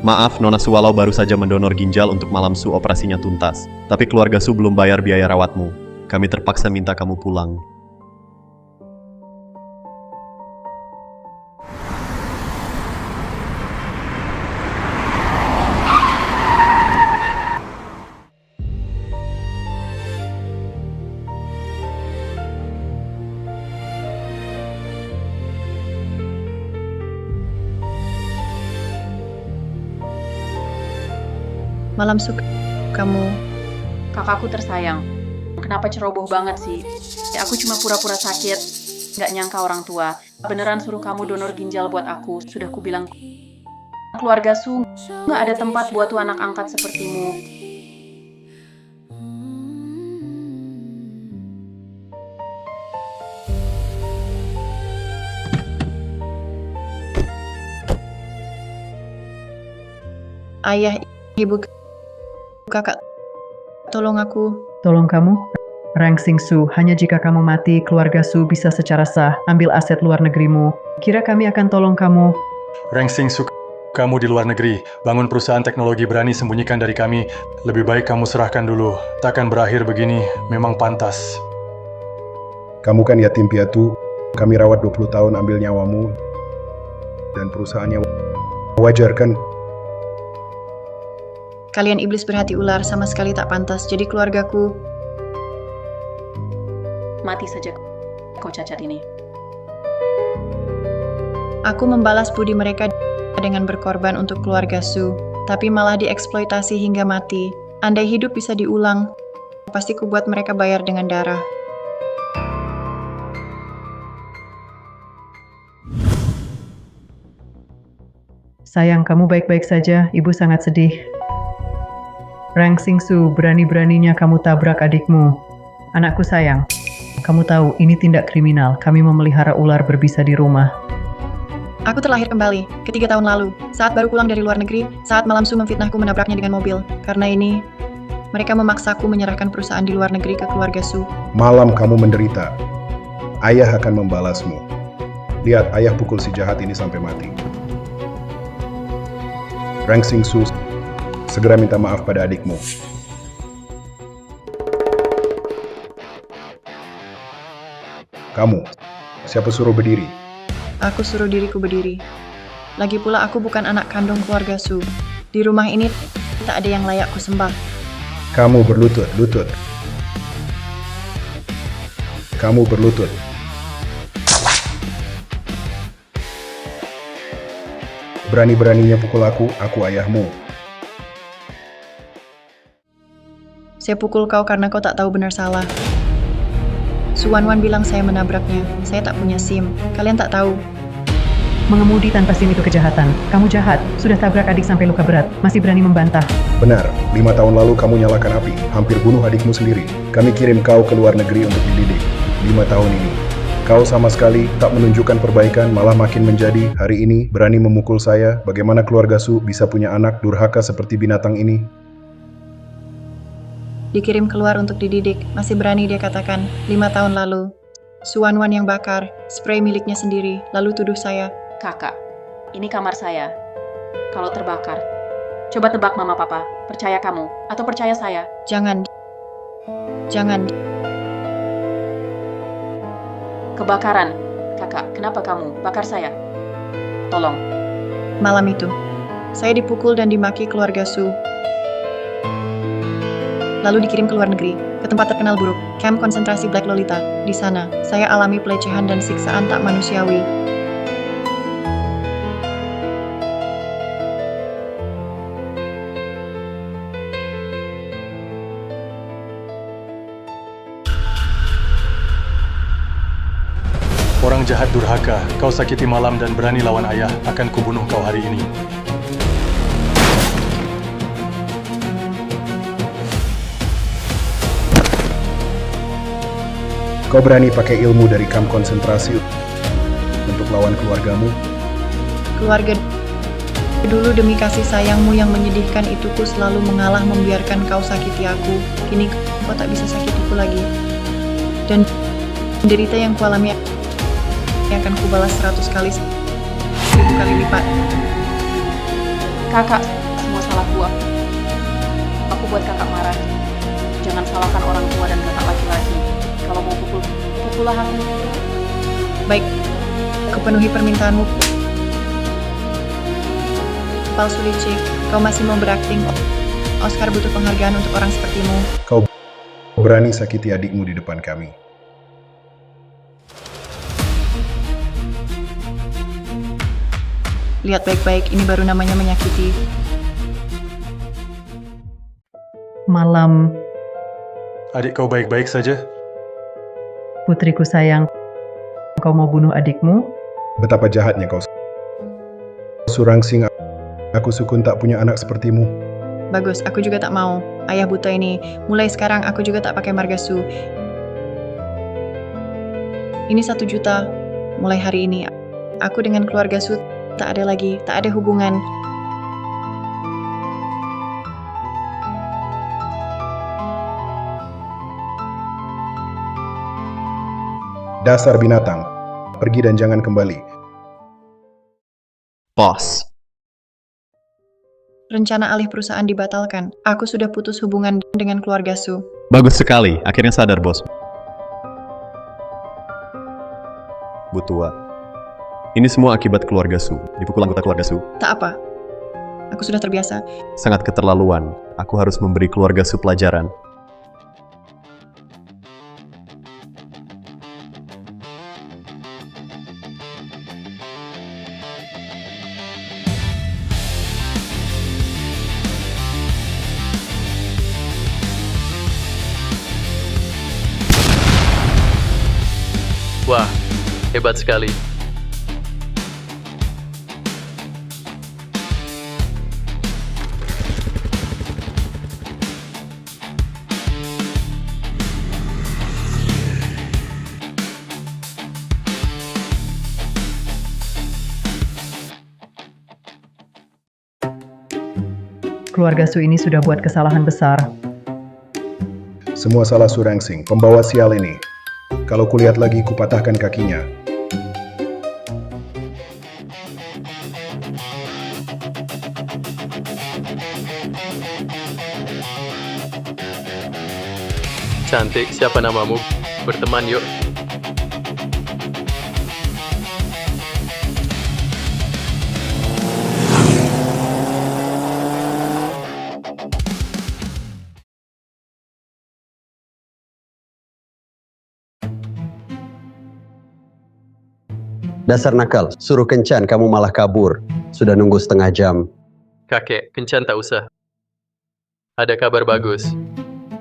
Maaf, Nona Su walau baru saja mendonor ginjal untuk Malam Su operasinya tuntas. Tapi keluarga Su belum bayar biaya rawatmu. Kami terpaksa minta kamu pulang. Malam Su, kamu... Kakakku tersayang. Kenapa ceroboh banget sih? Aku cuma pura-pura sakit. Nggak nyangka orang tua. Beneran suruh kamu donor ginjal buat aku. Sudah kubilang. Keluarga Su nggak ada tempat buat tuh anak angkat sepertimu. Ayah, ibu, kakak, tolong aku. Tolong kamu? Rangsing Su, hanya jika kamu mati, keluarga Su bisa secara sah ambil aset luar negerimu. Kira kami akan tolong kamu? Rangsing Su, kamu di luar negeri. Bangun perusahaan teknologi berani sembunyikan dari kami. Lebih baik kamu serahkan dulu. Takkan berakhir begini, memang pantas. Kamu kan yatim piatu, kami rawat 20 tahun ambil nyawamu. Dan perusahaannya wajar kan? Kalian iblis berhati ular, sama sekali tak pantas jadi keluargaku. Mati saja kau cacat ini. Aku membalas budi mereka dengan berkorban untuk keluarga Su, tapi malah dieksploitasi hingga mati. Andai hidup bisa diulang, pasti ku buat mereka bayar dengan darah. Sayang, kamu baik-baik saja. Ibu sangat sedih. Rangsing Su, berani-beraninya kamu tabrak adikmu. Anakku sayang, kamu tahu ini tindak kriminal. Kami memelihara ular berbisa di rumah. Aku terlahir kembali, ke 3 tahun lalu, saat baru pulang dari luar negeri, saat Malam Su memfitnahku menabraknya dengan mobil. Karena ini, mereka memaksaku menyerahkan perusahaan di luar negeri ke keluarga Su. Malam kamu menderita. Ayah akan membalasmu. Lihat, ayah pukul si jahat ini sampai mati. Rangsing Su, segera minta maaf pada adikmu. Kamu, siapa suruh berdiri? Aku suruh diriku berdiri. Lagi pula aku bukan anak kandung keluarga Su. Di rumah ini tak ada yang layak ku sembah. Kamu berlutut, lutut. Kamu berlutut. Berani-beraninya pukul aku ayahmu. Saya pukul kau karena kau tak tahu benar salah. Suwan-wan bilang saya menabraknya. Saya tak punya SIM. Kalian tak tahu. Mengemudi tanpa SIM itu kejahatan. Kamu jahat. Sudah tabrak adik sampai luka berat. Masih berani membantah. Benar, 5 tahun lalu kamu nyalakan api. Hampir bunuh adikmu sendiri. Kami kirim kau ke luar negeri untuk dididik. 5 tahun ini. Kau sama sekali tak menunjukkan perbaikan, malah makin menjadi. Hari ini berani memukul saya. Bagaimana keluarga Su bisa punya anak durhaka seperti binatang ini? Dikirim keluar untuk dididik. Masih berani dia katakan. 5 tahun lalu. Suwan-wan yang bakar. Spray miliknya sendiri. Lalu tuduh saya. Kakak, ini kamar saya. Kalau terbakar, coba tebak mama papa. Percaya kamu atau percaya saya? Jangan. Jangan. Kebakaran. Kakak, kenapa kamu bakar saya? Tolong. Malam itu, saya dipukul dan dimaki keluarga Su. Lalu dikirim ke luar negeri, ke tempat terkenal buruk, kamp konsentrasi Black Lolita. Di sana, saya alami pelecehan dan siksaan tak manusiawi. Orang jahat durhaka, kau sakiti Malam dan berani lawan ayah, akan kubunuh kau hari ini. Kau berani pakai ilmu dari kamp konsentrasi untuk lawan keluargamu? Keluarga dulu demi kasih sayangmu yang menyedihkan itu ku selalu mengalah membiarkan kau sakiti aku. Kini kau tak bisa sakitiku lagi. Dan derita yang kualami akan kubalas 100 kali, 1000 kali lipat. Kakak, semua salahku. Aku buat kakak marah. Jangan salahkan orang tua dan kakak laki-laki. Kalau mau pukul, pukullah aku. Baik, kupenuhi permintaanmu. Palsu licik, kau masih mau berakting. Oscar butuh penghargaan untuk orang sepertimu. Kau berani sakiti adikmu di depan kami. Lihat baik-baik, ini baru namanya menyakiti. Malam, Adik kau baik-baik saja? putriku sayang, kau mau bunuh adikmu? Betapa jahatnya kau. Surangsing, aku sukun tak punya anak sepertimu. Bagus, aku juga tak mau. Ayah buta ini, mulai sekarang aku juga tak pakai margasu. Ini 1 juta. Mulai hari ini, aku dengan keluarga Su tak ada lagi, tak ada hubungan. Dasar binatang, pergi dan jangan kembali. Bos, Rencana alih perusahaan dibatalkan. Aku sudah putus hubungan dengan keluarga Su. bagus sekali. Akhirnya sadar, bos. Bu tua. Ini semua akibat keluarga Su. Dipukul anggota keluarga Su. Tak apa. Aku sudah terbiasa. Sangat keterlaluan. Aku harus memberi keluarga Su pelajaran. Wah, hebat sekali. Keluarga Su ini sudah buat kesalahan besar. Semua salah Surangsing, pembawa sial ini. Kalau kulihat lagi, kupatahkan kakinya. Cantik, siapa namamu? Berteman yuk. Dasar nakal, suruh kencan kamu malah kabur. Sudah nunggu setengah jam. Kakek, kencan tak usah. Ada kabar bagus.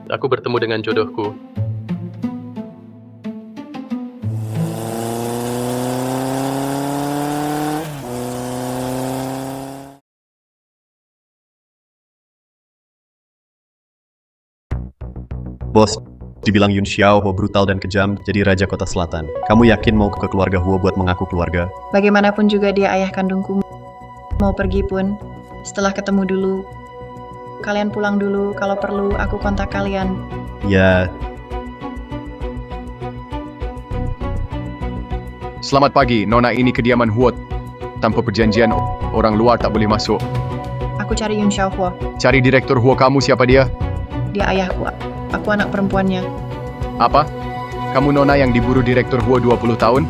Aku bertemu dengan jodohku. Bos, dibilang Yun Xiaohuo brutal dan kejam jadi Raja Kota Selatan. Kamu yakin mau ke keluarga Huo buat mengaku keluarga? Bagaimanapun juga dia ayah kandungku. Mau pergi pun, setelah ketemu dulu. Kalian pulang dulu, kalau perlu aku kontak kalian. Ya, Selamat pagi, Nona ini kediaman Huo. Tanpa perjanjian, orang luar tak boleh masuk. Aku cari Yun Xiaohuo. Cari direktur Huo kamu, siapa dia? Dia ayahku. Aku anak perempuannya. Apa? Kamu Nona yang diburu direktur Huo 20 tahun?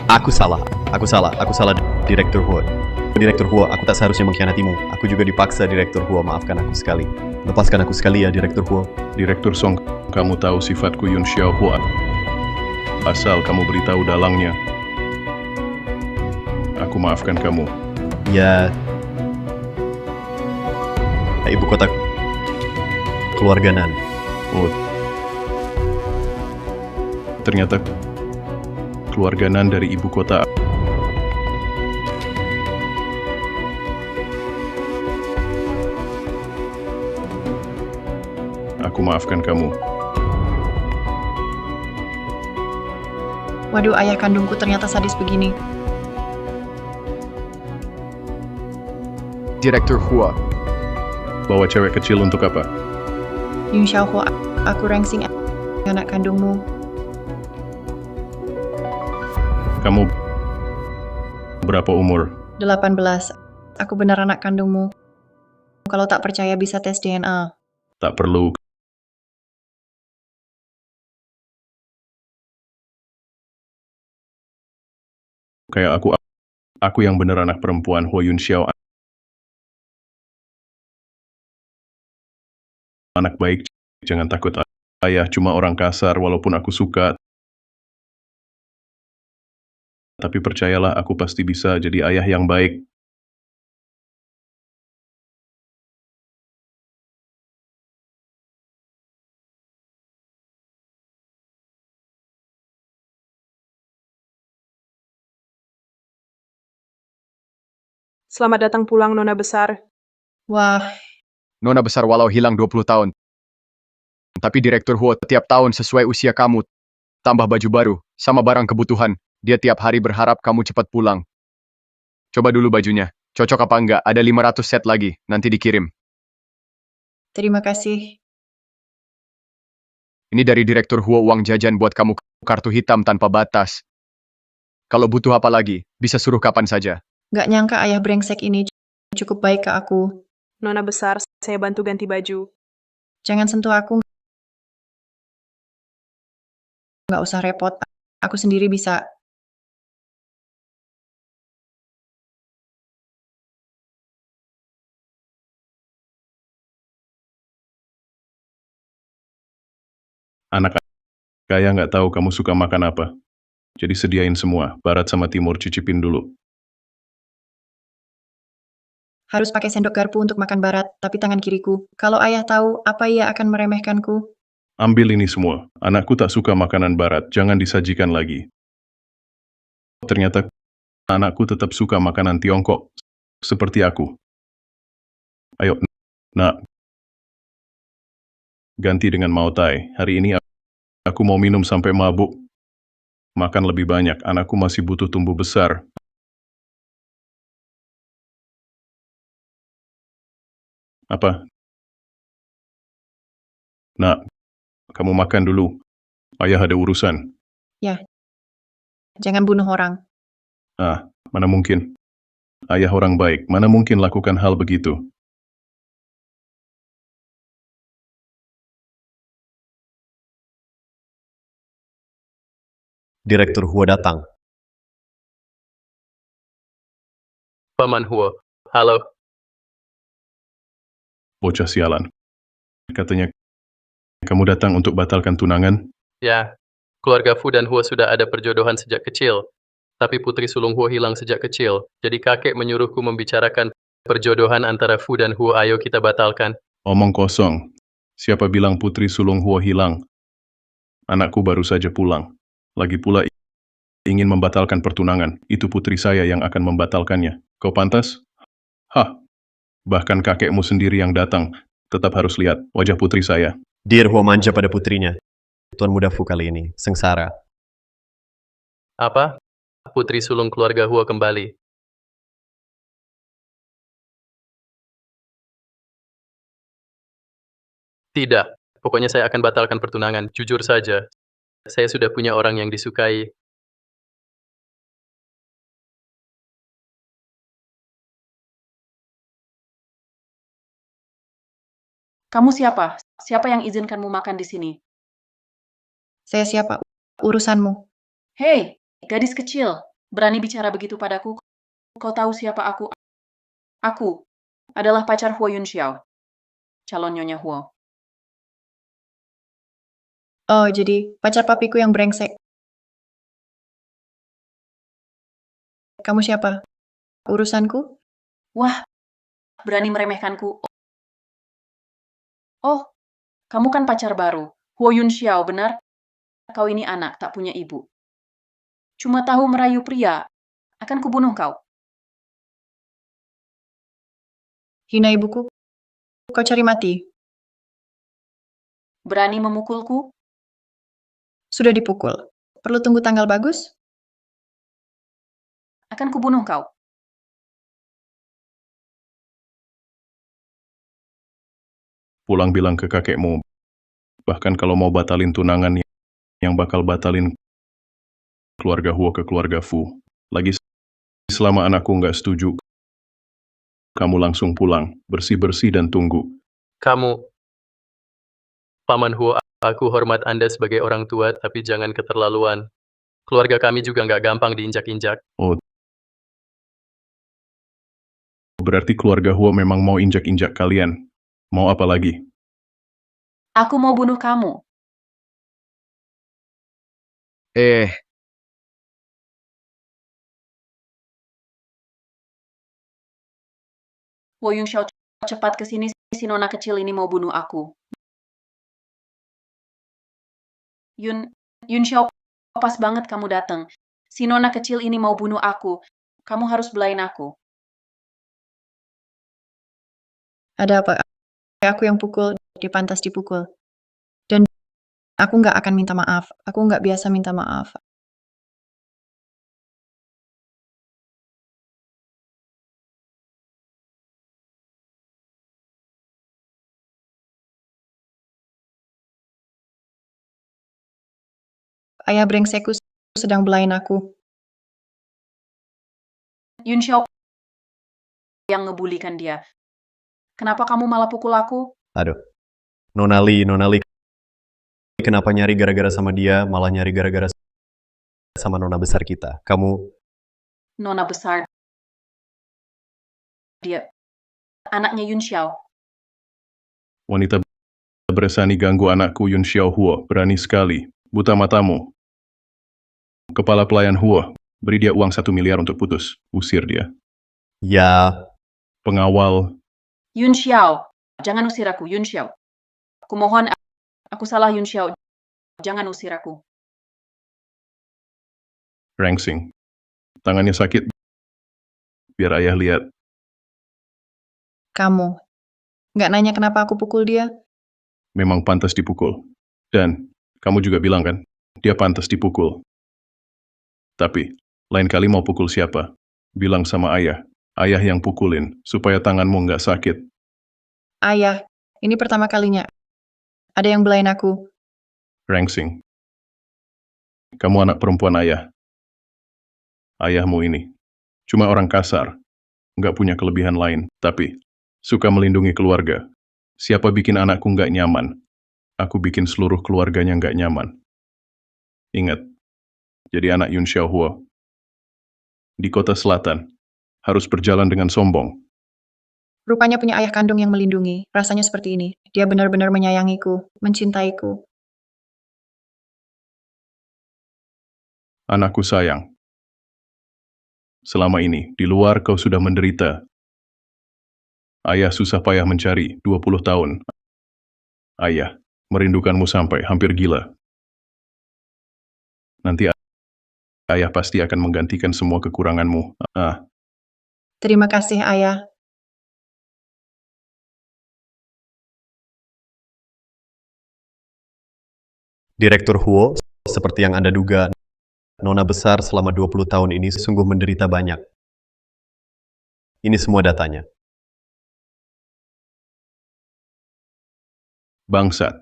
aku salah. Aku salah Direktur Huo. Direktur Huo, aku tak seharusnya mengkhianatimu. Aku juga dipaksa Direktur Huo, maafkan aku sekali. Lepaskan aku sekali ya, Direktur Huo. Direktur Song, kamu tahu sifatku Yun Xiaohuo. Asal kamu beritahu dalangnya. Aku maafkan kamu. Ya, ibu kota keluarga Nan. Oh, ternyata keluarga Nan dari ibu kota. Aku maafkan kamu. Waduh, ayah kandungku ternyata sadis begini. Direktur Huo. Bawa cewek kecil untuk apa? Yun Xiaohuo, aku Rengsing, anak kandungmu. Kamu berapa umur? 18. Aku benar anak kandungmu. Kalau tak percaya bisa tes DNA. Tak perlu. Kayak aku yang benar anak perempuan Huo Yun Xiao. Anak baik, jangan takut. Ayah cuma orang kasar walaupun aku suka. Tapi percayalah aku pasti bisa jadi ayah yang baik. Selamat datang pulang, Nona Besar. Wah, Nona besar walau hilang 20 tahun. Tapi Direktur Huo tiap tahun sesuai usia kamu. Tambah baju baru, sama barang kebutuhan. Dia tiap hari berharap kamu cepat pulang. Coba dulu bajunya. Cocok apa enggak? Ada 500 set lagi. Nanti dikirim. terima kasih. Ini dari Direktur Huo uang jajan buat kamu kartu hitam tanpa batas. Kalau butuh apa lagi, bisa suruh kapan saja. Gak nyangka ayah brengsek ini cukup baik ke aku. Nona Besar, saya bantu ganti baju. Jangan sentuh aku. Gak usah repot. Aku sendiri bisa. Anak kaya nggak tahu kamu suka makan apa. Jadi sediain semua, barat sama timur cicipin dulu. Harus pakai sendok garpu untuk makan barat, tapi tangan kiriku. Kalau ayah tahu, apa ia akan meremehkanku? Ambil ini semua. Anakku tak suka makanan barat, jangan disajikan lagi. Ternyata anakku tetap suka makanan Tiongkok, seperti aku. Ayo, nak. Ganti dengan Mau Tai. Hari ini aku mau minum sampai mabuk. Makan lebih banyak, anakku masih butuh tumbuh besar. Apa? Nak, kamu makan dulu. Ayah ada urusan. Ya, jangan bunuh orang. Ah, mana mungkin. Ayah orang baik, mana mungkin lakukan hal begitu. Direktur Huo datang. Paman Huo. Halo. Bocah sialan. Katanya, kamu datang untuk batalkan tunangan? Ya, keluarga Fu dan Huo sudah ada perjodohan sejak kecil. Tapi putri sulung Huo hilang sejak kecil. Jadi kakek menyuruhku membicarakan perjodohan antara Fu dan Huo. Ayo kita batalkan. Omong kosong. Siapa bilang putri sulung Huo hilang? Anakku baru saja pulang. Lagi pula ingin membatalkan pertunangan. Itu putri saya yang akan membatalkannya. Kau pantas? Hah. Bahkan kakekmu sendiri yang datang. Tetap harus lihat wajah putri saya. Dir Huo manja pada putrinya. Tuan muda Fu kali ini, sengsara. Apa? Putri sulung keluarga Huo kembali. Tidak. Pokoknya saya akan batalkan pertunangan. Jujur saja. Saya sudah punya orang yang disukai. Kamu siapa? Siapa yang izinkanmu makan di sini? Saya siapa? Urusanmu. Hei, gadis kecil. Berani bicara begitu padaku? Kau tahu siapa aku? Aku adalah pacar Huo Yun Xiao. Calon Nyonya Huo. Oh, jadi pacar papiku yang brengsek. Kamu siapa? Urusanku? Wah, berani meremehkanku. Oh, kamu kan pacar baru. Huo Yun Xiao, benar? Kau ini anak, tak punya ibu. Cuma tahu merayu pria. Akan kubunuh kau. Hina ibuku? Kau cari mati? Berani memukulku? Sudah dipukul. Perlu tunggu tanggal bagus? Akan kubunuh kau. Pulang bilang ke kakekmu. Bahkan kalau mau batalin tunangan, yang bakal batalin keluarga Huo ke keluarga Fu. Lagi selama anakku nggak setuju, kamu langsung pulang, bersih-bersih dan tunggu. Kamu, Paman Huo, aku hormat Anda sebagai orang tua, tapi jangan keterlaluan. Keluarga kami juga nggak gampang diinjak-injak. Oh, berarti keluarga Huo memang mau injak-injak kalian. Mau apa lagi? Aku mau bunuh kamu. Wo Yunxiao, cepat ke sini, si nona kecil ini mau bunuh aku. Yunxiao, pas banget kamu datang. Si nona kecil ini mau bunuh aku. Kamu harus belain aku. Ada apa? Aku yang pukul, dia pantas dipukul. Dan aku nggak akan minta maaf. Aku nggak biasa minta maaf. Ayah brengsekku sedang belain aku. Yunxiao yang ngebulikan dia. Kenapa kamu malah pukul aku? Aduh. Nona Li, kenapa nyari gara-gara sama dia, malah nyari gara-gara sama nona besar kita? Kamu, Nona besar. Dia anaknya Yunxiao. Wanita berani ganggu anakku Yun Xiao Huo, berani sekali. Buta matamu. Kepala pelayan Huo, beri dia uang 1 miliar untuk putus. Usir dia. ya, Pengawal, Yunxiao, jangan usir aku, Yunxiao. Kumohon, aku salah Yunxiao. Jangan usir aku. Rangsing. Tangannya sakit. Biar ayah lihat. Kamu. Nggak nanya kenapa aku pukul dia? Memang pantas dipukul. Dan, kamu juga bilang kan, dia pantas dipukul. Tapi, lain kali mau pukul siapa? Bilang sama ayah. Ayah yang pukulin, supaya tanganmu nggak sakit. Ayah, ini pertama kalinya. Ada yang belain aku. Rangsing. Kamu anak perempuan ayah. Ayahmu ini. Cuma orang kasar. Nggak punya kelebihan lain. Tapi, suka melindungi keluarga. Siapa bikin anakku nggak nyaman? Aku bikin seluruh keluarganya nggak nyaman. Ingat, jadi anak Yun Xiao Huo. Di kota selatan, harus berjalan dengan sombong. Rupanya punya ayah kandung yang melindungi. Rasanya seperti ini. Dia benar-benar menyayangiku, mencintaiku. Anakku sayang. Selama ini, di luar kau sudah menderita. Ayah susah payah mencari 20 tahun. Ayah, merindukanmu sampai hampir gila. Nanti ayah pasti akan menggantikan semua kekuranganmu. Terima kasih, ayah. Direktur Huo, seperti yang Anda duga, nona besar selama 20 tahun ini sungguh menderita banyak. Ini semua datanya. Bangsat.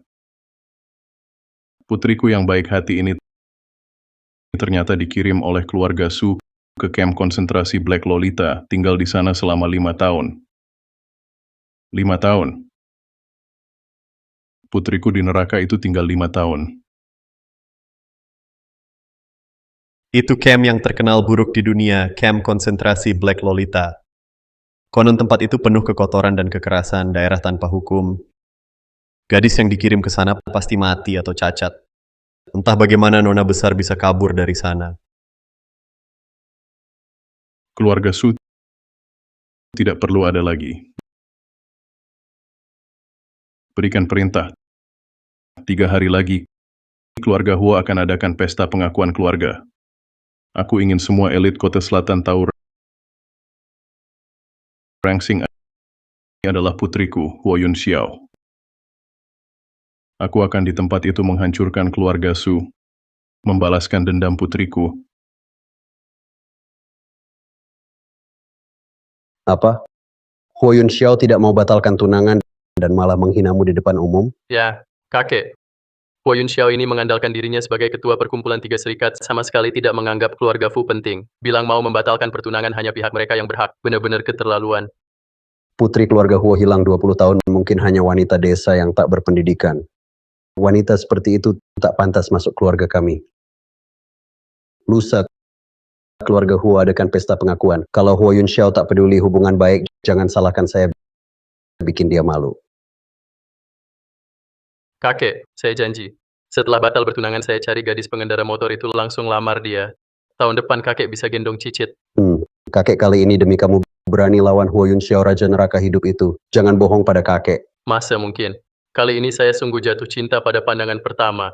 Putriku yang baik hati ini ternyata dikirim oleh keluarga Su ke kamp konsentrasi Black Lolita, tinggal di sana selama 5 tahun. 5 tahun. Putriku di neraka itu tinggal 5 tahun. Itu camp yang terkenal buruk di dunia, camp konsentrasi Black Lolita. Konon tempat itu penuh kekotoran dan kekerasan, daerah tanpa hukum. Gadis yang dikirim ke sana pasti mati atau cacat. Entah bagaimana nona besar bisa kabur dari sana. Keluarga Su tidak perlu ada lagi. Berikan perintah. 3 hari lagi, keluarga Huo akan adakan pesta pengakuan keluarga. Aku ingin semua elit kota selatan tahu Rangsing adalah putriku, Huo Yun Xiao. Aku akan di tempat itu menghancurkan keluarga Su, membalaskan dendam putriku. Apa? Huo Yun Xiao tidak mau batalkan tunangan dan malah menghinamu di depan umum? Ya, kakek. Huo Yunxiao ini mengandalkan dirinya sebagai ketua perkumpulan tiga serikat, sama sekali tidak menganggap keluarga Fu penting. Bilang mau membatalkan pertunangan hanya pihak mereka yang berhak. Benar-benar keterlaluan. Putri keluarga Huo hilang 20 tahun mungkin hanya wanita desa yang tak berpendidikan. Wanita seperti itu tak pantas masuk keluarga kami. Lusa keluarga Huo adakan pesta pengakuan. Kalau Huo Yunxiao tak peduli hubungan baik, jangan salahkan saya bikin dia malu. Kakek, saya janji. Setelah batal bertunangan saya cari gadis pengendara motor itu langsung lamar dia. Tahun depan kakek bisa gendong Cicit. Kakek kali ini demi kamu berani lawan Huo Yunxiao Raja Neraka Hidup itu. Jangan bohong pada kakek. Masa mungkin? Kali ini saya sungguh jatuh cinta pada pandangan pertama.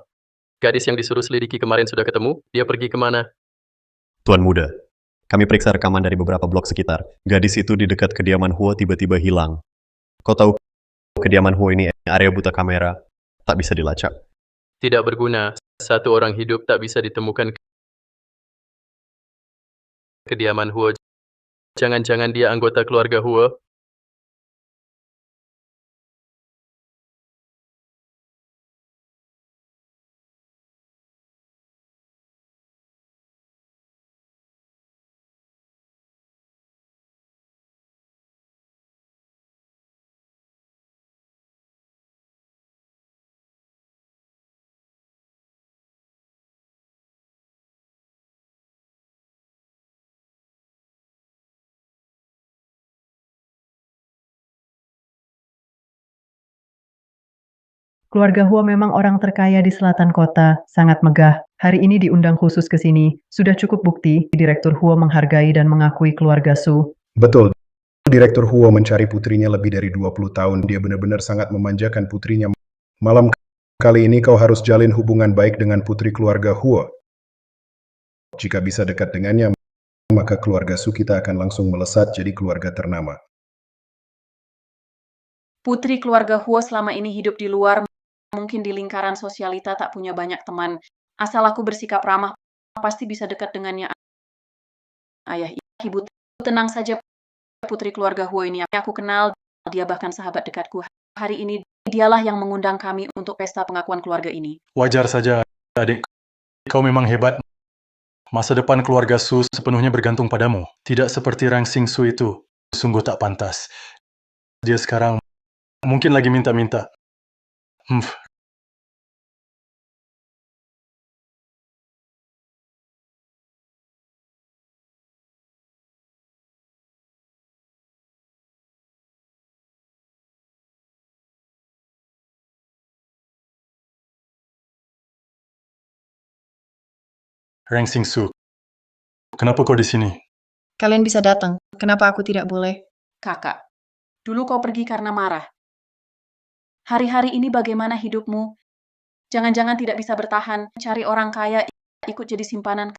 Gadis yang disuruh selidiki kemarin sudah ketemu, dia pergi kemana? Tuan Muda, kami periksa rekaman dari beberapa blok sekitar. Gadis itu di dekat kediaman Huo tiba-tiba hilang. Kau tahu kediaman Huo ini area buta kamera, tak bisa dilacak. Tidak berguna, satu orang hidup tak bisa ditemukan kediaman Huo. Jangan-jangan dia anggota keluarga Huo? Keluarga Huo memang orang terkaya di selatan kota, sangat megah. Hari ini diundang khusus ke sini. Sudah cukup bukti, Direktur Huo menghargai dan mengakui keluarga Su. Betul, Direktur Huo mencari putrinya lebih dari 20 tahun. Dia benar-benar sangat memanjakan putrinya. Malam kali ini kau harus jalin hubungan baik dengan putri keluarga Huo. Jika bisa dekat dengannya, maka keluarga Su kita akan langsung melesat jadi keluarga ternama. Putri keluarga Huo selama ini hidup di luar, mungkin di lingkaran sosialita tak punya banyak teman. Asal aku bersikap ramah, pasti bisa dekat dengannya. Ayah, ibu, tenang saja. Putri keluarga Huo ini aku kenal, dia bahkan sahabat dekatku. Hari ini dialah yang mengundang kami untuk pesta pengakuan keluarga ini. Wajar saja, adik. Kau memang hebat. Masa depan keluarga Su sepenuhnya bergantung padamu. Tidak seperti Rang Xingsu itu. Sungguh tak pantas. Dia sekarang mungkin lagi minta-minta. Rang Xingsu, kenapa kau di sini? Kalian bisa datang, kenapa aku tidak boleh? Kakak, dulu kau pergi karena marah. Hari-hari ini bagaimana hidupmu? Jangan-jangan tidak bisa bertahan, cari orang kaya, ikut jadi simpanan.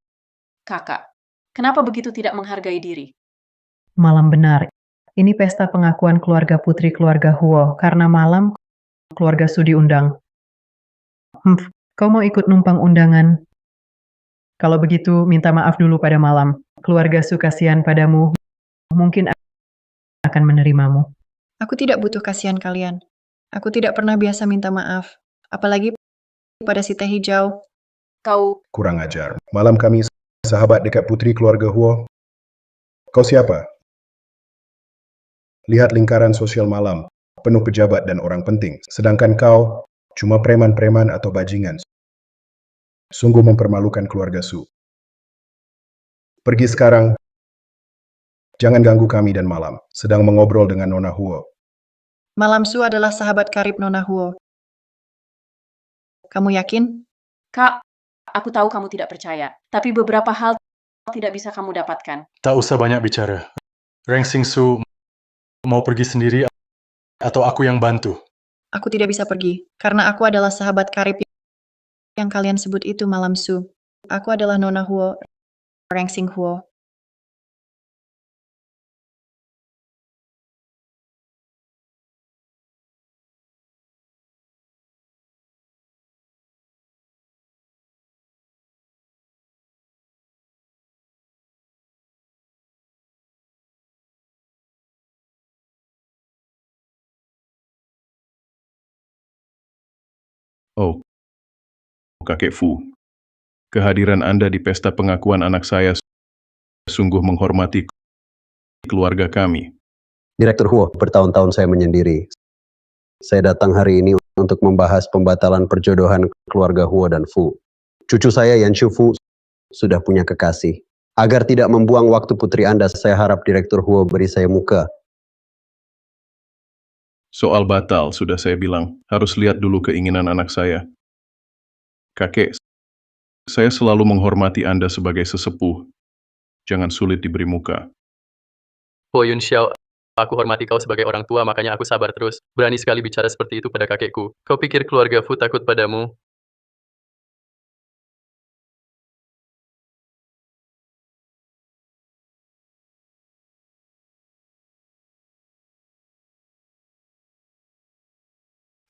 Kakak, kenapa begitu tidak menghargai diri? Malam benar. Ini pesta pengakuan keluarga putri keluarga Huo. Karena malam, keluarga Su diundang. Kau mau ikut numpang undangan? Kalau begitu, minta maaf dulu pada malam. Keluarga Su kasihan padamu, mungkin akan menerimamu. Aku tidak butuh kasihan kalian. Aku tidak pernah biasa minta maaf. Apalagi pada si teh hijau. Kau, Kurang ajar. Malam kami sahabat dekat putri keluarga Huo. Kau siapa? Lihat lingkaran sosial malam, penuh pejabat dan orang penting. Sedangkan kau, cuma preman-preman atau bajingan. Sungguh mempermalukan keluarga Su. Pergi sekarang. Jangan ganggu kami dan malam. Sedang mengobrol dengan Nona Huo. Malam Su adalah sahabat karib Nona Huo. Kamu yakin? Kak, aku tahu kamu tidak percaya, tapi beberapa hal tidak bisa kamu dapatkan. Tak usah banyak bicara. Rang Xingsu mau pergi sendiri atau aku yang bantu? Aku tidak bisa pergi, karena aku adalah sahabat karib yang kalian sebut itu Malam Su. Aku adalah Nona Huo, Rang Xing Huo. Oh, Kakek Fu. Kehadiran Anda di pesta pengakuan anak saya sungguh menghormati keluarga kami. Direktur Huo, bertahun-tahun saya menyendiri. Saya datang hari ini untuk membahas pembatalan perjodohan keluarga Huo dan Fu. Cucu saya Yan Shu Fu sudah punya kekasih. Agar tidak membuang waktu putri Anda, saya harap Direktur Huo beri saya muka. Soal batal, sudah saya bilang, harus lihat dulu keinginan anak saya. Kakek, saya selalu menghormati Anda sebagai sesepuh. Jangan sulit diberi muka. Ho Yun Xiao, aku hormati kau sebagai orang tua, makanya aku sabar terus. Berani sekali bicara seperti itu pada kakekku. Kau pikir keluarga Fu takut padamu?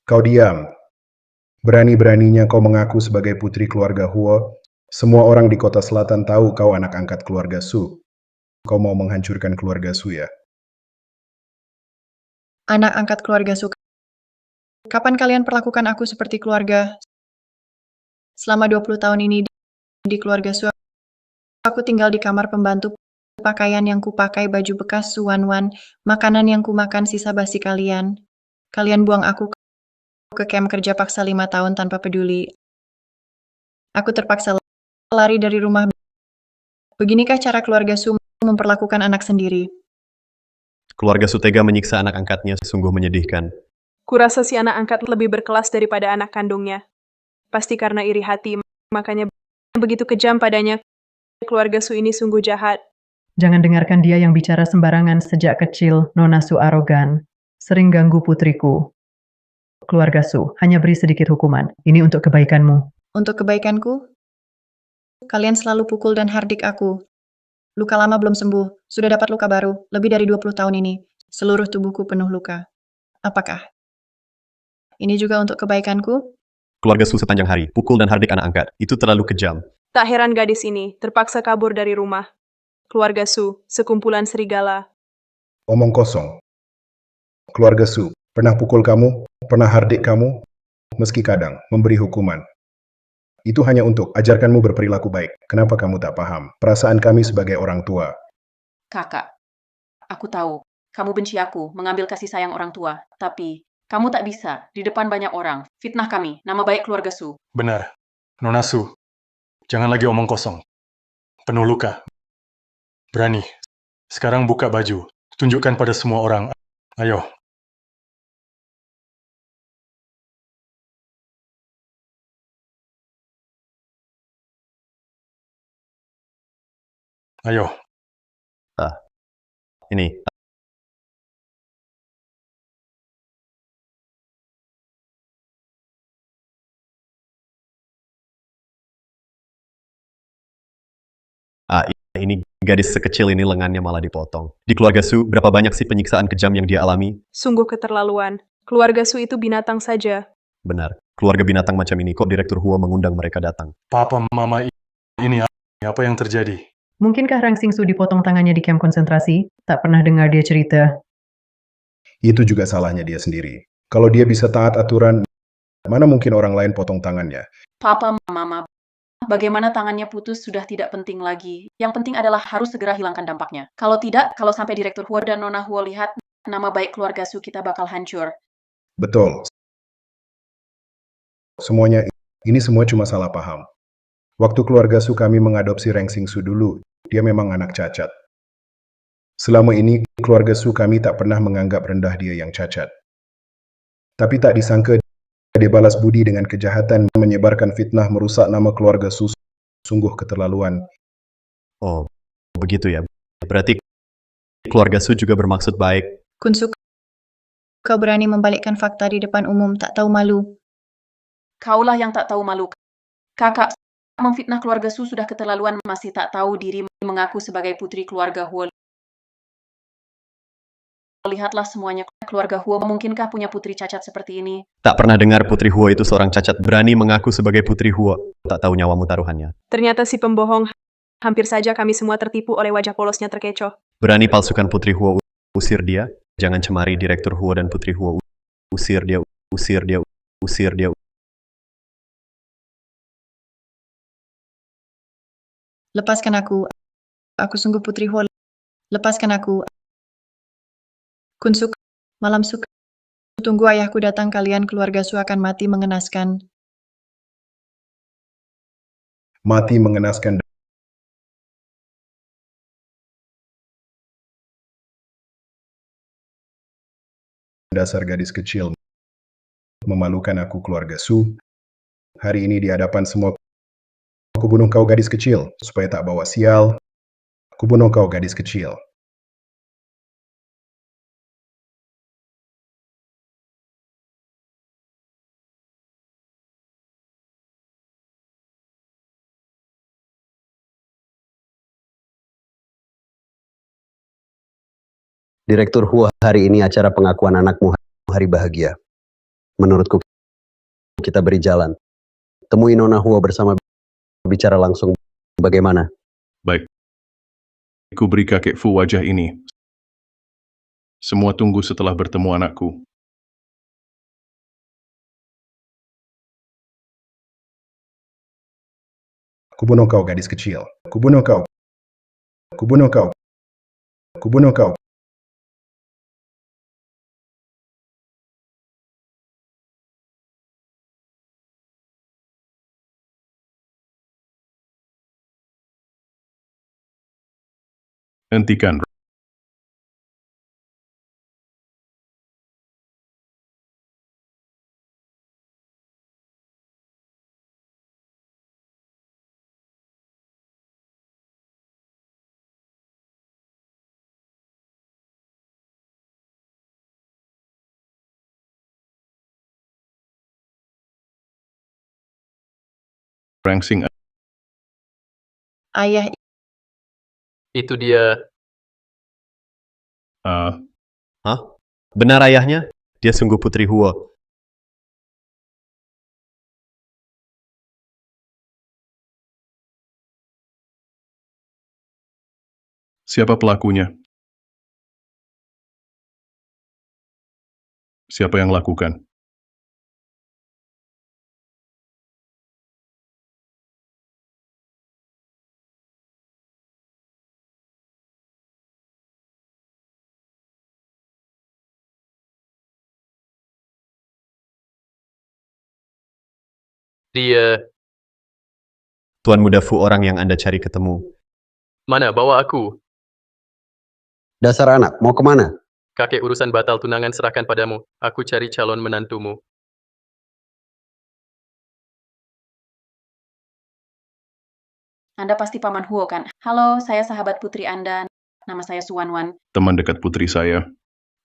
Kau diam. Berani-beraninya kau mengaku sebagai putri keluarga Huo. Semua orang di kota selatan tahu kau anak angkat keluarga Su. Kau mau menghancurkan keluarga Su ya? Anak angkat keluarga Su. Kapan kalian perlakukan aku seperti keluarga? Selama 20 tahun ini di keluarga Su, aku tinggal di kamar pembantu, pakaian yang kupakai, baju bekas Su Wan, makanan yang kumakan sisa basi kalian. Kalian buang aku ke camp kerja paksa 5 tahun tanpa peduli. Aku terpaksa lari dari rumah. Beginikah cara keluarga Su memperlakukan anak sendiri? Keluarga Su tega menyiksa anak angkatnya, sungguh menyedihkan. Kurasa si anak angkat lebih berkelas daripada anak kandungnya. Pasti karena iri hati, makanya begitu kejam padanya. Keluarga Su ini sungguh jahat. Jangan dengarkan dia yang bicara sembarangan sejak kecil, Nona Su arogan. Sering ganggu putriku. Keluarga Su, hanya beri sedikit hukuman. Ini untuk kebaikanmu. Untuk kebaikanku? Kalian selalu pukul dan hardik aku. Luka lama belum sembuh, sudah dapat luka baru, lebih dari 20 tahun ini. Seluruh tubuhku penuh luka. Apakah ini juga untuk kebaikanku? Keluarga Su sepanjang hari, pukul dan hardik anak angkat. Itu terlalu kejam. Tak heran gadis ini terpaksa kabur dari rumah. Keluarga Su, sekumpulan serigala. Omong kosong. Keluarga Su, pernah pukul kamu, pernah hardik kamu, meski kadang memberi hukuman. Itu hanya untuk ajarkanmu berperilaku baik. Kenapa kamu tak paham? Perasaan kami sebagai orang tua. Kakak, aku tahu, kamu benci aku, mengambil kasih sayang orang tua. Tapi, kamu tak bisa, di depan banyak orang, fitnah kami, nama baik keluarga Su. Benar. Nona Su, jangan lagi omong kosong. Penuh luka. Berani. Sekarang buka baju. Tunjukkan pada semua orang. Ayo. Ayo. Ini. Ini gadis sekecil ini lengannya malah dipotong. Di keluarga Su, berapa banyak sih penyiksaan kejam yang dia alami? Sungguh keterlaluan. Keluarga Su itu binatang saja. Benar, keluarga binatang macam ini kok Direktur Huo mengundang mereka datang. Papa, Mama, ini apa yang terjadi? Mungkinkah Rang Xingsu dipotong tangannya di kamp konsentrasi? Tak pernah dengar dia cerita. Itu juga salahnya dia sendiri. Kalau dia bisa taat aturan, mana mungkin orang lain potong tangannya? Papa, Mama, bagaimana tangannya putus sudah tidak penting lagi. Yang penting adalah harus segera hilangkan dampaknya. Kalau tidak, kalau sampai Direktur Huo dan Nona Huo lihat, nama baik keluarga Su kita bakal hancur. Betul. Ini semua cuma salah paham. Waktu keluarga Su kami mengadopsi Rang Xingsu dulu, dia memang anak cacat. Selama ini, keluarga Su kami tak pernah menganggap rendah dia yang cacat. Tapi tak disangka dia balas budi dengan kejahatan, menyebarkan fitnah, merusak nama keluarga Su. Sungguh keterlaluan. Oh, begitu ya. Berarti keluarga Su juga bermaksud baik. Kunsu, kau berani membalikkan fakta di depan umum, tak tahu malu. Kaulah yang tak tahu malu. Kakak, memfitnah keluarga Su sudah keterlaluan, masih tak tahu diri mengaku sebagai putri keluarga Huo. Lihatlah semuanya, keluarga Huo mungkinkah punya putri cacat seperti ini? Tak pernah dengar Putri Huo itu seorang cacat berani mengaku sebagai Putri Huo. Tak tahu nyawamu taruhannya. Ternyata si pembohong. Hampir saja kami semua tertipu oleh wajah polosnya terkecoh. Berani palsukan Putri Huo, usir dia. Jangan cemari Direktur Huo dan Putri Huo. Usir dia, usir dia, usir dia. Lepaskan aku. Aku sungguh Putri Huo. Lepaskan aku. Kun Suk, malam Suk. Tunggu ayahku datang, kalian keluarga Su akan mati mengenaskan. Mati mengenaskan. Dasar gadis kecil. Memalukan aku keluarga Su. Hari ini di hadapan semua. Aku bunuh kau gadis kecil, supaya tak bawa sial. Aku bunuh kau gadis kecil. Direktur Huo, hari ini acara pengakuan anakmu hari bahagia. Menurutku kita beri jalan. Temui Nona Huo bersama bicara langsung. Bagaimana? Baik. Ku beri kakek Fu wajah ini. Semua tunggu setelah bertemu anakku. Aku bunuh kau gadis kecil. Aku bunuh kau. Aku bunuh kau. Aku bunuh kau. Hentikan. Rangsing. Ayah, Itu dia. Hah? Benar ayahnya? Dia sungguh Putri Huo. Siapa pelakunya? Siapa yang lakukan? Dia. Tuan Muda Fu orang yang Anda cari ketemu. Mana bawa aku? Dasar anak, mau kemana? Kakek, urusan batal tunangan serahkan padamu. Aku cari calon menantumu. Anda pasti Paman Huo kan? Halo, saya sahabat putri Anda. Nama saya Suwanwan. Teman dekat putri saya.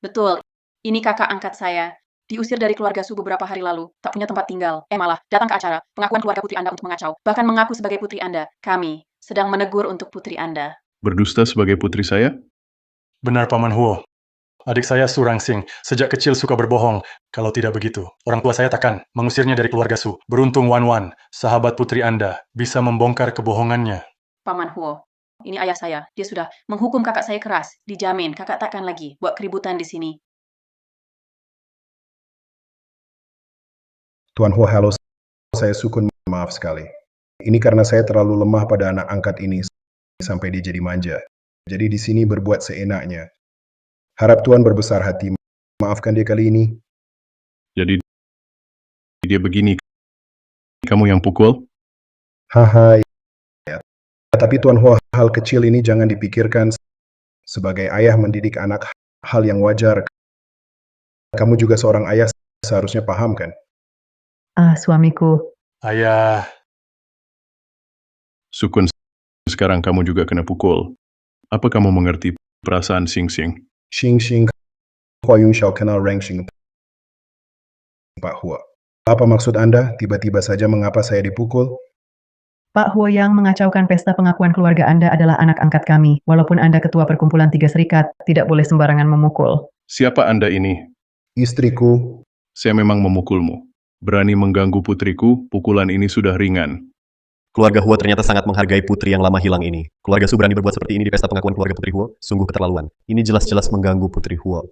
Betul, ini kakak angkat saya. Diusir dari keluarga Su beberapa hari lalu. Tak punya tempat tinggal. Malah datang ke acara pengakuan keluarga putri Anda untuk mengacau. Bahkan mengaku sebagai putri Anda. Kami sedang menegur untuk putri Anda. Berdusta sebagai putri saya? Benar Paman Huo. Adik saya Su Rangsing, sejak kecil suka berbohong. Kalau tidak begitu, orang tua saya takkan mengusirnya dari keluarga Su. Beruntung Wan Wan, sahabat putri Anda, bisa membongkar kebohongannya. Paman Huo, ini ayah saya. Dia sudah menghukum kakak saya keras. Dijamin kakak takkan lagi buat keributan di sini. Tuan Huo, halo. Saya Sukun, maaf sekali. Ini karena saya terlalu lemah pada anak angkat ini sampai dia jadi manja. Jadi di sini berbuat seenaknya. Harap Tuan berbesar hati. Maafkan dia kali ini. Jadi dia begini. Kamu yang pukul? Haha. Ya. Tapi Tuan Huo, hal kecil ini jangan dipikirkan. Sebagai ayah mendidik anak, hal yang wajar. Kamu juga seorang ayah, seharusnya paham kan? Suamiku. Ayah, Sukun, sekarang kamu juga kena pukul. Apa kamu mengerti perasaan Sing Sing? Xing Xing, Huayun Xiao kenal Rangsing. Pak Huo. Apa maksud Anda? Tiba-tiba saja mengapa saya dipukul? Pak Huo yang mengacaukan pesta pengakuan keluarga Anda adalah anak angkat kami. Walaupun Anda ketua perkumpulan Tiga Serikat, tidak boleh sembarangan memukul. Siapa Anda ini? Istriku. Saya memang memukulmu. Berani mengganggu putriku, pukulan ini sudah ringan. Keluarga Huo ternyata sangat menghargai putri yang lama hilang ini. Keluarga Su berani berbuat seperti ini di pesta pengakuan keluarga Putri Huo. Sungguh keterlaluan. Ini jelas-jelas mengganggu Putri Huo.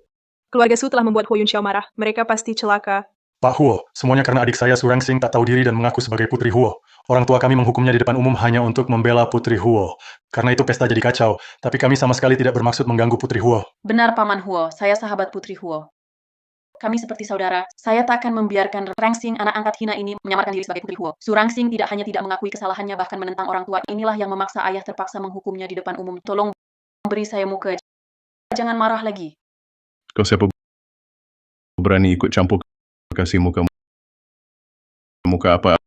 Keluarga Su telah membuat Huo Yunxiao marah. Mereka pasti celaka. Pak Huo, semuanya karena adik saya Su Rangsing tak tahu diri dan mengaku sebagai putri Huo. Orang tua kami menghukumnya di depan umum hanya untuk membela Putri Huo. Karena itu pesta jadi kacau, tapi kami sama sekali tidak bermaksud mengganggu Putri Huo. Benar, Paman Huo. Saya sahabat Putri Huo. Kami seperti saudara. Saya tak akan membiarkan Rangsing, anak angkat hina ini, menyamarkan diri sebagai Putri Huo. Su Rangsing tidak hanya tidak mengakui kesalahannya, bahkan menentang orang tua. Inilah yang memaksa ayah terpaksa menghukumnya di depan umum. Tolong beri saya muka. Jangan marah lagi. Kau siapa berani ikut campur kasih muka apa?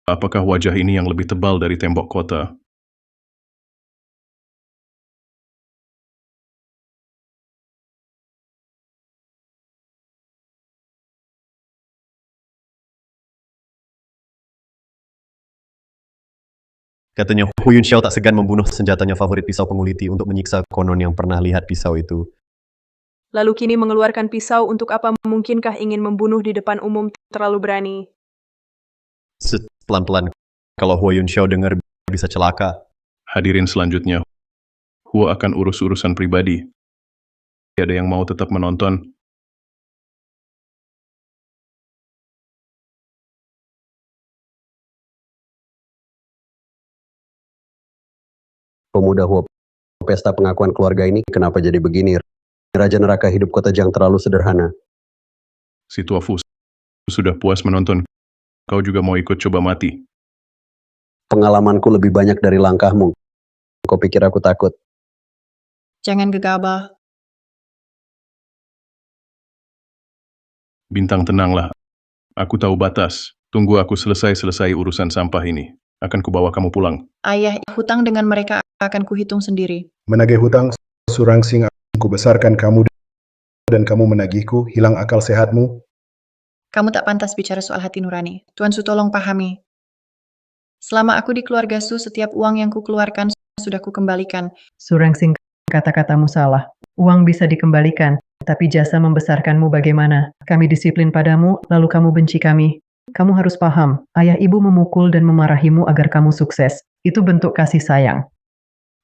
Apakah wajah ini yang lebih tebal dari tembok kota? Katanya Hu Yunxiao tak segan membunuh senjatanya favorit pisau penguliti untuk menyiksa konon yang pernah lihat pisau itu. Lalu kini mengeluarkan pisau untuk apa? Mungkinkah ingin membunuh di depan umum? Terlalu berani. Pelan-pelan, kalau Hu Yunxiao dengar bisa celaka. Hadirin selanjutnya, Huo akan urus urusan pribadi. Ada yang mau tetap menonton? Pemuda Huo, pesta pengakuan keluarga ini kenapa jadi begini? Raja neraka hidup kota Jiang terlalu sederhana. Si tua Fu sudah puas menonton. Kau juga mau ikut coba mati? Pengalamanku lebih banyak dari langkahmu. Kau pikir aku takut? Jangan gegabah. Bintang, tenanglah. Aku tahu batas. Tunggu aku selesai urusan sampah ini. Akan kubawa kamu pulang. Ayah, hutang dengan mereka akan kuhitung sendiri. Menagih hutang, Su Rangsing akan kubesarkan kamu dan kamu menagihku, hilang akal sehatmu. Kamu tak pantas bicara soal hati nurani. Tuan Su tolong pahami. Selama aku di keluarga Su, setiap uang yang kukeluarkan sudah kukembalikan. Su Rangsing, kata-katamu salah. Uang bisa dikembalikan, tapi jasa membesarkanmu bagaimana? Kami disiplin padamu, lalu kamu benci kami. Kamu harus paham, ayah ibu memukul dan memarahimu agar kamu sukses. Itu bentuk kasih sayang.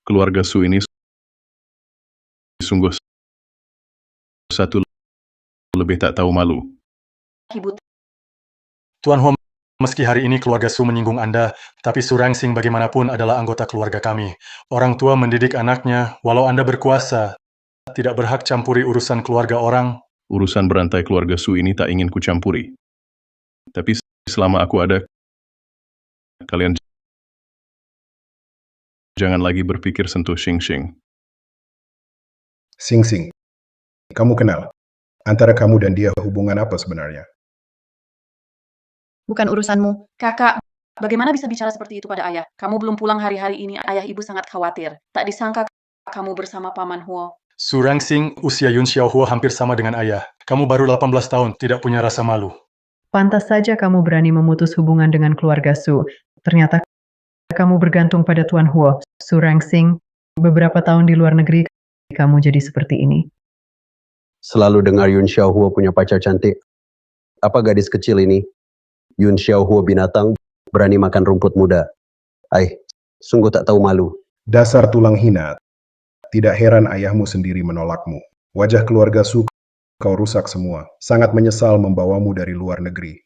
Keluarga Su ini sungguh satu lebih tak tahu malu. Ibu, Tuan Huo, meski hari ini keluarga Su menyinggung Anda, tapi Su Rangsing bagaimanapun adalah anggota keluarga kami. Orang tua mendidik anaknya, walau Anda berkuasa, tidak berhak campuri urusan keluarga orang. Urusan berantai keluarga Su ini tak ingin kucampuri. Tapi selama aku ada, kalian jangan lagi berpikir sentuh Xing-Xing. Sing-Sing, kamu kenal? Antara kamu dan dia hubungan apa sebenarnya? Bukan urusanmu. kakak, bagaimana bisa bicara seperti itu pada ayah? Kamu belum pulang hari-hari ini, ayah ibu sangat khawatir. Tak disangka kamu bersama Paman Huo. Su Rangsing, usia Yun Xiao Huo hampir sama dengan ayah. Kamu baru 18 tahun, tidak punya rasa malu. Pantas saja kamu berani memutus hubungan dengan keluarga Su. Ternyata kamu bergantung pada Tuan Huo. Su Rangsing, beberapa tahun di luar negeri, kamu jadi seperti ini. Selalu dengar Yun Xiao Huo punya pacar cantik. Apa gadis kecil ini? Yun Xiao Huo binatang, berani makan rumput muda. Sungguh tak tahu malu. Dasar tulang hina. Tidak heran ayahmu sendiri menolakmu. Wajah keluarga Su kau rusak semua. Sangat menyesal membawamu dari luar negeri.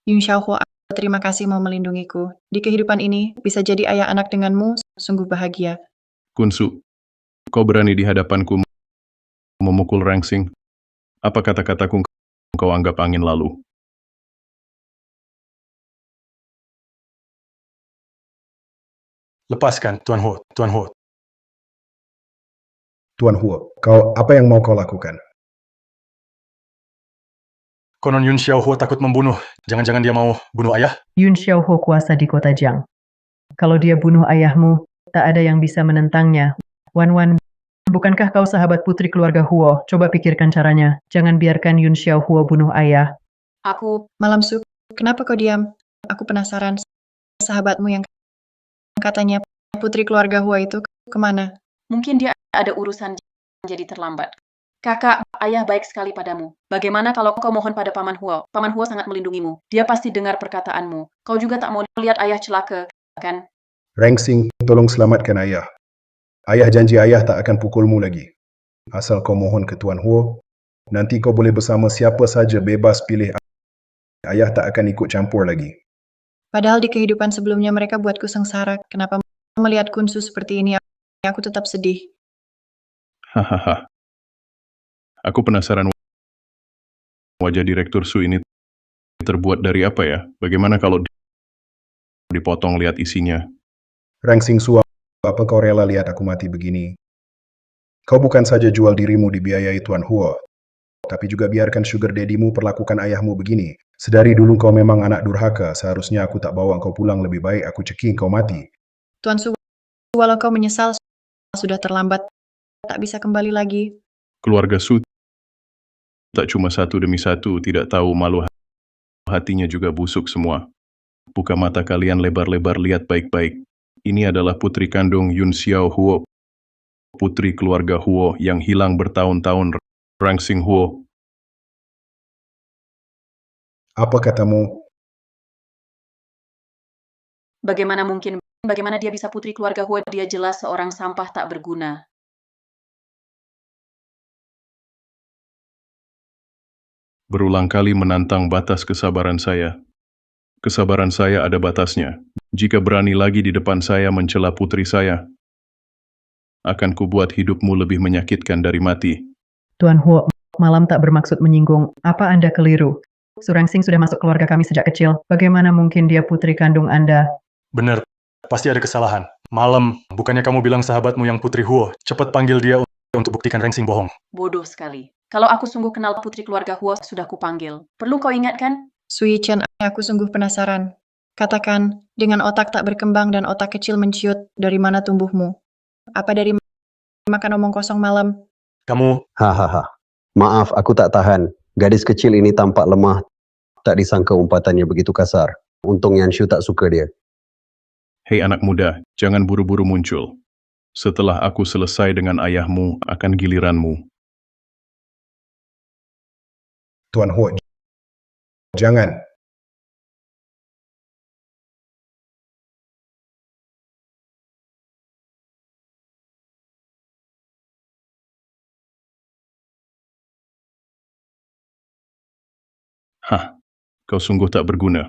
Yun Xiaohuo, terima kasih mau melindungiku. Di kehidupan ini, bisa jadi ayah anak denganmu, sungguh bahagia. Kunsu, kau berani di hadapanku memukul Rangsing? Apa kata-kataku kau anggap angin lalu? Lepaskan, Tuan Huo, Tuan Huo. Tuan Huo, apa yang mau kau lakukan? Konon Yun Xiao Huo takut membunuh. Jangan-jangan dia mau bunuh ayah? Yun Xiaohuo kuasa di kota Jiang. Kalau dia bunuh ayahmu, tak ada yang bisa menentangnya. Wan, bukankah kau sahabat putri keluarga Huo? Coba pikirkan caranya. Jangan biarkan Yun Xiaohuo bunuh ayah. Aku, Malam Su, kenapa kau diam? Aku penasaran, sahabatmu yang katanya putri keluarga Huo itu kemana? mungkin dia ada urusan jadi terlambat. Kakak, ayah baik sekali padamu. Bagaimana kalau kau mohon pada Paman Huo? Paman Huo sangat melindungimu. Dia pasti dengar perkataanmu. Kau juga tak mau lihat ayah celaka, kan? Rangsing, tolong selamatkan ayah. Ayah janji ayah tak akan pukulmu lagi. Asal kau mohon ke Tuan Huo, Nanti kau boleh bersama siapa saja, bebas pilih. Ayah tak akan ikut campur lagi. Padahal di kehidupan sebelumnya mereka buatku sengsara. Kenapa melihat Kunsu seperti ini, aku tetap sedih. Hahaha. Aku penasaran wajah Direktur Su ini terbuat dari apa ya? Bagaimana kalau dipotong lihat isinya? Rangsing Su, apa kau rela lihat aku mati begini? Kau bukan saja jual dirimu dibiayai Tuan Huo, tapi juga biarkan sugar daddy-mu perlakukan ayahmu begini. Sedari dulu kau memang anak durhaka, seharusnya aku tak bawa kau pulang, lebih baik aku ceking kau mati. Tuan Su, walau kau menyesal, sudah terlambat. Tak bisa kembali lagi. Keluarga Su tak cuma satu demi satu, tidak tahu malu hatinya juga busuk semua. Buka mata kalian lebar-lebar, lihat baik-baik. Ini adalah putri kandung Yun Xiao Huo, putri keluarga Huo yang hilang bertahun-tahun. Rangsing Huo. Apa katamu? Bagaimana mungkin? Bagaimana dia bisa putri keluarga Huo? Dia jelas seorang sampah tak berguna. Berulang kali menantang batas kesabaran saya. Kesabaran saya ada batasnya. Jika berani lagi di depan saya mencela putri saya, akan kubuat hidupmu lebih menyakitkan dari mati. Tuan Huo, malam tak bermaksud menyinggung. Apa Anda keliru? Su Rangsing sudah masuk keluarga kami sejak kecil. Bagaimana mungkin dia putri kandung Anda? Benar, pasti ada kesalahan. Malam, bukannya kamu bilang sahabatmu yang Putri Huo, cepat panggil dia untuk buktikan Rangsing bohong. Bodoh sekali. Kalau aku sungguh kenal putri keluarga Huo, sudah kupanggil. Perlu kau ingatkan? Sui Chen, aku sungguh penasaran. Katakan, dengan otak tak berkembang dan otak kecil menciut, dari mana tumbuhmu? Apa dari makan omong kosong malam? Kamu, Hahaha. Maaf, aku tak tahan. Gadis kecil ini tampak lemah. Tak disangka umpatannya begitu kasar. Untung Yanshu tak suka dia. Hei anak muda, jangan buru-buru muncul. Setelah aku selesai dengan ayahmu, akan giliranmu. Tuan Huo, jangan. Hah, kau sungguh tak berguna.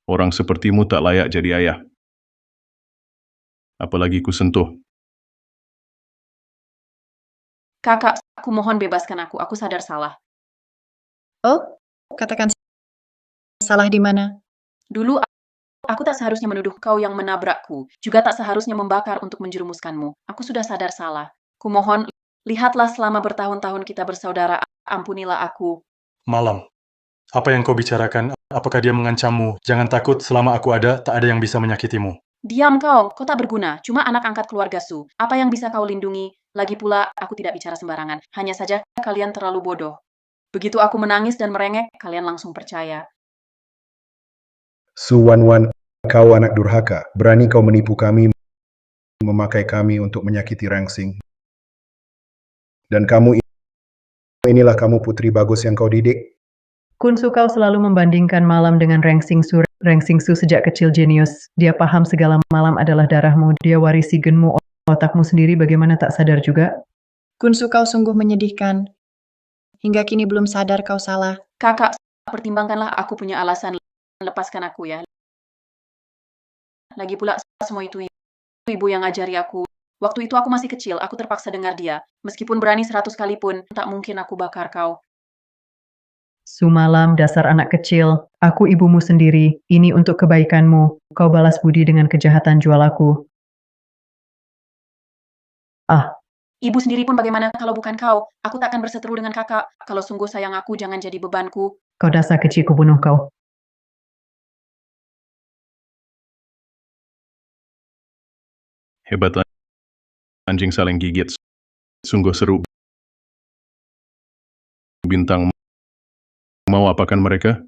Orang sepertimu tak layak jadi ayah. Apalagi ku sentuh. Kakak, aku mohon bebaskan aku. Aku sadar salah. Oh, katakan salah di mana? Dulu, aku tak seharusnya menuduh kau yang menabrakku. Juga tak seharusnya membakar untuk menjerumuskanmu. Aku sudah sadar salah. Kumohon, lihatlah selama bertahun-tahun kita bersaudara. Ampunilah aku. malam. Apa yang kau bicarakan? Apakah dia mengancammu? Jangan takut, selama aku ada, tak ada yang bisa menyakitimu. Diam kau tak berguna. Cuma anak angkat keluarga Su. Apa yang bisa kau lindungi? Lagi pula, aku tidak bicara sembarangan. Hanya saja, kalian terlalu bodoh. Begitu aku menangis dan merengek, kalian langsung percaya. Su Wanwan, kau anak durhaka. Berani kau menipu kami, memakai kami untuk menyakiti Rangsing. Dan inilah kamu putri bagus yang kau didik. Kunsu, kau selalu membandingkan malam dengan Rangsing Su. Rangsing Su sejak kecil jenius. Dia paham segala malam adalah darahmu. Dia warisi genmu, otakmu sendiri, bagaimana tak sadar juga? Kunsu, kau sungguh menyedihkan. Hingga kini belum sadar kau salah. Kakak, pertimbangkanlah aku punya alasan. Lepaskan aku ya. Lagi pula, semua itu ibu yang ngajari aku. Waktu itu aku masih kecil, aku terpaksa dengar dia. Meskipun berani 100 kali pun, tak mungkin aku bakar kau. Su Malam, dasar anak kecil. Aku ibumu sendiri. Ini untuk kebaikanmu. Kau balas budi dengan kejahatan jual aku. Ah, Ibu sendiri pun bagaimana kalau bukan kau? Aku tak akan berseteru dengan kakak. Kalau sungguh sayang aku, jangan jadi bebanku. kau dasar kecil, ku bunuh kau. Hebat anjing saling gigit. Sungguh seru. Bintang, mau apakan mereka?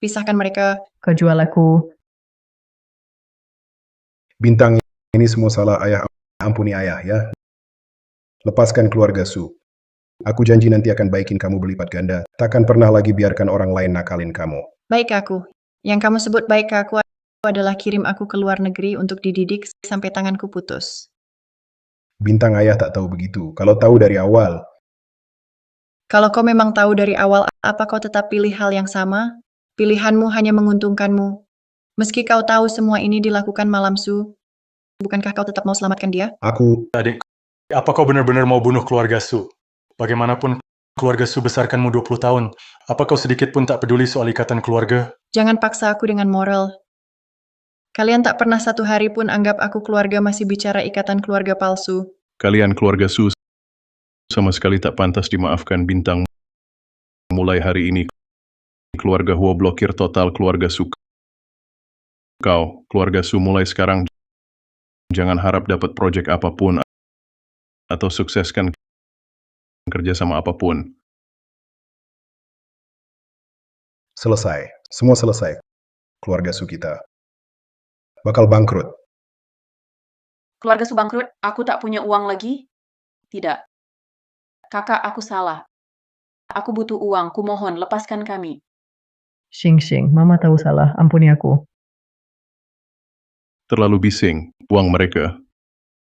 Pisahkan mereka. Kau jual aku. Bintang, ini semua salah ayah. Ampuni ayah ya. Lepaskan keluarga Su. Aku janji nanti akan baikin kamu berlipat ganda. Takkan pernah lagi biarkan orang lain nakalin kamu. Baik aku. Yang kamu sebut baik ke aku adalah kirim aku ke luar negeri untuk dididik sampai tanganku putus. Bintang ayah tak tahu begitu. Kalau tahu dari awal, Kalau kau memang tahu dari awal, apa kau tetap pilih hal yang sama? Pilihanmu hanya menguntungkanmu. Meski kau tahu semua ini dilakukan Malam Su, bukankah kau tetap mau selamatkan dia? aku Adik, apa kau benar-benar mau bunuh keluarga Su? Bagaimanapun keluarga Su besarkanmu 20 tahun. Apa kau sedikit pun tak peduli soal ikatan keluarga? Jangan paksa aku dengan moral. Kalian tak pernah satu hari pun anggap aku keluarga masih bicara ikatan keluarga palsu. Kalian keluarga Su sama sekali tak pantas dimaafkan bintang. Mulai hari ini, keluarga Huo blokir total keluarga Su. Kau, keluarga Su mulai sekarang, jangan harap dapat proyek apapun atau sukseskan kerjasama apapun. selesai. Semua selesai. Keluarga Su kita bakal bangkrut. Keluarga Su bangkrut, aku tak punya uang lagi? Tidak. Kakak, aku salah. Aku butuh uang, kumohon, lepaskan kami. Xing, Mama tahu salah, ampuni aku. Terlalu bising, uang mereka.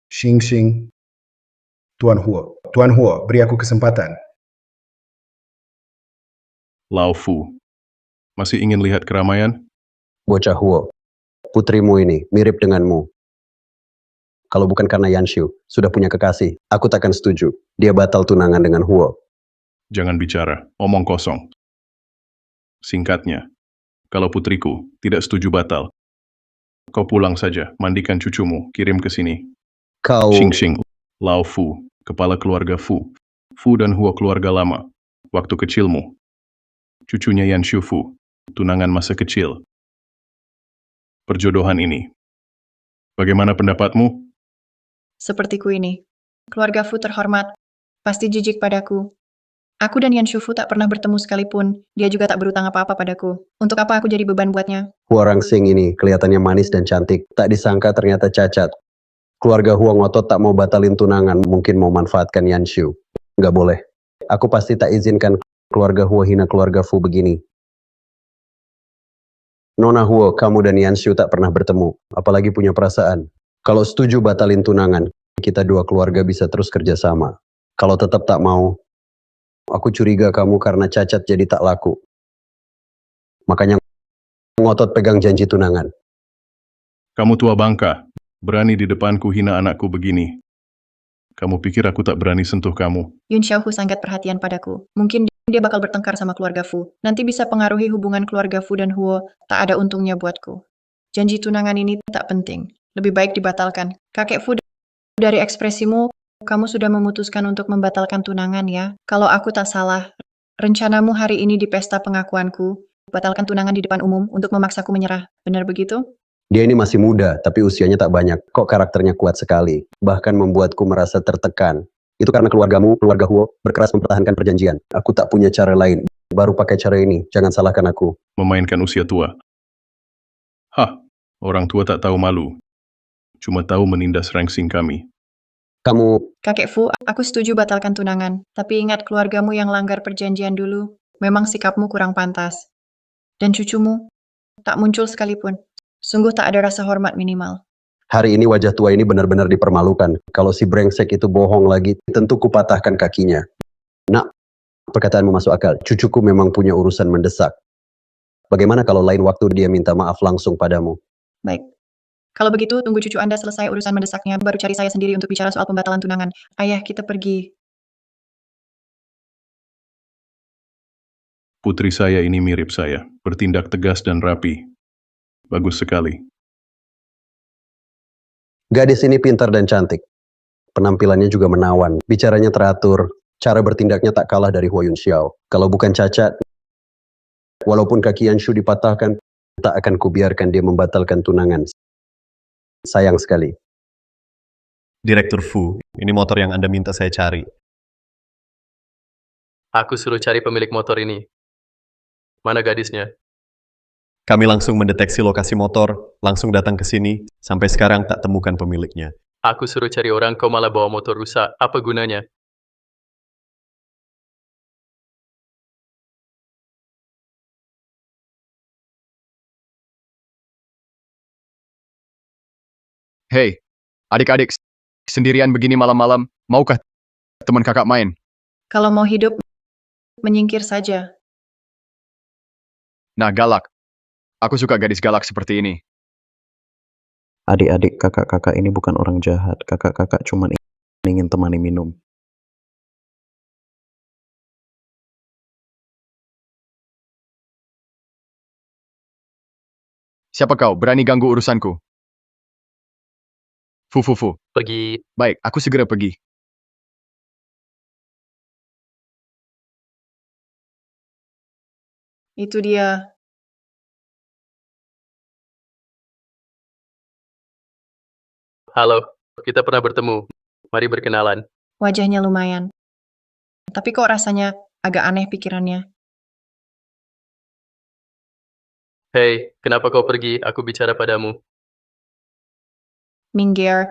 Xing, Tuan Huo, beri aku kesempatan. Lao Fu. Masih ingin lihat keramaian? Bocah Huo, putrimu ini mirip denganmu. Kalau bukan karena Yanshu sudah punya kekasih, aku takkan setuju. Dia batal tunangan dengan Huo. Jangan bicara, omong kosong. Singkatnya, kalau putriku tidak setuju batal, kau pulang saja, mandikan cucumu, kirim ke sini. Kau... Xing, Lao Fu, kepala keluarga Fu. Fu dan Huo keluarga lama. Waktu kecilmu. Cucunya Yan Fu, tunangan masa kecil. Perjodohan ini. Bagaimana pendapatmu? Sepertiku ini. Keluarga Fu terhormat. Pasti jijik padaku. Aku dan Yan Shufu tak pernah bertemu sekalipun. Dia juga tak berutang apa-apa padaku. Untuk apa aku jadi beban buatnya? Huo Rangsing ini kelihatannya manis dan cantik. Tak disangka ternyata cacat. Keluarga Huo ngotot tak mau batalin tunangan, mungkin mau manfaatkan Yanshu. Nggak boleh. Aku pasti tak izinkan keluarga Huo hina keluarga Fu begini. Nona Huo, kamu dan Yanshu tak pernah bertemu, apalagi punya perasaan. Kalau setuju batalin tunangan, kita dua keluarga bisa terus kerjasama. Kalau tetap tak mau, aku curiga kamu karena cacat jadi tak laku. Makanya ngotot pegang janji tunangan. Kamu tua bangka, berani di depanku hina anakku begini. Kamu pikir aku tak berani sentuh kamu? Yun Xiaohu sangat perhatian padaku. Mungkin dia bakal bertengkar sama keluarga Fu. Nanti bisa pengaruhi hubungan keluarga Fu dan Huo. Tak ada untungnya buatku. Janji tunangan ini tak penting. Lebih baik dibatalkan. Kakek Fu, dari ekspresimu, kamu sudah memutuskan untuk membatalkan tunangan ya? Kalau aku tak salah, rencanamu hari ini di pesta pengakuanku, batalkan tunangan di depan umum untuk memaksaku menyerah. Benar begitu? Dia ini masih muda, tapi usianya tak banyak. Kok karakternya kuat sekali. Bahkan membuatku merasa tertekan. Itu karena keluargamu, keluarga Huo, berkeras mempertahankan perjanjian. Aku tak punya cara lain. Baru pakai cara ini. Jangan salahkan aku. Memainkan usia tua. Hah, orang tua tak tahu malu. Cuma tahu menindas rangsing kami. Kamu... Kakek Fu, aku setuju batalkan tunangan. Tapi ingat keluargamu yang langgar perjanjian dulu. Memang sikapmu kurang pantas. Dan cucumu tak muncul sekalipun. Sungguh tak ada rasa hormat minimal. Hari ini wajah tua ini benar-benar dipermalukan. Kalau si brengsek itu bohong lagi, tentu kupatahkan kakinya. Nak, perkataanmu masuk akal. Cucuku memang punya urusan mendesak. Bagaimana kalau lain waktu dia minta maaf langsung padamu? Baik. Kalau begitu, tunggu cucu Anda selesai urusan mendesaknya, baru cari saya sendiri untuk bicara soal pembatalan tunangan. Ayah, kita pergi. Putri saya ini mirip saya, bertindak tegas dan rapi. Bagus sekali. Gadis ini pintar dan cantik. Penampilannya juga menawan. Bicaranya teratur. Cara bertindaknya tak kalah dari Huo Yunxiao. Kalau bukan cacat, walaupun kaki Yanshu dipatahkan, tak akan kubiarkan dia membatalkan tunangan. Sayang sekali. Direktur Fu, ini motor yang Anda minta saya cari. Aku suruh cari pemilik motor ini. Mana gadisnya? Kami langsung mendeteksi lokasi motor, langsung datang ke sini, sampai sekarang tak temukan pemiliknya. Aku suruh cari orang, kau malah bawa motor rusak. Apa gunanya? Hei, adik-adik sendirian begini malam-malam, maukah teman kakak main? Kalau mau hidup, menyingkir saja. Nah, galak. Aku suka gadis galak seperti ini. Adik-adik, kakak-kakak ini bukan orang jahat. Kakak-kakak cuma ingin temani minum. Siapa kau? Berani ganggu urusanku? Fu. Pergi. Baik, aku segera pergi. Itu dia. Halo, kita pernah bertemu. Mari berkenalan. Wajahnya lumayan. Tapi kok rasanya agak aneh pikirannya. Hei, kenapa kau pergi? Aku bicara padamu. Minggir.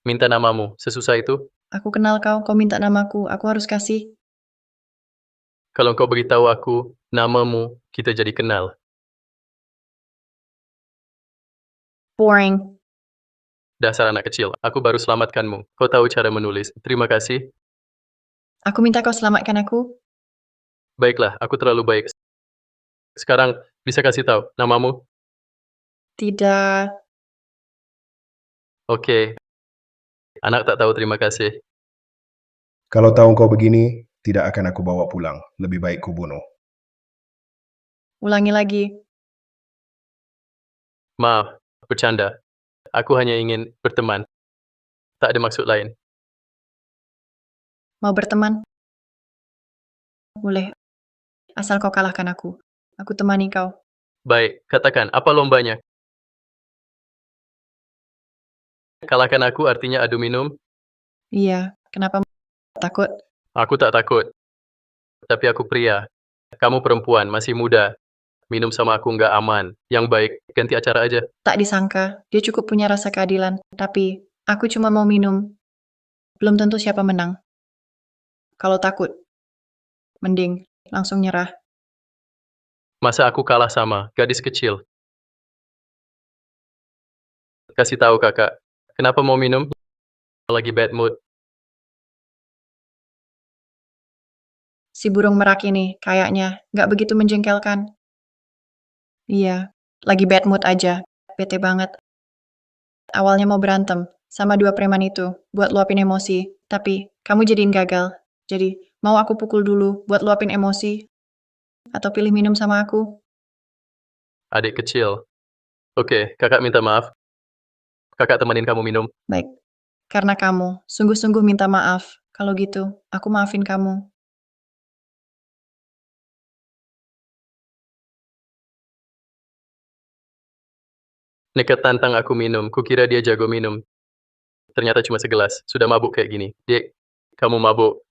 Minta namamu. Sesusah itu? Aku kenal kau minta namaku. Aku harus kasih. Kalau kau beritahu aku namamu, kita jadi kenal. Boring. Dasar anak kecil, aku baru selamatkanmu. Kau tahu cara menulis. Terima kasih. Aku minta kau selamatkan aku. Baiklah, aku terlalu baik. Sekarang, bisa kasih tahu namamu? Tidak. Oke. Anak tak tahu terima kasih. Kalau tahu kau begini, tidak akan aku bawa pulang. Lebih baik kubunuh. Ulangi lagi. Maaf, bercanda. Aku hanya ingin berteman. Tak ada maksud lain. Mau berteman? Boleh. Asal kau kalahkan aku. Aku temani kau. Baik, katakan, apa lombanya? Kalahkan aku artinya adu minum? Iya. Kenapa takut? Aku tak takut. Tapi aku pria. Kamu perempuan, masih muda. Minum sama aku nggak aman. Yang baik, ganti acara aja. Tak disangka. Dia cukup punya rasa keadilan. Tapi, aku cuma mau minum. Belum tentu siapa menang. Kalau takut, mending langsung nyerah. Masa aku kalah sama gadis kecil? Kasih tahu kakak, kenapa mau minum? Lagi bad mood. Si burung merak ini, kayaknya, nggak begitu menjengkelkan. Iya, lagi bad mood aja. Bete banget. Awalnya mau berantem sama dua preman itu, buat luapin emosi. Tapi, kamu jadiin gagal. Jadi, mau aku pukul dulu buat luapin emosi? Atau pilih minum sama aku? Adik kecil. Oke, kakak minta maaf. Kakak temenin kamu minum. Baik. Karena kamu, sungguh-sungguh minta maaf. Kalau gitu, aku maafin kamu. Nekat tantang aku minum. Kukira dia jago minum. Ternyata cuma segelas. Sudah mabuk kayak gini. Dek, kamu mabuk.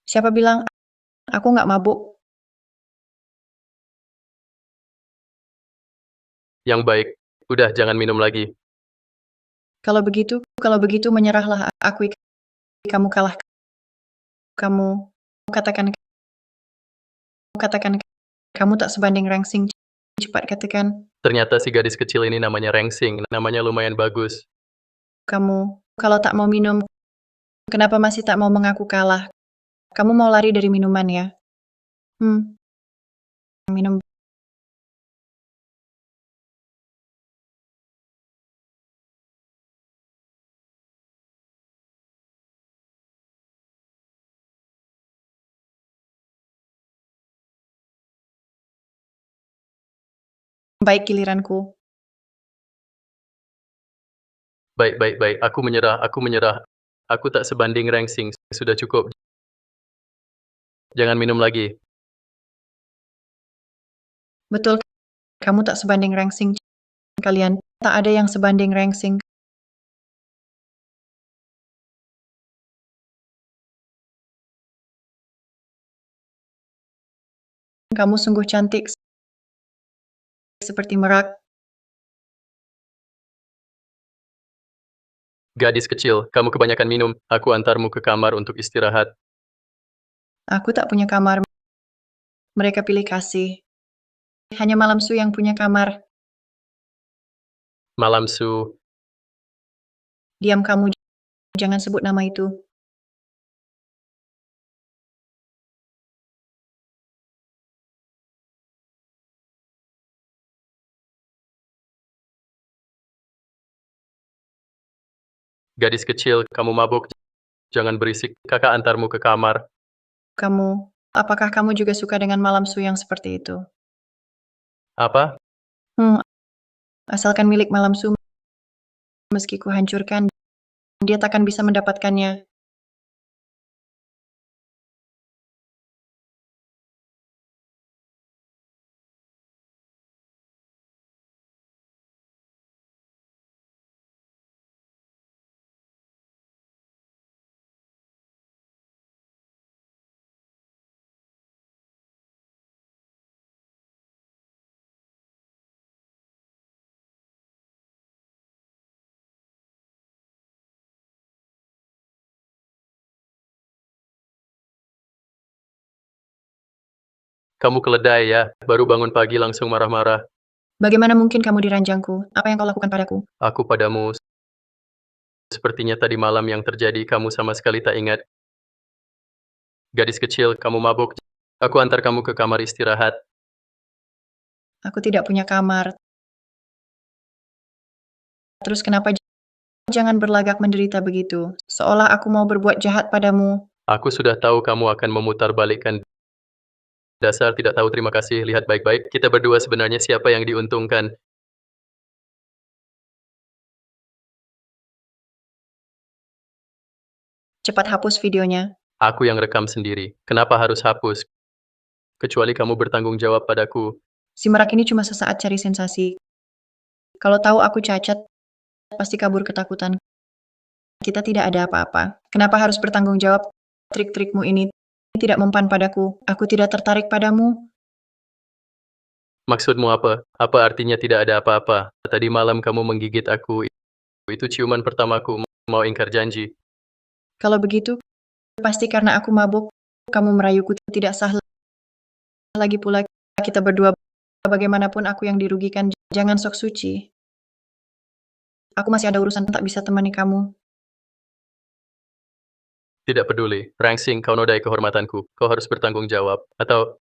Siapa bilang aku nggak mabuk? Yang baik. Udah, jangan minum lagi. Kalau begitu menyerahlah, aku kamu kalah. Kamu katakan kamu tak sebanding Rangsing. Cepat katakan, Ternyata si gadis kecil ini namanya Rengsing. Namanya lumayan bagus. kamu kalau tak mau minum, kenapa masih tak mau mengaku kalah? Kamu mau lari dari minuman ya? Minum. Baik giliranku. Baik. Aku menyerah. Aku tak sebanding Rengsing. Sudah cukup. Jangan minum lagi. Betul, kamu tak sebanding Rangsing. Kalian tak ada yang sebanding Rangsing. Kamu sungguh cantik. Seperti merak. Gadis kecil, kamu kebanyakan minum. Aku antarmu ke kamar untuk istirahat. Aku tak punya kamar. Mereka pilih kasih. hanya Malam Su yang punya kamar. Malam Su, Diam kamu, jangan sebut nama itu. gadis kecil, kamu mabuk. Jangan berisik, kakak antarmu ke kamar. Kamu, apakah kamu juga suka dengan Malam Su yang seperti itu? Apa? Asalkan milik Malam Su, meski ku hancurkan, dia takkan bisa mendapatkannya. Kamu keledai ya, baru bangun pagi langsung marah-marah. Bagaimana mungkin kamu diranjangku? Apa yang kau lakukan padaku? Aku padamu, sepertinya tadi malam yang terjadi kamu sama sekali tak ingat. Gadis kecil, kamu mabuk. Aku antar kamu ke kamar istirahat. Aku tidak punya kamar. Terus kenapa jangan berlagak menderita begitu? Seolah aku mau berbuat jahat padamu. Aku sudah tahu kamu akan memutarbalikkan. Dasar tidak tahu terima kasih, lihat baik-baik. Kita berdua sebenarnya siapa yang diuntungkan. Cepat hapus videonya. Aku yang rekam sendiri. Kenapa harus hapus? Kecuali kamu bertanggung jawab padaku. Si merak ini cuma sesaat cari sensasi. Kalau tahu aku cacat, pasti kabur ketakutan. Kita tidak ada apa-apa. Kenapa harus bertanggung jawab? Trik-trikmu ini tidak mempan padaku. Aku tidak tertarik padamu. Maksudmu apa? Apa artinya tidak ada apa-apa? Tadi malam kamu menggigit aku. Itu ciuman pertamaku. Mau ingkar janji. Kalau begitu, pasti karena aku mabuk, kamu merayuku tidak sah. Lagi pula kita berdua, bagaimanapun aku yang dirugikan, jangan sok suci. Aku masih ada urusan tak bisa temani kamu. Tidak peduli. Rangsing, kau nodai kehormatanku. Kau harus bertanggung jawab. Atau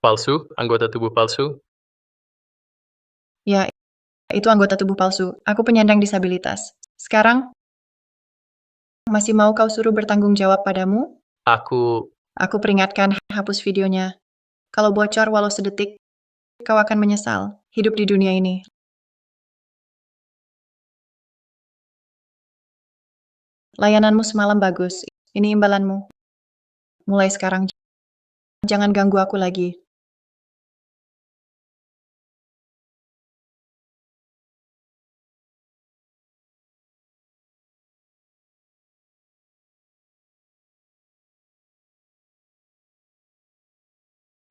palsu? Anggota tubuh palsu? Ya, itu anggota tubuh palsu. Aku penyandang disabilitas. Sekarang, masih mau kau suruh bertanggung jawab padamu? Aku Aku peringatkan, hapus videonya. Kalau bocor walau sedetik, kau akan menyesal hidup di dunia ini. Layananmu semalam bagus. Ini imbalanmu. Mulai sekarang, jangan ganggu aku lagi.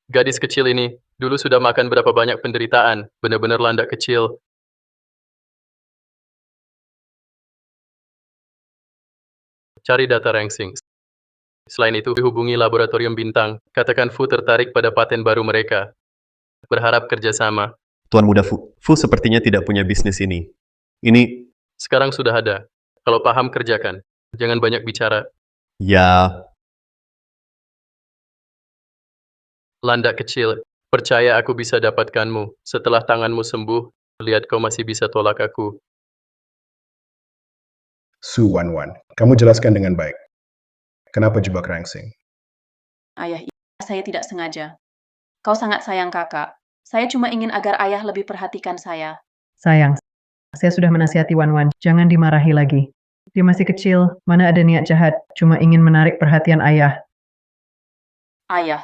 gadis kecil ini. Dulu sudah makan berapa banyak penderitaan. Benar-benar landak kecil. Cari data Rangsing. Selain itu, hubungi laboratorium bintang. Katakan Fu tertarik pada paten baru mereka. Berharap kerjasama. Tuan Muda Fu. Fu sepertinya tidak punya bisnis ini. Ini, Sekarang sudah ada. Kalau paham, kerjakan. Jangan banyak bicara. ya, Landak kecil. Percaya aku bisa dapatkanmu. Setelah tanganmu sembuh, lihat kau masih bisa tolak aku. Su Wanwan, kamu jelaskan dengan baik. Kenapa jebak Rangsing? Ayah, saya tidak sengaja. Kau sangat sayang kakak. Saya cuma ingin agar ayah lebih perhatikan saya. Sayang, saya sudah menasihati Wan-Wan, jangan dimarahi lagi. Dia masih kecil, mana ada niat jahat, cuma ingin menarik perhatian ayah. Ayah,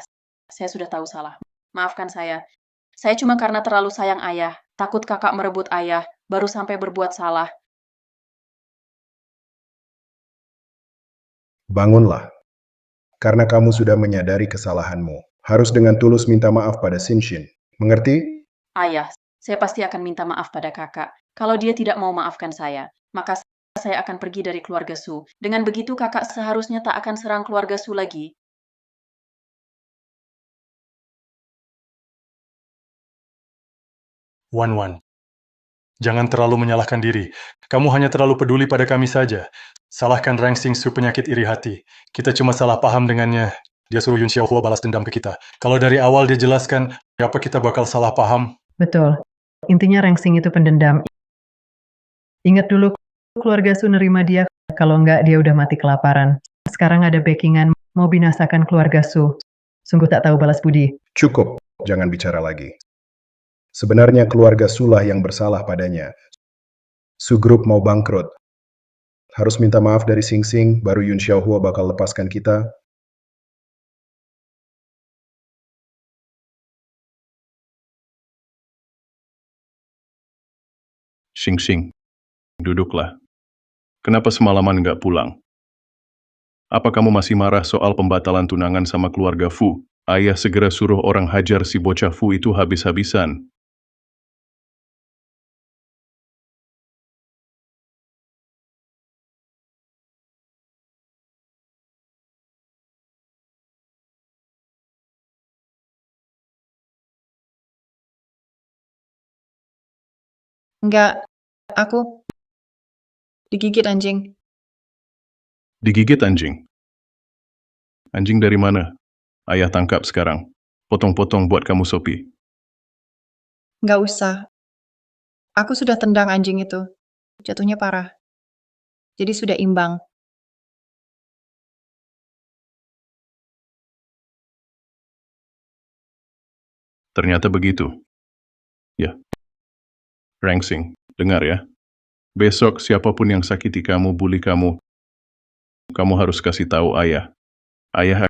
saya sudah tahu salah. Maafkan saya. Saya cuma karena terlalu sayang ayah. Takut kakak merebut ayah, baru sampai berbuat salah. Bangunlah. Karena kamu sudah menyadari kesalahanmu. Harus dengan tulus minta maaf pada Sinshin. Mengerti? Ayah, saya pasti akan minta maaf pada kakak. Kalau dia tidak mau maafkan saya, maka saya akan pergi dari keluarga Su. Dengan begitu kakak seharusnya tak akan serang keluarga Su lagi. Wan, jangan terlalu menyalahkan diri. Kamu hanya terlalu peduli pada kami saja. Salahkan Rang Xingsu penyakit iri hati. Kita cuma salah paham dengannya. Dia suruh Yun Xiaohua balas dendam ke kita. Kalau dari awal dia jelaskan, apa kita bakal salah paham? Betul. Intinya Rengsing itu pendendam. Ingat dulu keluarga Su nerima dia, kalau enggak dia udah mati kelaparan. Sekarang ada backingan mau binasakan keluarga Su. Sungguh tak tahu balas budi. Cukup, jangan bicara lagi. Sebenarnya keluarga Sulah yang bersalah padanya. Su Group mau bangkrut. Harus minta maaf dari Sing Sing, baru Yun Xiaohua bakal lepaskan kita. Xing, duduklah. Kenapa semalaman nggak pulang? Apa kamu masih marah soal pembatalan tunangan sama keluarga Fu? Ayah segera suruh orang hajar si bocah Fu itu habis-habisan. Enggak, aku digigit anjing. Digigit anjing. Anjing dari mana? Ayah tangkap sekarang. Potong-potong buat kamu sopi. Enggak usah. Aku sudah tendang anjing itu. Jatuhnya parah. Jadi sudah imbang. Ternyata begitu. Ya. Rengsing, dengar ya. Besok siapapun yang sakiti kamu, bully kamu, kamu harus kasih tahu ayah. Ayah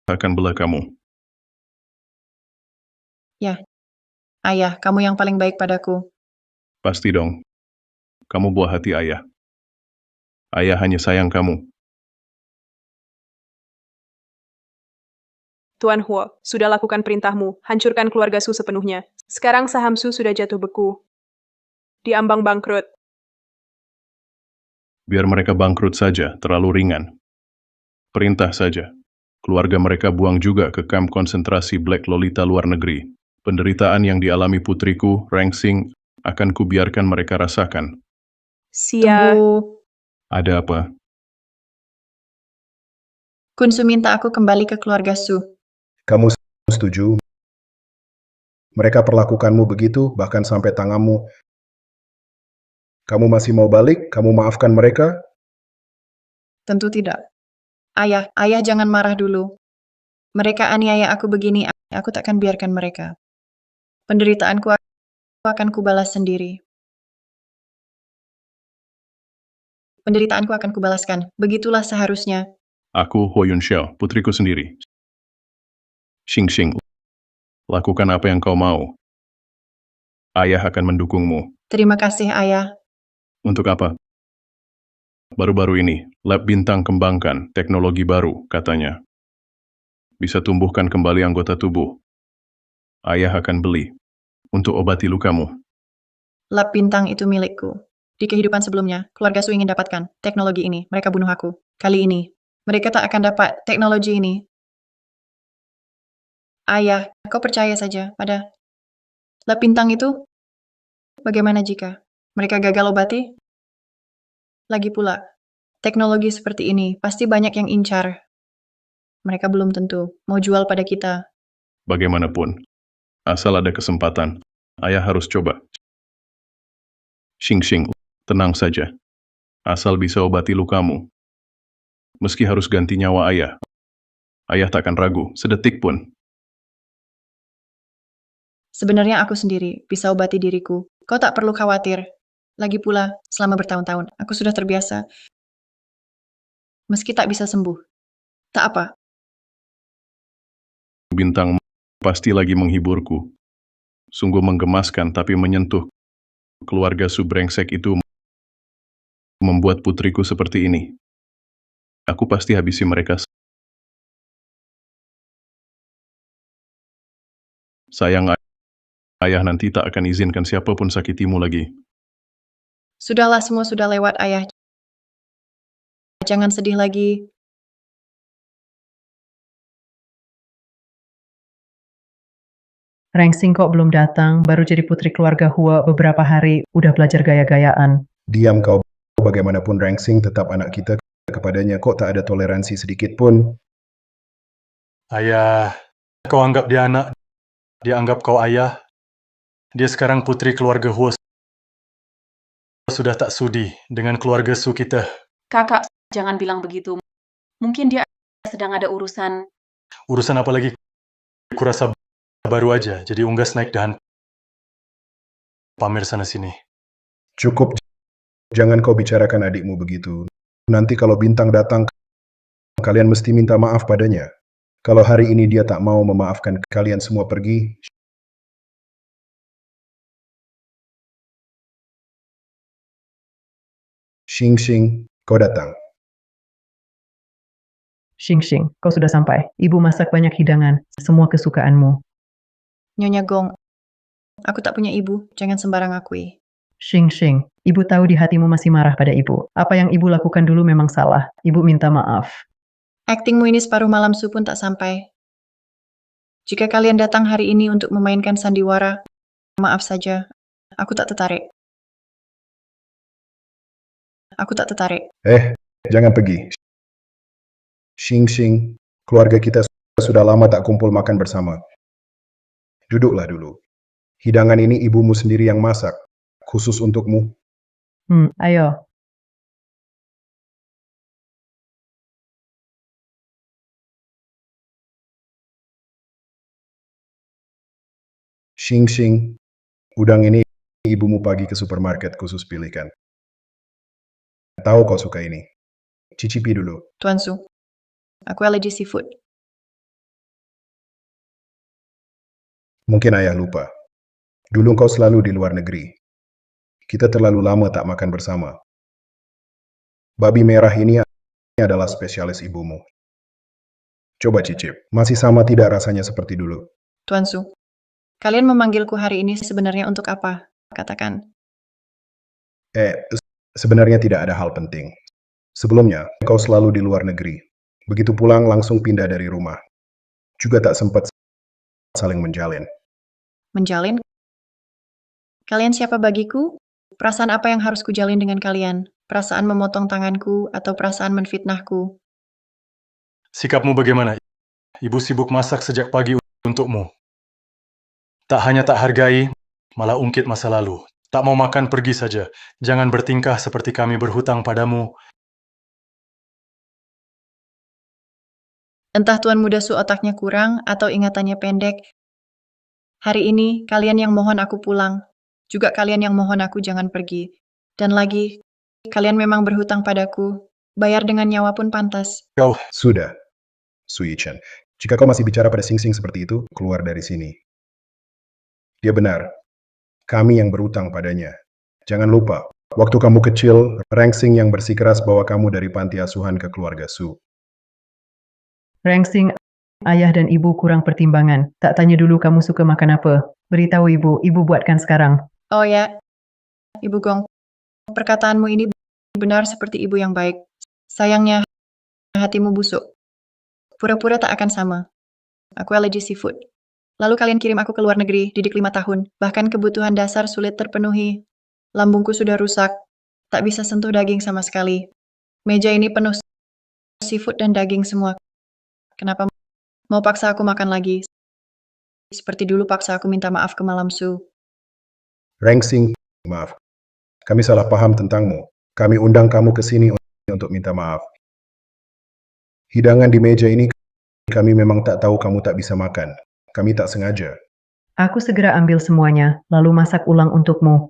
akan bela kamu. Ya, ayah, kamu yang paling baik padaku. Pasti dong. Kamu buah hati ayah. Ayah hanya sayang kamu. Tuan Huo, sudah lakukan perintahmu, hancurkan keluarga Su sepenuhnya. Sekarang saham Su sudah jatuh beku. Diambang bangkrut. Biar mereka bangkrut saja, terlalu ringan. Perintah saja. Keluarga mereka buang juga ke kamp konsentrasi Black Lolita luar negeri. Penderitaan yang dialami putriku, Rengsing, akan kubiarkan mereka rasakan. Tunggu. Ada apa? Kunsu minta aku kembali ke keluarga Su. Kamu setuju? Mereka perlakukanmu begitu, bahkan sampai tanganmu. Kamu masih mau balik? Kamu maafkan mereka? Tentu tidak. Ayah jangan marah dulu. Mereka aniaya aku begini, aku takkan biarkan mereka. Penderitaanku akan kubalas sendiri. Penderitaanku akan kubalaskan. Begitulah seharusnya. Aku Ho Yun Xiao, putriku sendiri. Xing, lakukan apa yang kau mau. Ayah akan mendukungmu. Terima kasih, ayah. Untuk apa? Baru-baru ini, lab bintang kembangkan teknologi baru, katanya. Bisa tumbuhkan kembali anggota tubuh. Ayah akan beli. Untuk obati lukamu. Lab bintang itu milikku. Di kehidupan sebelumnya, keluarga Su ingin dapatkan teknologi ini. Mereka bunuh aku. Kali ini, mereka tak akan dapat teknologi ini. Ayah, kau percaya saja pada lab bintang itu? Bagaimana jika mereka gagal obati? Lagi pula, teknologi seperti ini pasti banyak yang incar. Mereka belum tentu mau jual pada kita. Bagaimanapun, asal ada kesempatan, ayah harus coba. Xing, tenang saja. Asal bisa obati lukamu. Meski harus ganti nyawa ayah takkan ragu, sedetik pun. Sebenarnya aku sendiri bisa obati diriku. Kau tak perlu khawatir. Lagi pula, selama bertahun-tahun, aku sudah terbiasa. Meski tak bisa sembuh. Tak apa. Bintang pasti lagi menghiburku. Sungguh menggemaskan tapi menyentuh. Keluarga subrengsek itu membuat putriku seperti ini. Aku pasti habisi mereka. Sayang ayah nanti tak akan izinkan siapapun sakitimu lagi. Sudahlah, semua sudah lewat, ayah. Jangan sedih lagi. Rengsing kok belum datang, baru jadi putri keluarga Hua beberapa hari, udah belajar gaya-gayaan. Diam kau, bagaimanapun Rengsing tetap anak kita, kepadanya kok tak ada toleransi sedikit pun. Ayah, kau anggap dia anak, dia anggap kau ayah. Dia sekarang putri keluarga Huo, sudah tak sudi dengan keluarga Su kita. Kakak, jangan bilang begitu. Mungkin dia sedang ada urusan. Urusan apa lagi? Kurasa baru aja, jadi unggas naik dahan pamer sana-sini. Cukup, jangan kau bicarakan adikmu begitu. Nanti kalau Bintang datang, kalian mesti minta maaf padanya. Kalau hari ini dia tak mau memaafkan kalian semua pergi, Xing, kau datang. Xing, kau sudah sampai. Ibu masak banyak hidangan, semua kesukaanmu. Nyonya Gong, aku tak punya ibu, jangan sembarang akui. Xing, ibu tahu di hatimu masih marah pada ibu. Apa yang ibu lakukan dulu memang salah. Ibu minta maaf. Aktingmu ini separuh malam Su pun tak sampai. Jika kalian datang hari ini untuk memainkan sandiwara, maaf saja, aku tak tertarik. Aku tak tertarik. Jangan pergi. Xing, keluarga kita sudah lama tak kumpul makan bersama. Duduklah dulu. Hidangan ini ibumu sendiri yang masak, khusus untukmu. Ayo. Xing, udang ini ibumu pagi ke supermarket khusus pilihkan. Tahu kau suka ini. Cicipi dulu. Tuan Su, aku alergi seafood. Mungkin ayah lupa. Dulu kau selalu di luar negeri. Kita terlalu lama tak makan bersama. Babi merah ini adalah spesialis ibumu. Coba cicip. Masih sama tidak rasanya seperti dulu? Tuan Su, kalian memanggilku hari ini sebenarnya untuk apa? Katakan. Sebenarnya tidak ada hal penting. Sebelumnya, kau selalu di luar negeri. Begitu pulang langsung pindah dari rumah. Juga tak sempat saling menjalin. Menjalin? Kalian siapa bagiku? Perasaan apa yang harus kujalin dengan kalian? Perasaan memotong tanganku atau perasaan menfitnahku? Sikapmu bagaimana? Ibu sibuk masak sejak pagi untukmu. Tak hanya tak hargai, malah ungkit masa lalu. Tak mau makan, pergi saja. Jangan bertingkah seperti kami berhutang padamu. Entah Tuan Muda Su otaknya kurang atau ingatannya pendek. Hari ini, kalian yang mohon aku pulang. Juga kalian yang mohon aku jangan pergi. Dan lagi, kalian memang berhutang padaku. Bayar dengan nyawa pun pantas. Kau, Sudah, Su Yichan. Jika kau masih bicara pada Xing seperti itu, keluar dari sini. Dia benar. Kami yang berutang padanya. Jangan lupa, waktu kamu kecil, Rengsing yang bersikeras bawa kamu dari panti asuhan ke keluarga Su. Rengsing, ayah dan ibu kurang pertimbangan. Tak tanya dulu kamu suka makan apa. Beritahu ibu buatkan sekarang. Oh ya, Ibu Gong, perkataanmu ini benar seperti ibu yang baik. Sayangnya, hatimu busuk. Pura-pura tak akan sama. Aku alergi seafood. Lalu kalian kirim aku ke luar negeri, didik 5 tahun. Bahkan kebutuhan dasar sulit terpenuhi. Lambungku sudah rusak. Tak bisa sentuh daging sama sekali. Meja ini penuh seafood dan daging semua. Kenapa mau paksa aku makan lagi? Seperti dulu paksa aku minta maaf ke Malam Su. Rengsing, maaf. Kami salah paham tentangmu. Kami undang kamu ke sini untuk minta maaf. Hidangan di meja ini kami memang tak tahu kamu tak bisa makan. Kami tak sengaja. Aku segera ambil semuanya, lalu masak ulang untukmu.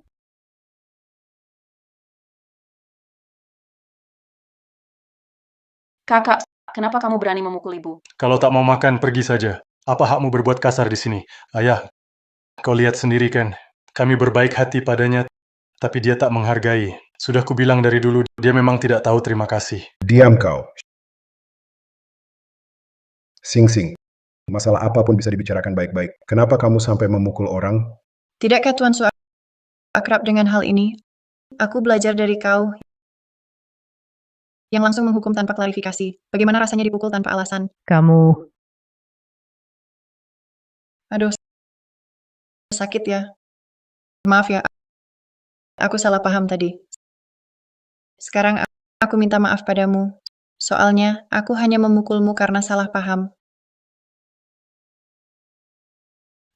Kakak, kenapa kamu berani memukul ibu? kalau tak mau makan, pergi saja. Apa hakmu berbuat kasar di sini? Ayah, kau lihat sendiri kan. Kami berbaik hati padanya, tapi dia tak menghargai. Sudah kubilang dari dulu, dia memang tidak tahu terima kasih. Diam kau. Xing, masalah apapun bisa dibicarakan baik-baik. Kenapa kamu sampai memukul orang? Tidakkah Tuan Su akrab dengan hal ini? Aku belajar dari kau yang langsung menghukum tanpa klarifikasi. Bagaimana rasanya dipukul tanpa alasan? Kamu Aduh, sakit ya. Maaf ya, aku salah paham tadi. Sekarang aku minta maaf padamu. Soalnya, aku hanya memukulmu karena salah paham.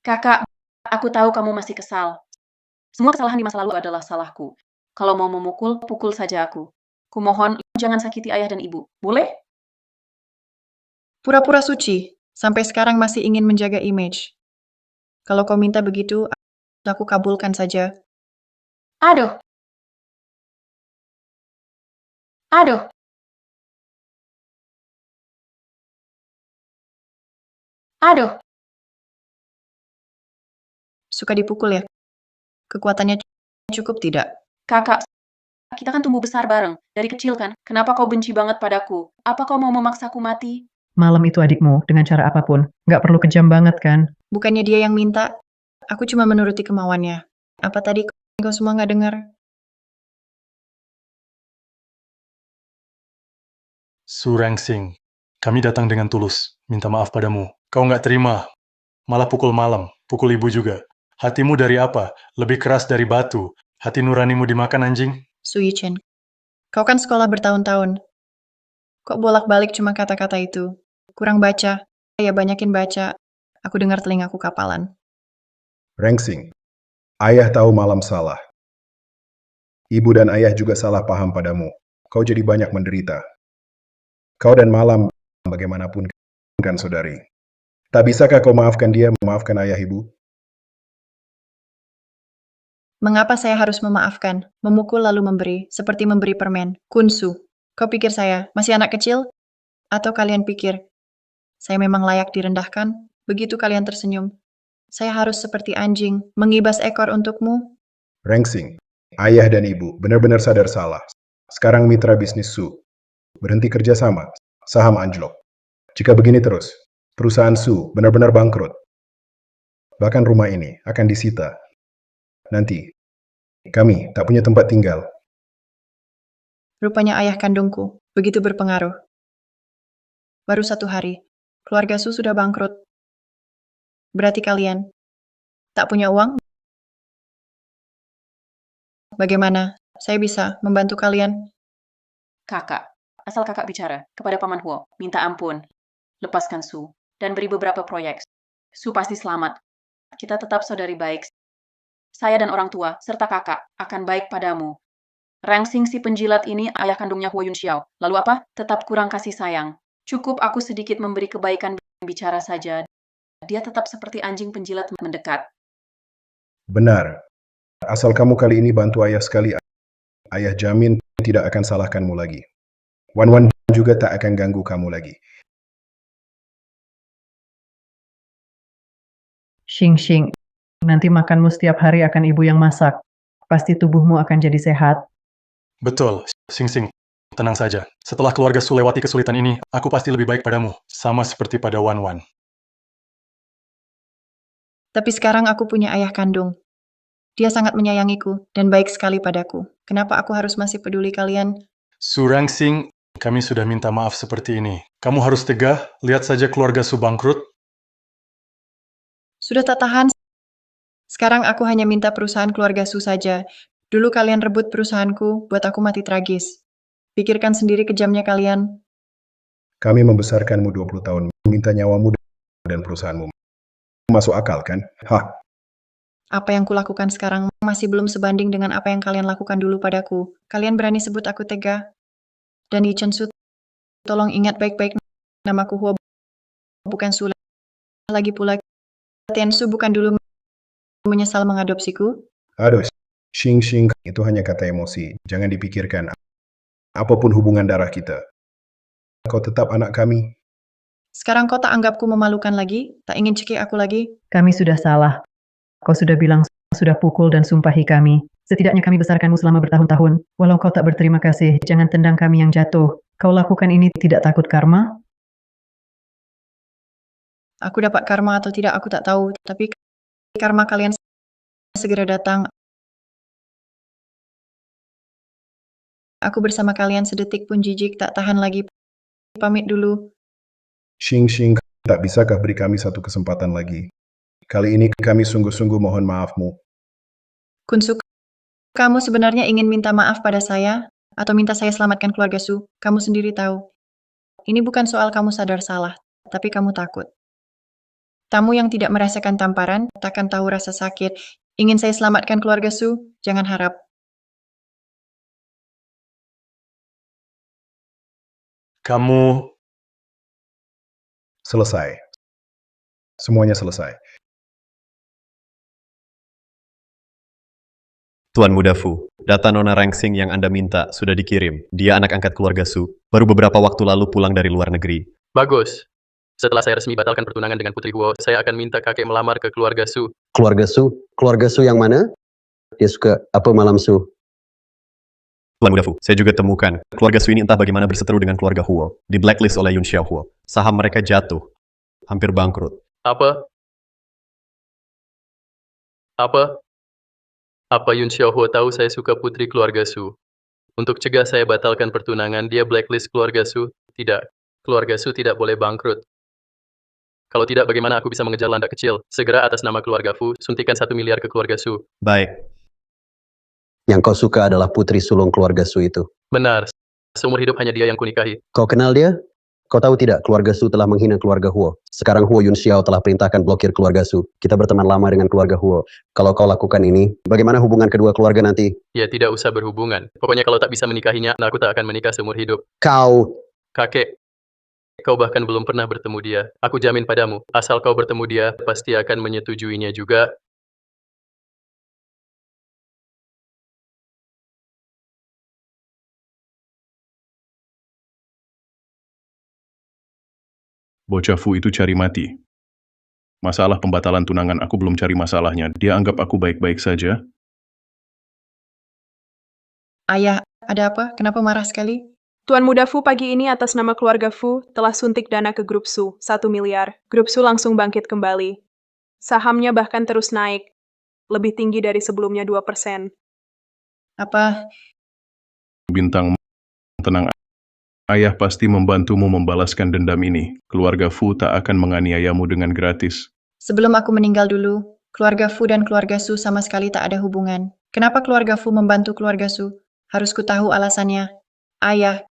Kakak, aku tahu kamu masih kesal. Semua kesalahan di masa lalu adalah salahku. Kalau mau memukul, pukul saja aku. Kumohon, jangan sakiti ayah dan ibu. Boleh? Pura-pura suci, sampai sekarang masih ingin menjaga image. Kalau kau minta begitu, aku kabulkan saja. Aduh! Aduh! Aduh! Suka dipukul ya? Kekuatannya cukup tidak? Kakak, kita kan tumbuh besar bareng. Dari kecil kan? Kenapa kau benci banget padaku? Apa kau mau memaksaku mati? Malam itu adikmu, dengan cara apapun. Nggak perlu kejam banget kan? Bukannya dia yang minta, aku cuma menuruti kemauannya. Apa tadi kau semua nggak dengar? Su Rangsing, kami datang dengan tulus, minta maaf padamu. Kau nggak terima, malah pukul malam, pukul ibu juga. Hatimu dari apa? Lebih keras dari batu. Hati nuranimu dimakan anjing? Su Yichen, kau kan sekolah bertahun-tahun. Kok bolak-balik cuma kata-kata itu? Kurang baca. Ya banyakin baca. Aku dengar telingaku kapalan. Rangsing, ayah tahu malam salah. Ibu dan ayah juga salah paham padamu. Kau jadi banyak menderita. Kau dan malam, bagaimanapun kan saudari. Tak bisakah kau maafkan dia, memaafkan ayah ibu? Mengapa saya harus memaafkan, memukul lalu memberi, seperti memberi permen? Kunsu, kau pikir saya masih anak kecil? Atau kalian pikir saya memang layak direndahkan? Begitu kalian tersenyum. Saya harus seperti anjing, mengibas ekor untukmu? Rangsing, ayah dan ibu benar-benar sadar salah. Sekarang mitra bisnis Su. Berhenti kerja sama, saham anjlok. Jika begini terus, perusahaan Su benar-benar bangkrut. Bahkan rumah ini akan disita. Nanti, kami tak punya tempat tinggal. Rupanya ayah kandungku begitu berpengaruh. Baru 1 hari, keluarga Su sudah bangkrut. Berarti kalian tak punya uang? Bagaimana saya bisa membantu kalian? Kakak, asal kakak bicara kepada Paman Huo, minta ampun, lepaskan Su, dan beri beberapa proyek. Su pasti selamat. Kita tetap saudari baik. Saya dan orang tua, serta kakak, akan baik padamu. Rangsing si penjilat ini ayah kandungnya Huo Yunxiao. Lalu apa? Tetap kurang kasih sayang. Cukup aku sedikit memberi kebaikan bicara saja. Dia tetap seperti anjing penjilat mendekat. Benar. Asal kamu kali ini bantu ayah sekali, ayah jamin tidak akan salahkanmu lagi. Wan juga tak akan ganggu kamu lagi. Xing, nanti makanmu setiap hari akan ibu yang masak. Pasti tubuhmu akan jadi sehat. Betul, Sing, tenang saja. Setelah keluarga Su lewati kesulitan ini, aku pasti lebih baik padamu. Sama seperti pada Wan. Tapi sekarang aku punya ayah kandung. Dia sangat menyayangiku dan baik sekali padaku. Kenapa aku harus masih peduli kalian? Su Rangsing, kami sudah minta maaf seperti ini. Kamu harus tegah, lihat saja keluarga Su bangkrut. Sudah tak tahan. Sekarang aku hanya minta perusahaan keluarga Su saja. Dulu kalian rebut perusahaanku, buat aku mati tragis. Pikirkan sendiri kejamnya kalian. Kami membesarkanmu 20 tahun, minta nyawamu dan perusahaanmu. Masuk akal kan? Hah? Apa yang kulakukan sekarang masih belum sebanding dengan apa yang kalian lakukan dulu padaku. Kalian berani sebut aku tega? Dan Yi Chen Su, tolong ingat baik-baik namaku Huo, bukan Su. Lagi pula, Tian Su bukan dulu menyesal mengadopsiku? Aduh, Xing, itu hanya kata emosi. Jangan dipikirkan. Apapun hubungan darah kita. Kau tetap anak kami. Sekarang kau tak anggapku memalukan lagi? Tak ingin cekik aku lagi? Kami sudah salah. Kau sudah bilang, sudah pukul dan sumpahi kami. Setidaknya kami besarkanmu selama bertahun-tahun. Walau kau tak berterima kasih, jangan tendang kami yang jatuh. Kau lakukan ini tidak takut karma? Aku dapat karma atau tidak aku tak tahu. Tapi karma kalian segera datang. Aku bersama kalian sedetik pun jijik, tak tahan lagi. Pamit dulu. Xing, tak bisakah beri kami satu kesempatan lagi? Kali ini kami sungguh-sungguh mohon maafmu. Kunsu, kamu sebenarnya ingin minta maaf pada saya atau minta saya selamatkan keluarga Su? Kamu sendiri tahu. Ini bukan soal kamu sadar salah, tapi kamu takut. Tamu yang tidak merasakan tamparan takkan tahu rasa sakit. Ingin saya selamatkan keluarga Su? Jangan harap. Kamu Selesai. Semuanya selesai. Tuan Muda Fu, data Nona Rangsing yang Anda minta sudah dikirim. Dia anak angkat keluarga Su. Baru beberapa waktu lalu pulang dari luar negeri. Bagus. Setelah saya resmi batalkan pertunangan dengan Putri Huo, saya akan minta kakek melamar ke keluarga Su. Keluarga Su? Keluarga Su yang mana? Dia suka apa malam Su? Tuan Muda Fu, saya juga temukan. Keluarga Su ini entah bagaimana berseteru dengan keluarga Huo. Di blacklist oleh Yun Xiaohuo. Saham mereka jatuh. Hampir bangkrut. Apa? Apa Yun Xiaohuo tahu saya suka putri keluarga Su? Untuk cegah saya batalkan pertunangan, dia blacklist keluarga Su? Tidak. Keluarga Su tidak boleh bangkrut. Kalau tidak, bagaimana aku bisa mengejar landak kecil? Segera atas nama keluarga Fu, suntikan 1 miliar ke keluarga Su. Baik. Yang kau suka adalah putri sulung keluarga Su itu. Benar. Seumur hidup hanya dia yang kunikahi. Kau kenal dia? Kau tahu tidak, keluarga Su telah menghina keluarga Huo. Sekarang Huo Yun Xiao telah perintahkan blokir keluarga Su. Kita berteman lama dengan keluarga Huo. Kalau kau lakukan ini, bagaimana hubungan kedua keluarga nanti? Ya, tidak usah berhubungan. Pokoknya kalau tak bisa menikahinya, aku tak akan menikah seumur hidup. Kau... Kakek, kau bahkan belum pernah bertemu dia. Aku jamin padamu, asal kau bertemu dia, pasti akan menyetujuinya juga. Bocah Fu itu cari mati. Masalah pembatalan tunangan aku belum cari masalahnya. Dia anggap aku baik-baik saja. Ayah, ada apa? Kenapa marah sekali? Tuan Muda Fu pagi ini atas nama keluarga Fu telah suntik dana ke grup Su, 1 miliar. Grup Su langsung bangkit kembali. Sahamnya bahkan terus naik, lebih tinggi dari sebelumnya 2%. Apa? Bintang, tenang. Ayah pasti membantumu membalaskan dendam ini. Keluarga Fu tak akan menganiayamu dengan gratis. Sebelum aku meninggal dulu, keluarga Fu dan keluarga Su sama sekali tak ada hubungan. Kenapa keluarga Fu membantu keluarga Su? Harus ku tahu alasannya. Ayah,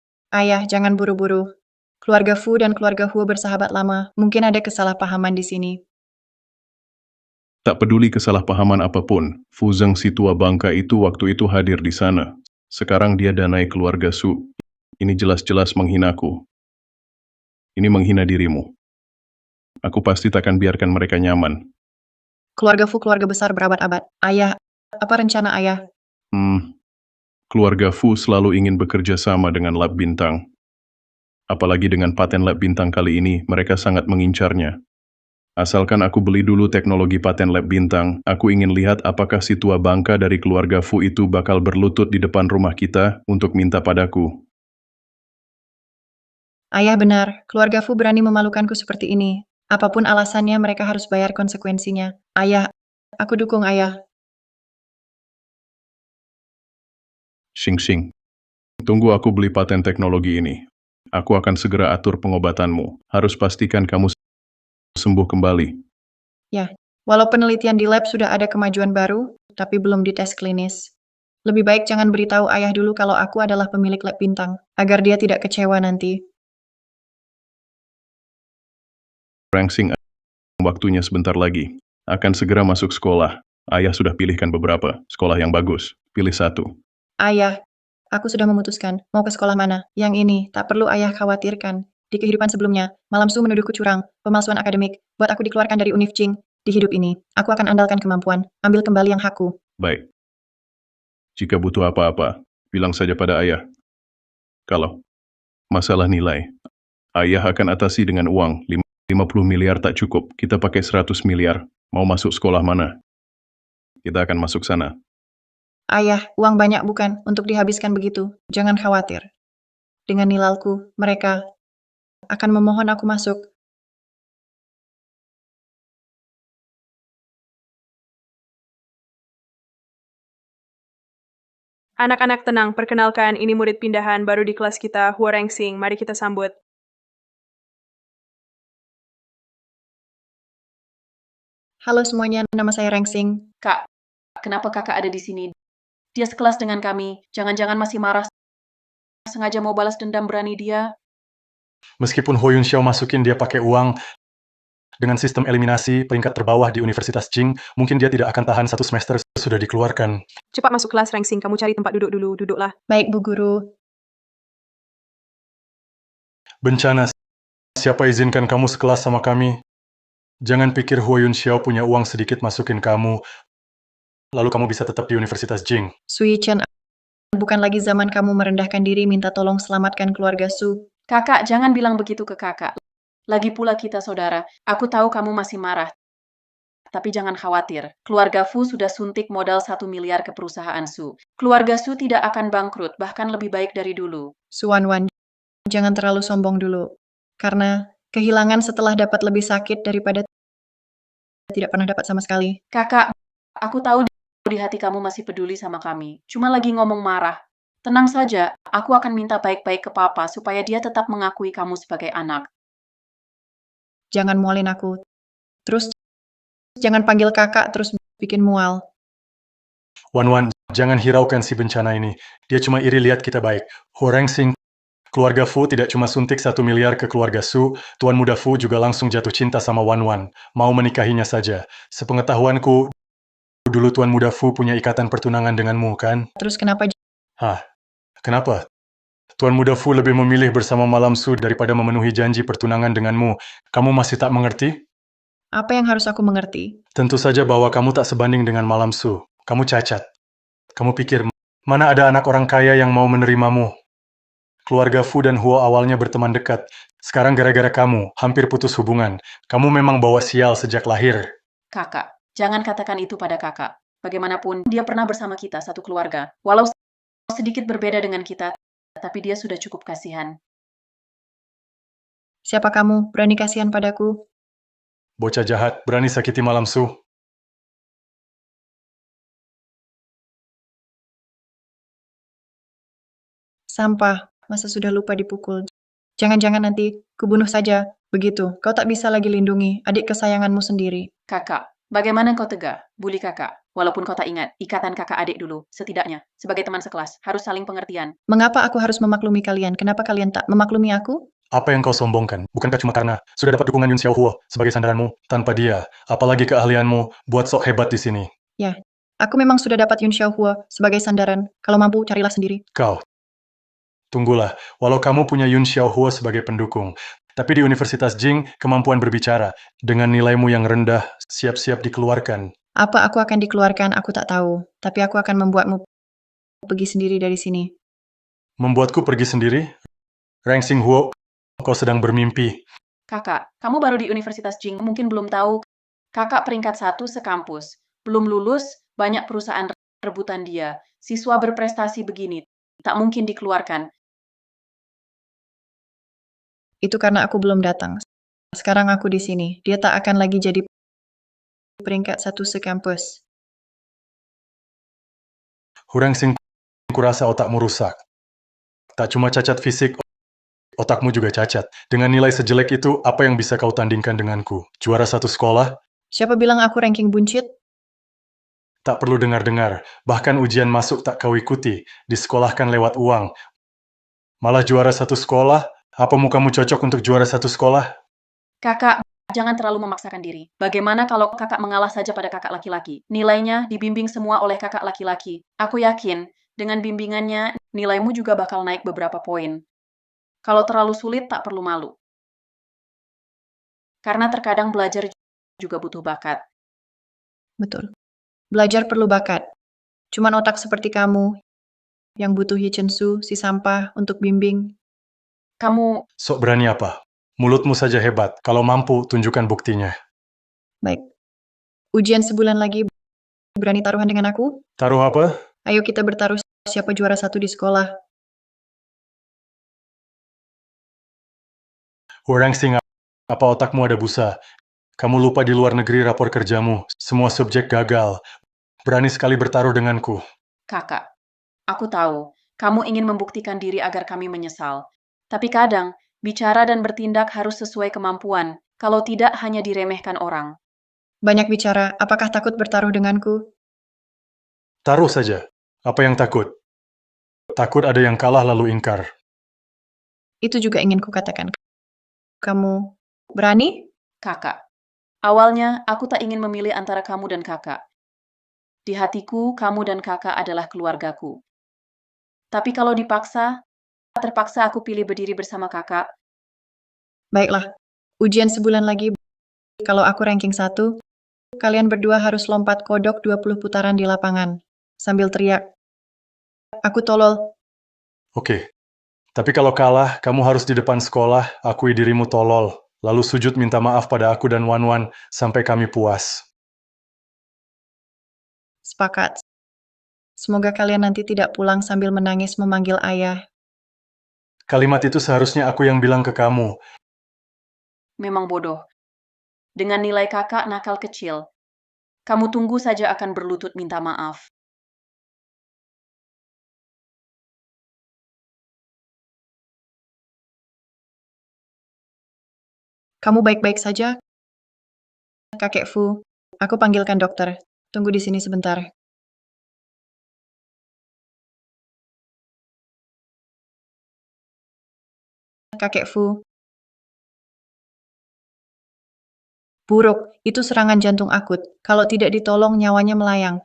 jangan buru-buru. Keluarga Fu dan keluarga Huo bersahabat lama. Mungkin ada kesalahpahaman di sini. Tak peduli kesalahpahaman apapun, Fu Zeng si tua bangka itu waktu itu hadir di sana. Sekarang dia danai keluarga Su. Ini jelas-jelas menghinaku. Ini menghina dirimu. Aku pasti takkan biarkan mereka nyaman. Keluarga Fu keluarga besar berabad-abad. Ayah, apa rencana ayah? Keluarga Fu selalu ingin bekerja sama dengan Lab Bintang. Apalagi dengan paten Lab Bintang kali ini, mereka sangat mengincarnya. Asalkan aku beli dulu teknologi paten Lab Bintang, aku ingin lihat apakah si tua bangka dari keluarga Fu itu bakal berlutut di depan rumah kita untuk minta padaku. Ayah benar, keluarga Fu berani memalukanku seperti ini. Apapun alasannya, mereka harus bayar konsekuensinya. Ayah, aku dukung ayah. Xing. Tunggu aku beli paten teknologi ini. Aku akan segera atur pengobatanmu. Harus pastikan kamu sembuh kembali. Ya, walau penelitian di lab sudah ada kemajuan baru, tapi belum dites klinis. Lebih baik jangan beritahu ayah dulu kalau aku adalah pemilik lab bintang, agar dia tidak kecewa nanti. Rangsing, waktunya sebentar lagi. Akan segera masuk sekolah. Ayah sudah pilihkan beberapa sekolah yang bagus. Pilih satu. Ayah, aku sudah memutuskan mau ke sekolah mana. Yang ini tak perlu ayah khawatirkan. Di kehidupan sebelumnya, Malam Su menuduhku curang, pemalsuan akademik, buat aku dikeluarkan dari Univ Jing. Di hidup ini, aku akan andalkan kemampuan, ambil kembali yang hakku. Baik. Jika butuh apa-apa, bilang saja pada ayah. Kalau masalah nilai, ayah akan atasi dengan uang. 50 miliar tak cukup, kita pakai 100 miliar. Mau masuk sekolah mana? Kita akan masuk sana. Ayah, uang banyak bukan untuk dihabiskan begitu. Jangan khawatir. Dengan nilalku, mereka akan memohon aku masuk. Anak-anak tenang, perkenalkan ini murid pindahan baru di kelas kita, Huo Rangsing. Mari kita sambut. Halo semuanya, nama saya Rengsing. Kak, kenapa kakak ada di sini? Dia sekelas dengan kami. Jangan-jangan masih marah. Sengaja mau balas dendam berani dia. Meskipun Ho Yun Xiao masukin dia pakai uang, dengan sistem eliminasi peringkat terbawah di Universitas Jing, mungkin dia tidak akan tahan 1 semester sudah dikeluarkan. Cepat masuk kelas, Rengsing. Kamu cari tempat duduk dulu. Duduklah. Baik, Bu Guru. Bencana, siapa izinkan kamu sekelas sama kami? Jangan pikir Ho Yun Xiao punya uang sedikit masukin kamu, lalu kamu bisa tetap di Universitas Jing. Sui Chen, bukan lagi zaman kamu merendahkan diri minta tolong selamatkan keluarga Su. Kakak, jangan bilang begitu ke kakak. Lagi pula kita saudara. Aku tahu kamu masih marah. Tapi jangan khawatir. Keluarga Fu sudah suntik modal 1 miliar ke perusahaan Su. Keluarga Su tidak akan bangkrut, bahkan lebih baik dari dulu. Su Wan, jangan terlalu sombong dulu. Karena kehilangan setelah dapat lebih sakit daripada tidak pernah dapat sama sekali. Kakak, aku tahu di hati kamu masih peduli sama kami. Cuma lagi ngomong marah. Tenang saja, aku akan minta baik-baik ke Papa supaya dia tetap mengakui kamu sebagai anak. Jangan mualin aku. Terus, jangan panggil kakak terus bikin mual. Wan, jangan hiraukan si bencana ini. Dia cuma iri lihat kita baik. Ho Rengsing, keluarga Fu tidak cuma suntik 1 miliar ke keluarga Su, Tuan Muda Fu juga langsung jatuh cinta sama Wan. Mau menikahinya saja. Sepengetahuanku, dulu Tuan Muda Fu punya ikatan pertunangan denganmu, kan? Terus kenapa Kenapa? Tuan Muda Fu lebih memilih bersama Malam Su daripada memenuhi janji pertunangan denganmu. Kamu masih tak mengerti? apa yang harus aku mengerti? Tentu saja bahwa kamu tak sebanding dengan Malam Su. Kamu cacat. Kamu pikir, mana ada anak orang kaya yang mau menerimamu? Keluarga Fu dan Huo awalnya berteman dekat. Sekarang gara-gara kamu, hampir putus hubungan. Kamu memang bawa sial sejak lahir. Kakak, jangan katakan itu pada kakak. Bagaimanapun, dia pernah bersama kita, satu keluarga. Walau sedikit berbeda dengan kita, tapi dia sudah cukup kasihan. Siapa kamu? Berani kasihan padaku? Bocah jahat, berani sakiti Malam Su. Sampah, masa sudah lupa dipukul. Jangan-jangan nanti kubunuh saja. Begitu, kau tak bisa lagi lindungi adik kesayanganmu sendiri. Kakak, bagaimana kau tega? Bully kakak. Walaupun kau tak ingat, ikatan kakak adik dulu, setidaknya, sebagai teman sekelas, harus saling pengertian. Mengapa aku harus memaklumi kalian? Kenapa kalian tak memaklumi aku? Apa yang kau sombongkan? Bukankah cuma karena sudah dapat dukungan Yun Xiao Huo sebagai sandaranmu? Tanpa dia, apalagi keahlianmu buat sok hebat di sini. Ya, aku memang sudah dapat Yun Xiaohua sebagai sandaran. Kalau mampu, carilah sendiri. Kau, tunggulah, walau kamu punya Yun Xiao Huo sebagai pendukung, tapi di Universitas Jing, kemampuan berbicara, dengan nilaimu yang rendah, siap-siap dikeluarkan. Apa aku akan dikeluarkan, aku tak tahu. Tapi aku akan membuatmu pergi sendiri dari sini. Membuatku pergi sendiri? Rengsing Huo, kau sedang bermimpi. Kakak, kamu baru di Universitas Jing, mungkin belum tahu. Kakak peringkat 1 sekampus. Belum lulus, banyak perusahaan rebutan dia. Siswa berprestasi begini, tak mungkin dikeluarkan. Itu karena aku belum datang. Sekarang aku di sini. Dia tak akan lagi jadi peringkat 1 sekampus. Rengsing, kurasa otakmu rusak. Tak cuma cacat fisik, otakmu juga cacat. Dengan nilai sejelek itu, apa yang bisa kau tandingkan denganku? Juara 1 sekolah? Siapa bilang aku ranking buncit? Tak perlu dengar-dengar. Bahkan ujian masuk tak kau ikuti. Disekolahkan lewat uang. Malah juara 1 sekolah? Apa mukamu cocok untuk juara 1 sekolah? Kakak, jangan terlalu memaksakan diri. Bagaimana kalau kakak mengalah saja pada kakak laki-laki? Nilainya dibimbing semua oleh kakak laki-laki. Aku yakin, dengan bimbingannya, nilaimu juga bakal naik beberapa poin. Kalau terlalu sulit, tak perlu malu. Karena terkadang belajar juga butuh bakat. Betul. Belajar perlu bakat. Cuman otak seperti kamu yang butuh Yichensu, si sampah, untuk bimbing. Kamu, Sok berani apa? Mulutmu saja hebat. Kalau mampu, tunjukkan buktinya. Baik. Ujian sebulan lagi, berani taruhan dengan aku? Taruh apa? Ayo kita bertaruh siapa juara 1 di sekolah. Rengsing, apa otakmu ada busa? Kamu lupa di luar negeri rapor kerjamu. Semua subjek gagal. Berani sekali bertaruh denganku. kakak, aku tahu, kamu ingin membuktikan diri agar kami menyesal. Tapi kadang, bicara dan bertindak harus sesuai kemampuan. Kalau tidak, hanya diremehkan orang. Banyak bicara, apakah takut bertaruh denganku? Taruh saja. Apa yang takut? Takut ada yang kalah lalu ingkar. Itu juga ingin kukatakan. Kamu berani? Kakak. Awalnya, aku tak ingin memilih antara kamu dan kakak. Di hatiku, kamu dan kakak adalah keluargaku. Tapi kalau dipaksa, terpaksa aku pilih berdiri bersama kakak. Baiklah, ujian sebulan lagi. Kalau aku ranking 1, kalian berdua harus lompat kodok 20 putaran di lapangan. Sambil teriak, aku tolol. Oke. Tapi kalau kalah, kamu harus di depan sekolah, akui dirimu tolol. Lalu sujud minta maaf pada aku dan Wan-Wan sampai kami puas. Sepakat. Semoga kalian nanti tidak pulang sambil menangis memanggil ayah. Kalimat itu seharusnya aku yang bilang ke kamu. Memang bodoh. Dengan nilai kakak nakal kecil, kamu tunggu saja akan berlutut minta maaf. Kamu baik-baik saja? Kakek Fu, aku panggilkan dokter. Tunggu di sini sebentar. Kakek Fu. Buruk, itu serangan jantung akut. Kalau tidak ditolong, nyawanya melayang.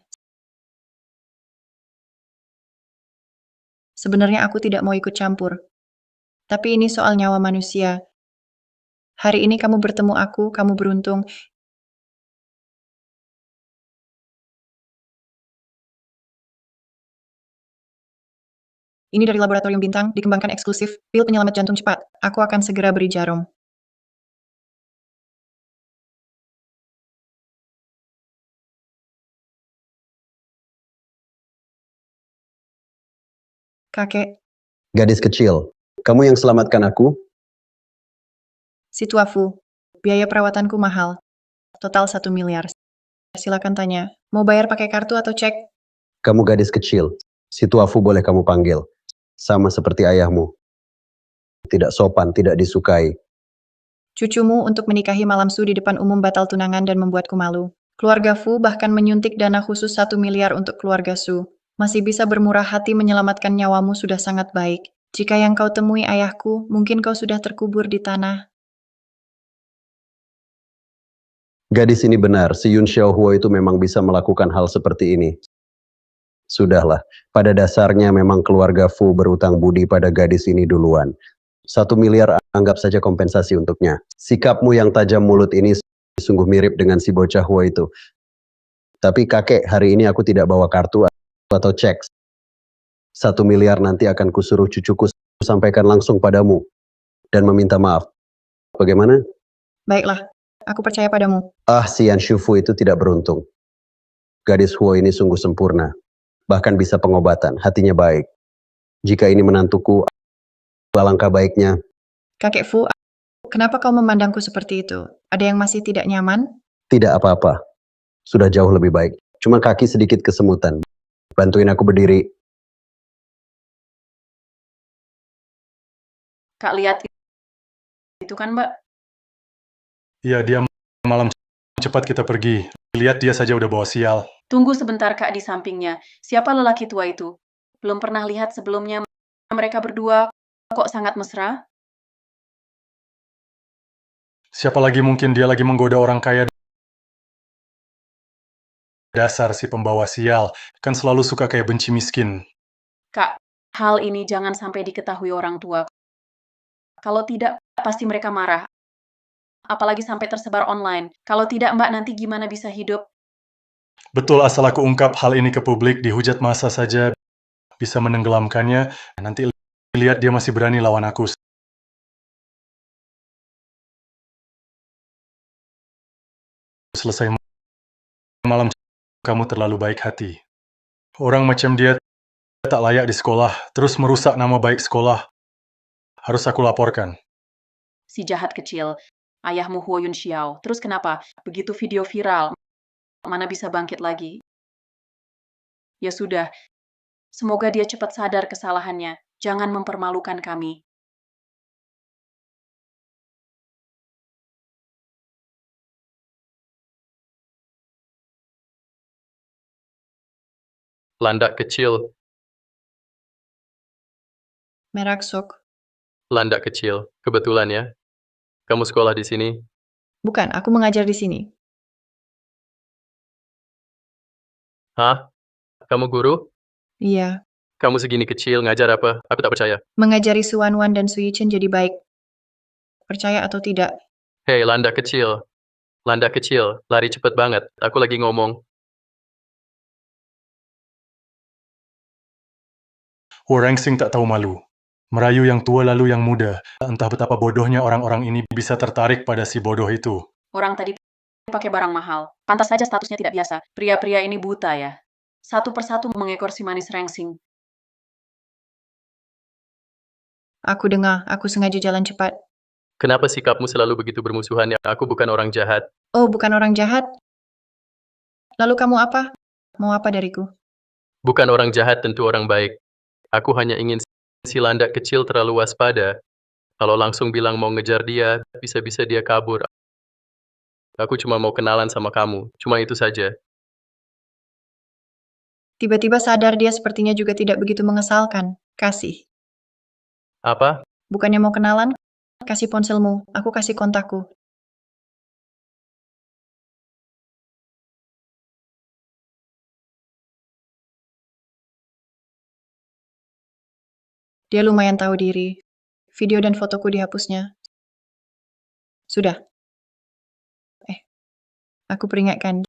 Sebenarnya aku tidak mau ikut campur. Tapi ini soal nyawa manusia. Hari ini kamu bertemu aku, kamu beruntung. Ini dari laboratorium bintang, dikembangkan eksklusif, pil penyelamat jantung cepat. Aku akan segera beri jarum. Kakek, Gadis kecil, kamu yang selamatkan aku? si tua Fu. Biaya perawatanku mahal. Total 1 miliar. Silakan tanya, mau bayar pakai kartu atau cek? Kamu gadis kecil. Si tuafu boleh kamu panggil. Sama seperti ayahmu. Tidak sopan, tidak disukai. Cucumu untuk menikahi malam Su di depan umum batal tunangan dan membuatku malu. Keluarga Fu bahkan menyuntik dana khusus 1 miliar untuk keluarga Su. Masih bisa bermurah hati menyelamatkan nyawamu sudah sangat baik. Jika yang kau temui ayahku, mungkin kau sudah terkubur di tanah. Gadis ini benar, si Yun Xiaohuo itu memang bisa melakukan hal seperti ini. Sudahlah, pada dasarnya memang keluarga Fu berutang budi pada gadis ini duluan. 1 miliar anggap saja kompensasi untuknya. Sikapmu yang tajam mulut ini sungguh mirip dengan si bocah Hua itu. Tapi kakek, hari ini aku tidak bawa kartu atau cek. 1 miliar nanti akan kusuruh cucuku sampaikan langsung padamu. Dan meminta maaf. Bagaimana? Baiklah, aku percaya padamu. Ah, si Yan Shufu itu tidak beruntung. Gadis Hua ini sungguh sempurna. Bahkan bisa pengobatan, hatinya baik. Jika ini menantuku, alangkah baiknya. Kakek Fu, kenapa kau memandangku seperti itu? Ada yang masih tidak nyaman? Tidak apa-apa. Sudah jauh lebih baik. Cuma kaki sedikit kesemutan. Bantuin aku berdiri. Kak lihat itu kan, Mbak? Iya, dia malam cepat kita pergi. Lihat dia saja udah bawa sial. Tunggu sebentar, Kak, di sampingnya. Siapa lelaki tua itu? Belum pernah lihat sebelumnya mereka berdua kok sangat mesra? Siapa lagi mungkin dia lagi menggoda orang kaya. Dasar si pembawa sial. Kan selalu suka kayak benci miskin. Kak, hal ini jangan sampai diketahui orang tua. Kalau tidak, pasti mereka marah. Apalagi sampai tersebar online. Kalau tidak, Mbak, nanti gimana bisa hidup? Betul, asal aku ungkap hal ini ke publik, dihujat massa saja bisa menenggelamkannya. Nanti lihat dia masih berani lawan aku. Selesai malam, kamu terlalu baik hati. Orang macam dia tak layak di sekolah, terus merusak nama baik sekolah. Harus aku laporkan. Si jahat kecil, ayahmu Huo Yun Xiao. Terus kenapa? Begitu video viral, mana bisa bangkit lagi? Ya sudah, semoga dia cepat sadar kesalahannya. Jangan mempermalukan kami. Landak kecil, Merak Sok. landak kecil. Kebetulan ya. Kamu sekolah di sini? Bukan, aku mengajar di sini. Hah? Kamu guru? Iya, Kamu segini kecil, ngajar apa? Aku tak percaya. mengajari Su Wanwan dan Su Yichen jadi baik. Percaya atau tidak? Hei, landak kecil. Landak kecil, lari cepet banget. Aku lagi ngomong. Rangsing tak tahu malu. Merayu yang tua lalu yang muda. Entah betapa bodohnya orang-orang ini bisa tertarik pada si bodoh itu. Orang tadi pakai barang mahal. Pantas saja statusnya tidak biasa. Pria-pria ini buta ya. Satu persatu mengekor si manis Rengsing. Aku dengar, aku sengaja jalan cepat. Kenapa sikapmu selalu begitu bermusuhan? Ya, aku bukan orang jahat. Oh, bukan orang jahat? Lalu kamu apa? Mau apa dariku? Bukan orang jahat, tentu orang baik. Aku hanya ingin si landak kecil terlalu waspada. Kalau langsung bilang mau ngejar dia, bisa-bisa dia kabur. Aku cuma mau kenalan sama kamu. Cuma itu saja. Tiba-tiba sadar dia sepertinya juga tidak begitu mengesalkan. Kasih. Apa? Bukannya mau kenalan? Kasih ponselmu, aku kasih kontakku. Dia lumayan tahu diri. Video dan fotoku dihapusnya. Sudah. Aku peringatkan.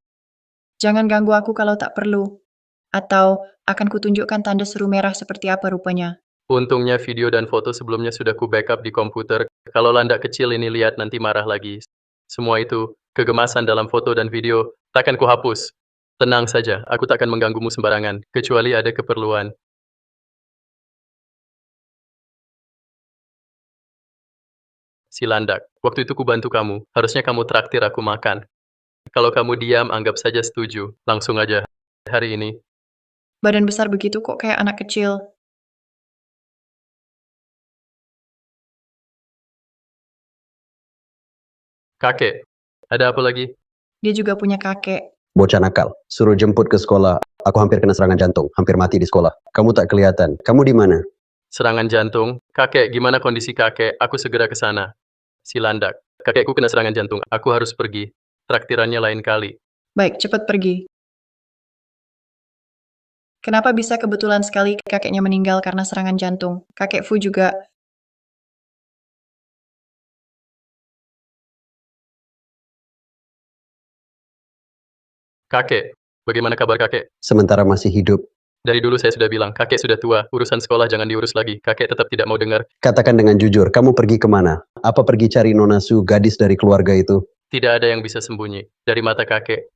Jangan ganggu aku kalau tak perlu. Atau akan kutunjukkan tanda seru merah seperti apa rupanya. Untungnya video dan foto sebelumnya sudah ku backup di komputer. Kalau landak kecil ini lihat nanti marah lagi. Semua itu, kegemasan dalam foto dan video, takkan ku hapus. Tenang saja, aku takkan mengganggumu sembarangan, kecuali ada keperluan. Si landak, waktu itu ku bantu kamu, harusnya kamu traktir aku makan. Kalau kamu diam, anggap saja setuju. Langsung aja, hari ini. Badan besar begitu kok kayak anak kecil. Kakek, ada apa lagi? Dia juga punya kakek. Bocah nakal, suruh jemput ke sekolah. Aku hampir kena serangan jantung, hampir mati di sekolah. Kamu tak kelihatan. Kamu di mana? Serangan jantung. Kakek, gimana kondisi kakek? Aku segera ke sana. Si landak, kakekku kena serangan jantung. Aku harus pergi. Traktirannya lain kali. Baik, cepat pergi. Kenapa bisa kebetulan sekali kakeknya meninggal karena serangan jantung? Kakek Fu juga. Kakek, bagaimana kabar kakek? Sementara masih hidup. Dari dulu saya sudah bilang, kakek sudah tua, urusan sekolah jangan diurus lagi. Kakek tetap tidak mau dengar. Katakan dengan jujur, kamu pergi kemana? Apa pergi cari Nona Su, gadis dari keluarga itu? Tidak ada yang bisa sembunyi dari mata kakek.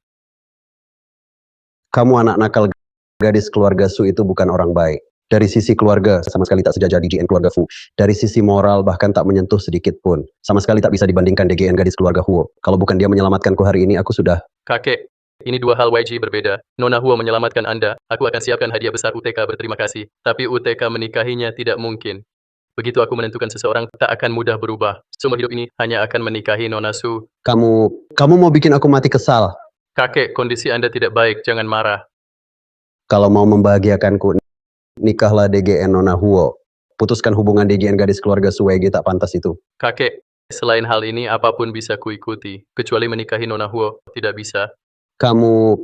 Kamu anak nakal, gadis keluarga Su itu bukan orang baik. Dari sisi keluarga, sama sekali tak sejajar DGN keluarga Fu. Dari sisi moral, bahkan tak menyentuh sedikit pun. Sama sekali tak bisa dibandingkan DGN gadis keluarga Huo. Kalau bukan dia menyelamatkanku hari ini, aku sudah... Kakek, ini dua hal YG berbeda. Nona Huo menyelamatkan Anda, aku akan siapkan hadiah besar UTK berterima kasih. Tapi UTK menikahinya tidak mungkin. Begitu aku menentukan seseorang, tak akan mudah berubah. Seumur hidup ini hanya akan menikahi Nona Su. Kamu mau bikin aku mati kesal. Kakek, kondisi Anda tidak baik, jangan marah. Kalau mau membahagiakanku, nikahlah DGN Nona Huo. Putuskan hubungan DGN gadis keluarga Su WG tak pantas itu. Kakek, selain hal ini, apapun bisa kuikuti. Kecuali menikahi Nona Huo, tidak bisa. Kamu...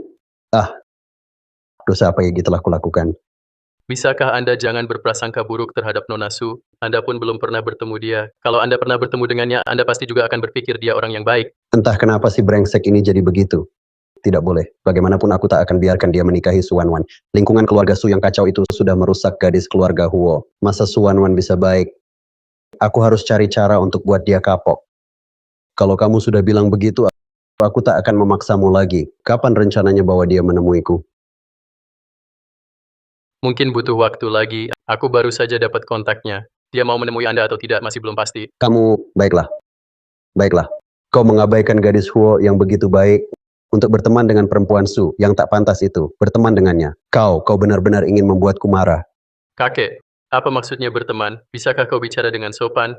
dosa apa yang telah kulakukan? Bisakah Anda jangan berprasangka buruk terhadap Nona Su? Anda pun belum pernah bertemu dia. Kalau Anda pernah bertemu dengannya, Anda pasti juga akan berpikir dia orang yang baik. Entah kenapa si brengsek ini jadi begitu. Tidak boleh. Bagaimanapun aku tak akan biarkan dia menikahi Su Wanwan. Lingkungan keluarga Su yang kacau itu sudah merusak gadis keluarga Huo. Masa Su Wanwan bisa baik? Aku harus cari cara untuk buat dia kapok. Kalau kamu sudah bilang begitu, aku tak akan memaksamu lagi. Kapan rencananya bawa dia menemuiku? Mungkin butuh waktu lagi. Aku baru saja dapat kontaknya. Dia mau menemui Anda atau tidak masih belum pasti. Kamu, baiklah. Baiklah. Kau mengabaikan gadis Huo yang begitu baik untuk berteman dengan perempuan Su yang tak pantas itu. Berteman dengannya. Kau benar-benar ingin membuatku marah. Kakek, apa maksudnya berteman? Bisakah kau bicara dengan sopan?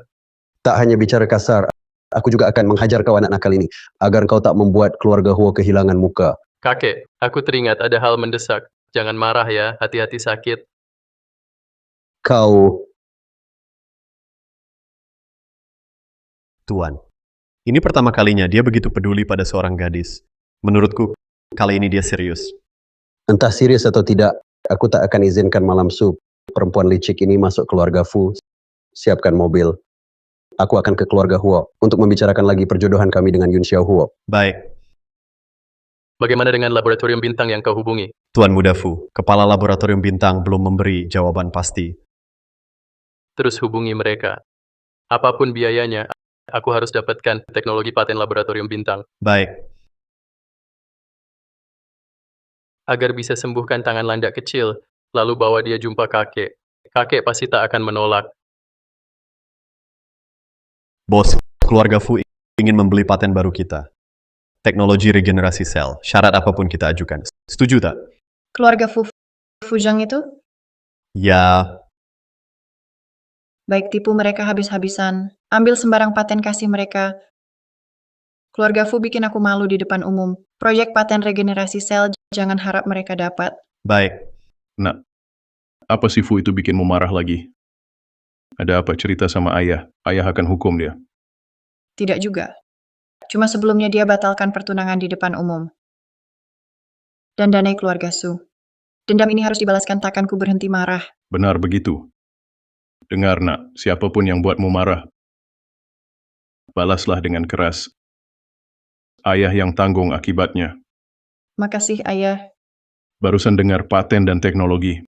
Tak hanya bicara kasar, aku juga akan menghajar kau anak nakal ini, agar kau tak membuat keluarga Huo kehilangan muka. Kakek, aku teringat ada hal mendesak. Jangan marah ya, hati-hati sakit. Kau, Tuan, ini pertama kalinya dia begitu peduli pada seorang gadis. Menurutku, kali ini dia serius. entah serius atau tidak, aku tak akan izinkan Malam Su, perempuan licik ini masuk keluarga Fu. Siapkan mobil. Aku akan ke keluarga Huo untuk membicarakan lagi perjodohan kami dengan Yun Xiao Huo. Baik, Bagaimana dengan laboratorium bintang yang kau hubungi? Tuan Muda Fu, kepala laboratorium bintang belum memberi jawaban pasti. Terus hubungi mereka. Apapun biayanya, aku harus dapatkan teknologi paten laboratorium bintang. Baik, Agar bisa sembuhkan tangan landak kecil, lalu bawa dia jumpa kakek. Kakek pasti tak akan menolak. bos, keluarga Fu ingin membeli paten baru kita. Teknologi regenerasi sel, syarat apapun kita ajukan. Setuju tak? Keluarga Fujang itu? Ya, Baik, tipu mereka habis-habisan. Ambil sembarang paten kasih mereka. Keluarga Fu bikin aku malu di depan umum. Proyek paten regenerasi sel jangan harap mereka dapat. baik. Nak, apa si Fu itu bikinmu marah lagi? Ada apa cerita sama ayah? Ayah akan hukum dia. Tidak juga. Cuma sebelumnya dia batalkan pertunangan di depan umum. Dan danai keluarga Su. Dendam ini harus dibalaskan, takkan ku berhenti marah. Benar begitu. Dengar nak, siapapun yang buatmu marah, balaslah dengan keras. Ayah yang tanggung akibatnya. Makasih, Ayah. Barusan dengar paten dan teknologi.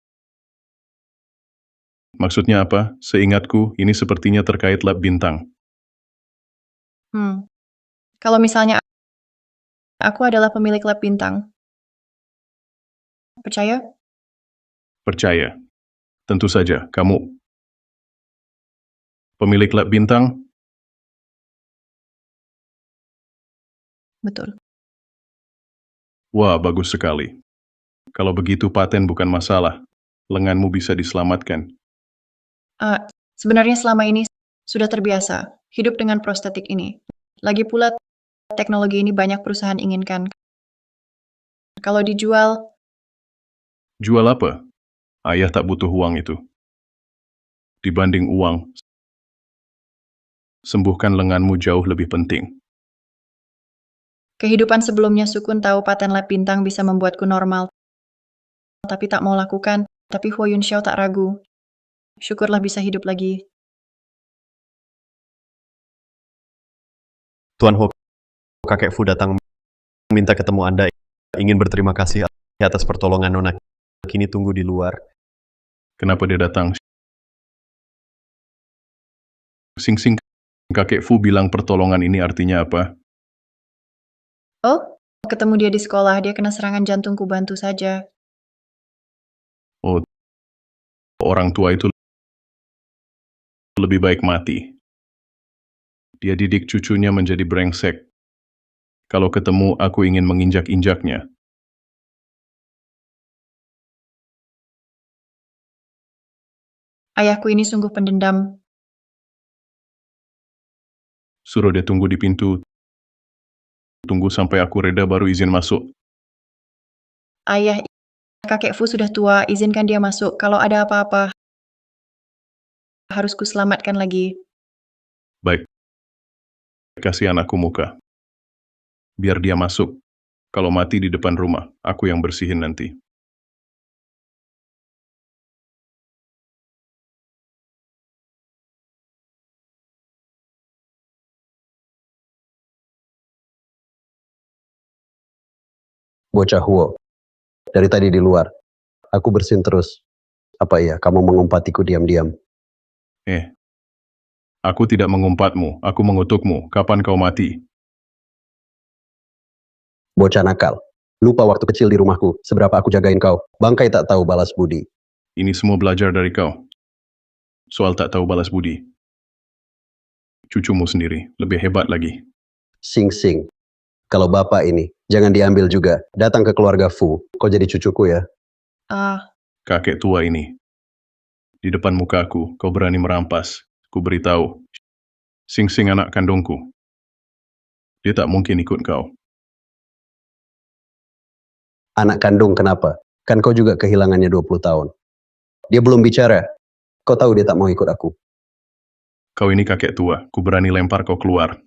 Maksudnya apa? Seingatku, ini sepertinya terkait lab bintang. Kalau misalnya aku adalah pemilik lab bintang. Percaya? Percaya. Tentu saja, kamu pemilik lab bintang. Betul. Wah, bagus sekali. Kalau begitu paten bukan masalah. Lenganmu bisa diselamatkan. Sebenarnya selama ini sudah terbiasa hidup dengan prostetik ini. Lagi pula teknologi ini banyak perusahaan inginkan. Kalau dijual, Jual apa? Ayah tak butuh uang itu. Dibanding uang, sembuhkan lenganmu jauh lebih penting. kehidupan sebelumnya Sukun tahu paten lab bintang bisa membuatku normal. Tapi tak mau lakukan. Tapi Huo Yun Xiao tak ragu. Syukurlah bisa hidup lagi. Tuan Ho, kakek Fu datang minta ketemu Anda, ingin berterima kasih atas pertolongan Nona. Kini tunggu di luar. Kenapa dia datang? Sing-sing, kakek Fu bilang pertolongan ini artinya apa? Oh, ketemu dia di sekolah. Dia kena serangan jantung, ku bantu saja. Oh, orang tua itu lebih baik mati. Dia didik cucunya menjadi brengsek. Kalau ketemu, aku ingin menginjak-injaknya. Ayahku ini sungguh pendendam. Suruh dia tunggu di pintu. Tunggu sampai aku reda baru izin masuk. Ayah, kakek Fu sudah tua. Izinkan dia masuk. Kalau ada apa-apa, harus ku selamatkan lagi. Baik. Kasih anakku muka. Biar dia masuk. Kalau mati di depan rumah, aku yang bersihin nanti. Bocah Huo. Dari tadi di luar. Aku bersin terus. Apa iya, kamu mengumpatiku diam-diam? Aku tidak mengumpatmu, aku mengutukmu. Kapan kau mati? Bocah nakal. Lupa waktu kecil di rumahku, seberapa aku jagain kau. Bangkai tak tahu balas budi. Ini semua belajar dari kau. Soal tak tahu balas budi. Cucumu sendiri, lebih hebat lagi. Sing-sing. Kalau bapak ini, jangan diambil juga. Datang ke keluarga Fu. Kau jadi cucuku ya. Kakek tua ini. Di depan mukaku, kau berani merampas. Ku beritahu. Sing-sing anak kandungku. Dia tak mungkin ikut kau. Anak kandung kenapa? Kan kau juga kehilangannya 20 tahun. Dia belum bicara. Kau tahu dia tak mau ikut aku. Kau ini kakek tua, ku berani lempar kau keluar.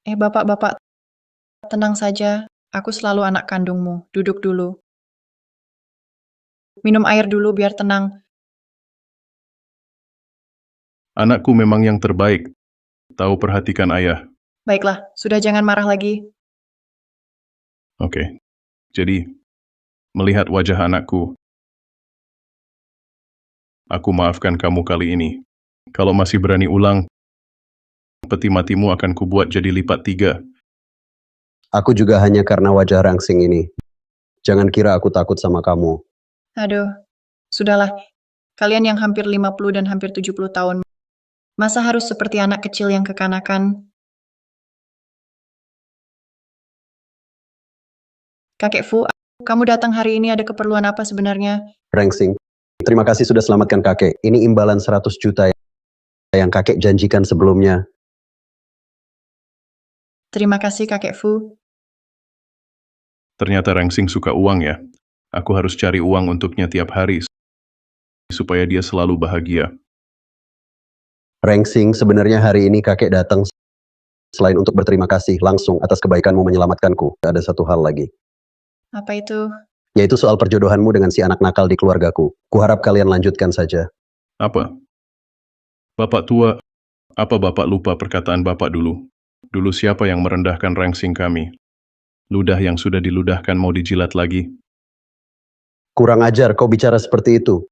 Bapak-bapak, tenang saja. Aku selalu anak kandungmu. Duduk dulu. Minum air dulu biar tenang. Anakku memang yang terbaik. Tahu perhatikan ayah. Baiklah, sudah jangan marah lagi. Oke. Jadi, melihat wajah anakku, aku maafkan kamu kali ini. Kalau masih berani ulang, peti matimu akan kubuat jadi lipat 3. Aku juga hanya karena wajah Rangsing ini. Jangan kira aku takut sama kamu. Aduh, sudahlah. Kalian yang hampir 50 dan hampir 70 tahun. Masa harus seperti anak kecil yang kekanakan? Kakek Fu, kamu datang hari ini ada keperluan apa sebenarnya? Rangsing, terima kasih sudah selamatkan kakek. Ini imbalan 100 juta yang kakek janjikan sebelumnya. Terima kasih kakek Fu. Ternyata Rangsing suka uang ya. Aku harus cari uang untuknya tiap hari, supaya dia selalu bahagia. Rangsing, sebenarnya hari ini kakek datang selain untuk berterima kasih langsung atas kebaikanmu menyelamatkanku. Ada satu hal lagi, Apa itu? yaitu soal perjodohanmu dengan si anak nakal di keluargaku. Kuharap kalian lanjutkan saja. Apa? Bapak tua, apa Bapak lupa perkataan Bapak dulu? Dulu siapa yang merendahkan Rangsing kami? Ludah yang sudah diludahkan mau dijilat lagi? Kurang ajar kau bicara seperti itu.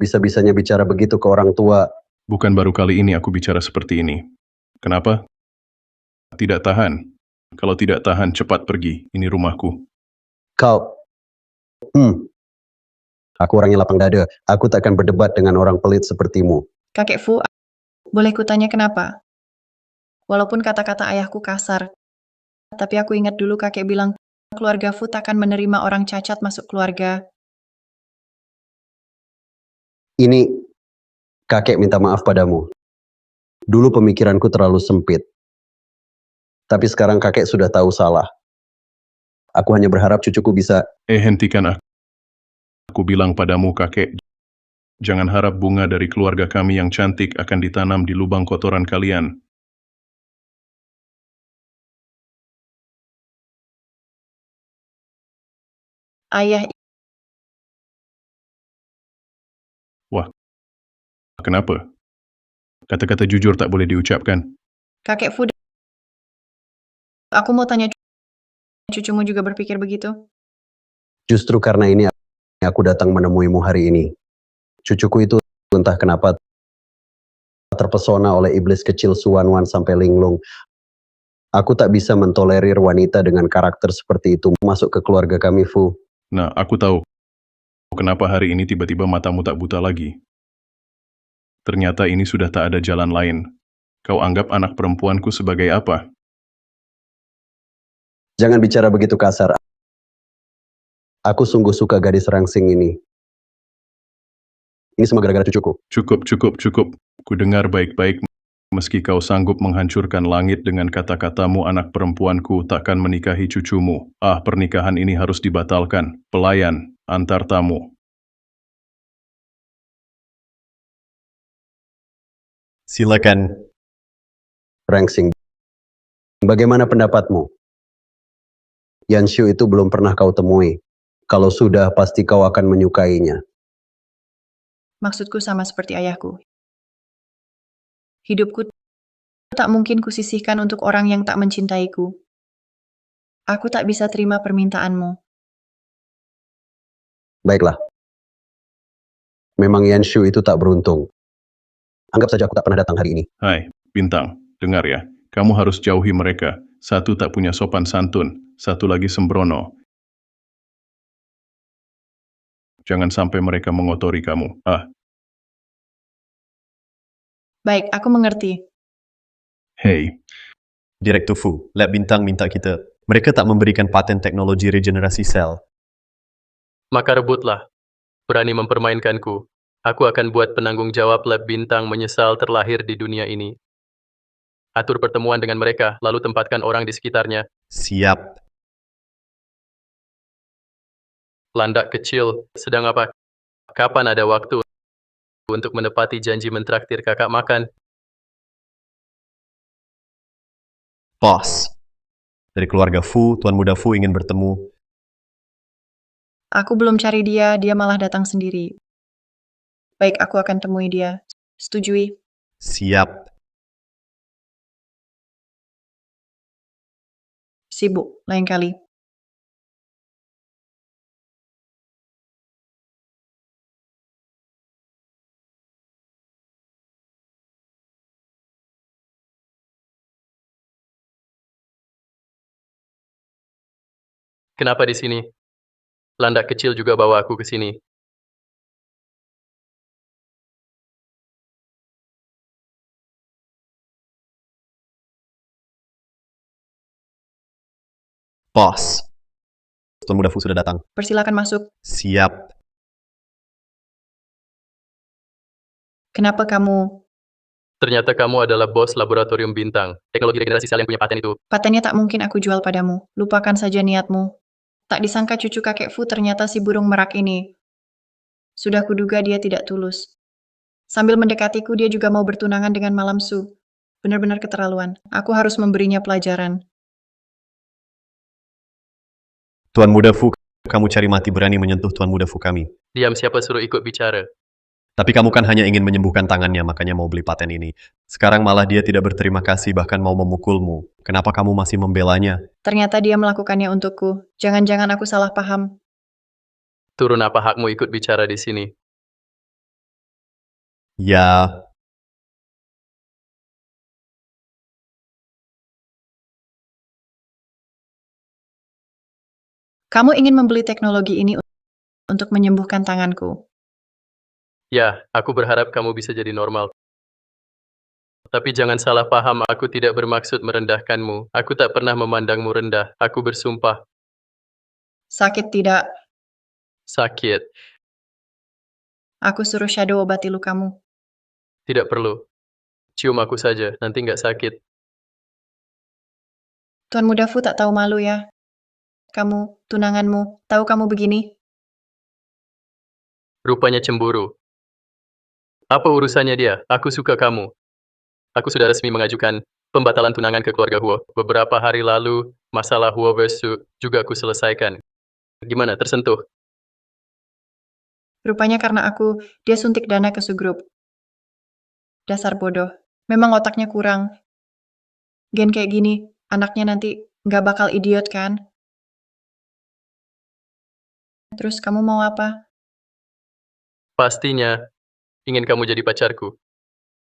Bisa-bisanya bicara begitu ke orang tua. Bukan baru kali ini aku bicara seperti ini. Kenapa? Tidak tahan. Kalau tidak tahan, cepat pergi. Ini rumahku. Kau... Aku orangnya lapang dada. Aku tak akan berdebat dengan orang pelit sepertimu. Kakek Fu, boleh kutanya kenapa? Walaupun kata-kata ayahku kasar, tapi aku ingat dulu kakek bilang keluarga Fu takkan menerima orang cacat masuk keluarga. Ini... kakek minta maaf padamu. Dulu pemikiranku terlalu sempit. Tapi sekarang kakek sudah tahu salah. Aku hanya berharap cucuku bisa... Hentikan aku. Aku bilang padamu, kakek. Jangan harap bunga dari keluarga kami yang cantik akan ditanam di lubang kotoran kalian. Ayah, Wah, kenapa? Kata-kata jujur tak boleh diucapkan. kakek Fu, aku mau tanya cucumu juga berpikir begitu? Justru karena ini aku datang menemuimu hari ini. Cucuku itu entah kenapa terpesona oleh iblis kecil Suan-Wan sampai linglung. Aku tak bisa mentolerir wanita dengan karakter seperti itu masuk ke keluarga kami, Fu. Nah, aku tahu kenapa hari ini tiba-tiba matamu tak buta lagi. Ternyata ini sudah tak ada jalan lain. Kau anggap anak perempuanku sebagai apa? Jangan bicara begitu kasar. Aku sungguh suka gadis Rangsing ini. Ini semua gara-gara cucuku. Cukup. Ku dengar baik-baik. Meski kau sanggup menghancurkan langit dengan kata-katamu, anak perempuanku takkan menikahi cucumu. Pernikahan ini harus dibatalkan. Pelayan, antar tamu. Silakan. Rangsing, bagaimana pendapatmu? Yanshu itu belum pernah kau temui. Kalau sudah, pasti kau akan menyukainya. Maksudku sama seperti ayahku. Hidupku tak mungkin kusisihkan untuk orang yang tak mencintaiku. Aku tak bisa terima permintaanmu. Baiklah. Memang Yanshu itu tak beruntung. Anggap saja aku tak pernah datang hari ini. Hai, Bintang, dengar ya. Kamu harus jauhi mereka. Satu tak punya sopan santun, satu lagi sembrono. Jangan sampai mereka mengotori kamu. Baik, aku mengerti. Hei, Direktur Fu, Lab Bintang minta kita. Mereka tak memberikan paten teknologi regenerasi sel. Maka rebutlah. Berani mempermainkanku. Aku akan buat penanggung jawab Lab Bintang menyesal terlahir di dunia ini. Atur pertemuan dengan mereka, lalu tempatkan orang di sekitarnya. Siap. Landak kecil, sedang apa? Kapan ada waktu untuk menepati janji mentraktir kakak makan? Bos, dari keluarga Fu, Tuan Muda Fu ingin bertemu. Aku belum cari dia, dia malah datang sendiri. Baik, aku akan temui dia. Setujui. Siap. Sibuk, lain kali. Kenapa di sini? Landak kecil juga bawa aku ke sini. Bos, Tuan Muda Fu sudah datang. Persilakan masuk. Siap. Kenapa kamu? Ternyata kamu adalah bos laboratorium bintang. Teknologi regenerasi sel yang punya paten itu. Patennya tak mungkin aku jual padamu. Lupakan saja niatmu. Tak disangka cucu kakek Fu ternyata si burung merak ini. Sudah kuduga dia tidak tulus. Sambil mendekatiku, dia juga mau bertunangan dengan Malam Su. Benar-benar keterlaluan. Aku harus memberinya pelajaran. Tuan Muda Fu, kamu cari mati berani menyentuh Tuan Muda Fu kami. Diam, siapa suruh ikut bicara? Tapi kamu kan hanya ingin menyembuhkan tangannya, makanya mau beli paten ini. Sekarang malah dia tidak berterima kasih, bahkan mau memukulmu. Kenapa kamu masih membelanya? Ternyata dia melakukannya untukku. Jangan-jangan aku salah paham. Turun apa hakmu ikut bicara di sini? Ya, Kamu ingin membeli teknologi ini untuk menyembuhkan tanganku. Ya, aku berharap kamu bisa jadi normal. Tapi jangan salah paham, aku tidak bermaksud merendahkanmu. Aku tak pernah memandangmu rendah. Aku bersumpah. Sakit tidak? Sakit. Aku suruh Shadow obati lukamu. Tidak perlu. Cium aku saja, nanti nggak sakit. Tuan Muda Fu tak tahu malu ya. Kamu, tunanganmu, tahu kamu begini? Rupanya cemburu. Apa urusannya dia? Aku suka kamu. Aku sudah resmi mengajukan pembatalan tunangan ke keluarga Huo. Beberapa hari lalu, masalah Huo versus juga aku selesaikan. Gimana, tersentuh? Rupanya karena dia suntik dana ke Sugrup. Dasar bodoh. Memang otaknya kurang. Gen kayak gini, anaknya nanti nggak bakal idiot kan? Terus kamu mau apa? Pastinya, ingin kamu jadi pacarku.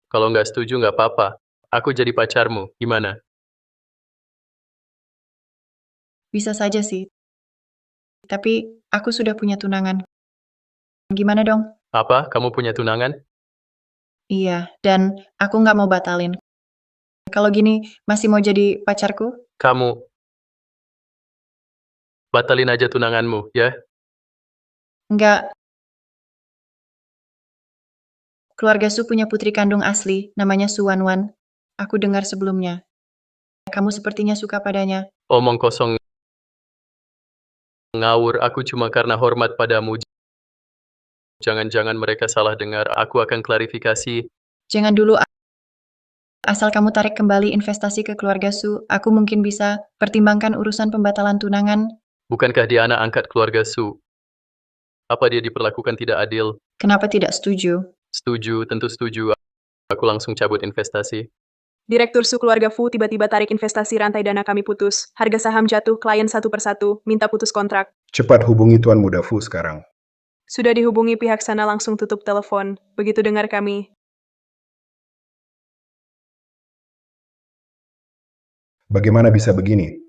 Kalau nggak setuju nggak apa-apa. Aku jadi pacarmu, gimana? Bisa saja sih. Tapi aku sudah punya tunangan. Gimana dong? Apa, kamu punya tunangan? Iya, dan aku nggak mau batalin. Kalau gini, masih mau jadi pacarku? Kamu batalin aja tunanganmu, ya? Nggak. Keluarga Su punya putri kandung asli, namanya Su Wanwan. Aku dengar sebelumnya. Kamu sepertinya suka padanya. Omong kosong ngawur, aku cuma karena hormat padamu. Jangan-jangan mereka salah dengar, aku akan klarifikasi. Jangan dulu, asal kamu tarik kembali investasi ke keluarga Su, aku mungkin bisa pertimbangkan urusan pembatalan tunangan. Bukankah dia anak angkat keluarga Su? Apa dia diperlakukan tidak adil? Kenapa tidak setuju? Setuju, tentu setuju. Aku langsung cabut investasi. Direktur Su keluarga Fu tiba-tiba tarik investasi, rantai dana kami putus. Harga saham jatuh, klien satu persatu, minta putus kontrak. Cepat hubungi Tuan Muda Fu sekarang. Sudah dihubungi pihak sana, langsung tutup telepon. Begitu dengar kami. Bagaimana bisa begini?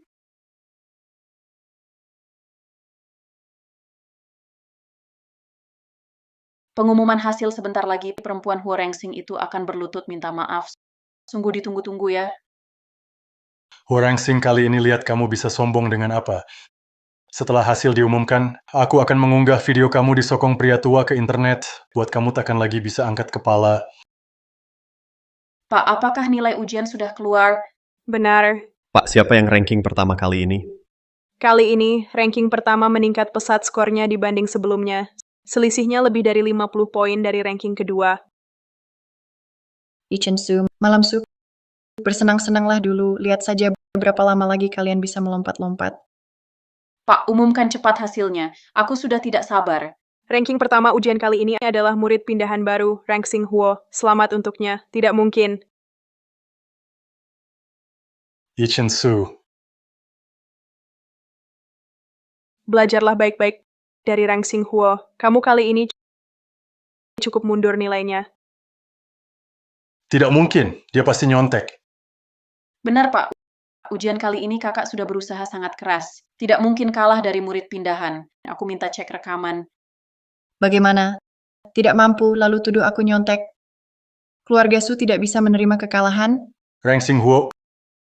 Pengumuman hasil sebentar lagi, perempuan Huo Rengsing itu akan berlutut minta maaf. Sungguh ditunggu-tunggu ya. Huarangsing, kali ini lihat kamu bisa sombong dengan apa. Setelah hasil diumumkan, aku akan mengunggah video kamu disokong pria tua ke internet, buat kamu takkan lagi bisa angkat kepala. Pak, apakah nilai ujian sudah keluar? Benar. Pak, siapa yang ranking pertama kali ini? Kali ini, ranking pertama meningkat pesat skornya dibanding sebelumnya. Selisihnya lebih dari 50 poin dari ranking kedua. Chen Su, malam Su. Bersenang-senanglah dulu, lihat saja berapa lama lagi kalian bisa melompat-lompat. Pak, umumkan cepat hasilnya. Aku sudah tidak sabar. Ranking pertama ujian kali ini adalah murid pindahan baru, Rang Xing Huo. Selamat untuknya. Tidak mungkin. Yichen Su, Belajarlah baik-baik dari Rang Xing Huo. Kamu kali ini cukup mundur nilainya. tidak mungkin. Dia pasti nyontek. Benar, Pak. Ujian kali ini kakak sudah berusaha sangat keras. Tidak mungkin kalah dari murid pindahan. Aku minta cek rekaman. Bagaimana? Tidak mampu, lalu tuduh aku nyontek. Keluarga Su tidak bisa menerima kekalahan? Rang Xing Huo,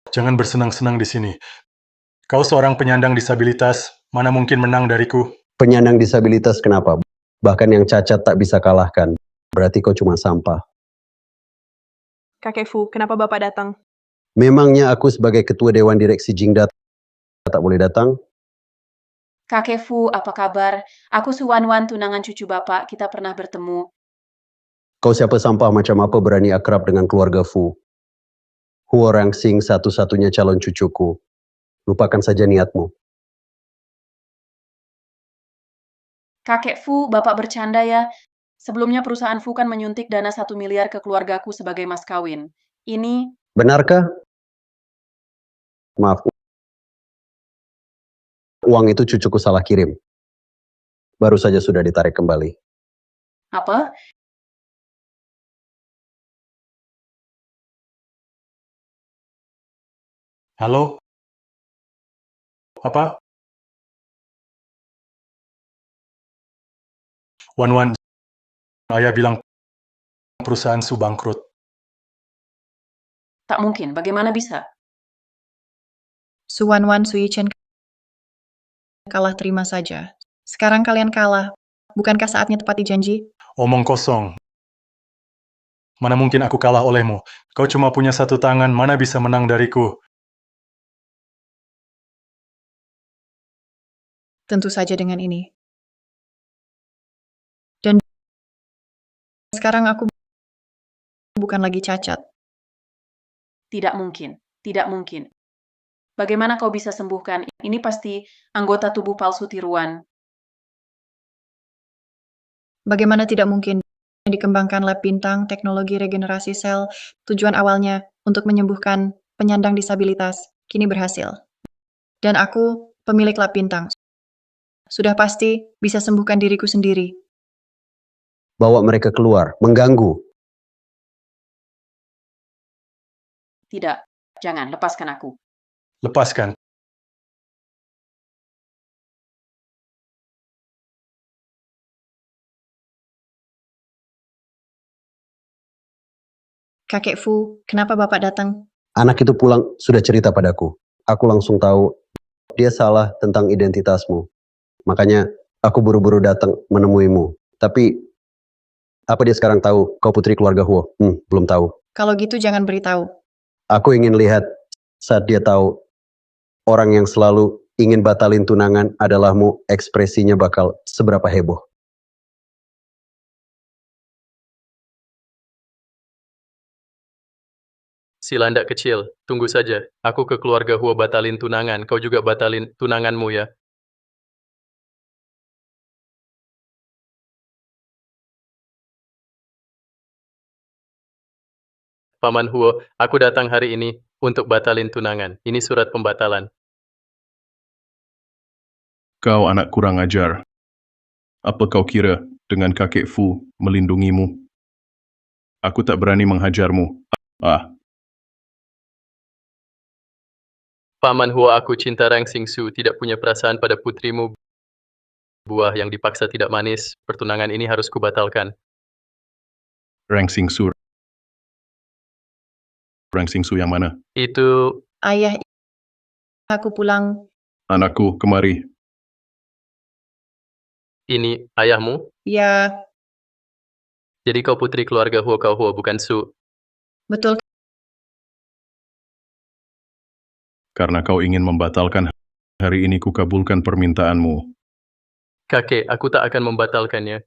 jangan bersenang-senang di sini. Kau seorang penyandang disabilitas, mana mungkin menang dariku? Penyandang disabilitas kenapa? Bahkan yang cacat tak bisa kalahkan. Berarti kau cuma sampah. Kakek Fu, kenapa Bapak datang? Memangnya aku sebagai ketua Dewan Direksi Jingda tak boleh datang? Kakek Fu, apa kabar? Aku Suwan-Wan, tunangan cucu Bapak. Kita pernah bertemu. Kau siapa sampah macam apa berani akrab dengan keluarga Fu? Huo Rangxing satu-satunya calon cucuku. Lupakan saja niatmu. Kakek Fu, Bapak bercanda ya. Sebelumnya perusahaan Fu kan menyuntik dana 1 miliar ke keluargaku sebagai mas kawin. Ini, Benarkah? Maaf. Uang itu cucuku salah kirim. Baru saja sudah ditarik kembali. apa? Halo? Apa? Wan-Wan, ayah bilang perusahaan Su bangkrut. Tak mungkin, bagaimana bisa? Su Wan-Wan, Su Yichen kalah, terima saja. Sekarang kalian kalah. Bukankah saatnya tepati janji? Omong kosong. Mana mungkin aku kalah olehmu? Kau cuma punya satu tangan, mana bisa menang dariku? Tentu saja dengan ini. Dan sekarang aku bukan lagi cacat. Tidak mungkin, tidak mungkin. Bagaimana kau bisa sembuhkan? Ini pasti anggota tubuh palsu tiruan. Bagaimana tidak mungkin dikembangkan lab bintang teknologi regenerasi sel, tujuan awalnya untuk menyembuhkan penyandang disabilitas, kini berhasil. Dan aku, pemilik lab bintang, sudah pasti bisa sembuhkan diriku sendiri. Bawa mereka keluar, mengganggu. Tidak, jangan, lepaskan aku. Lepaskan. Kakek Fu, kenapa Bapak datang? Anak itu pulang sudah cerita padaku. Aku langsung tahu dia salah tentang identitasmu. Makanya aku buru-buru datang menemuimu. Tapi apa dia sekarang tahu kau putri keluarga Huo? Belum tahu. Kalau gitu jangan beritahu. Aku ingin lihat saat dia tahu orang yang selalu ingin batalin tunangan adalahmu, ekspresinya bakal seberapa heboh. Si landak kecil, tunggu saja. Aku ke keluarga Huo batalin tunangan, kau juga batalin tunanganmu ya. Paman Huo, aku datang hari ini untuk batalin tunangan. Ini surat pembatalan. Kau anak kurang ajar. Apa kau kira dengan kakek Fu melindungimu? Aku tak berani menghajarmu. Paman Huo, aku cinta Rang Xingsu, tidak punya perasaan pada putrimu. Buah yang dipaksa tidak manis, pertunangan ini harus kubatalkan. Rang Xingsu. Rang Xingsu yang mana? Itu, Ayah, aku pulang. Anakku, kemari. ini ayahmu? Ya, Jadi kau putri keluarga Huo, kau Huo, bukan Su. betul. Karena kau ingin membatalkan Hari ini kukabulkan permintaanmu. Kakek, aku tak akan membatalkannya.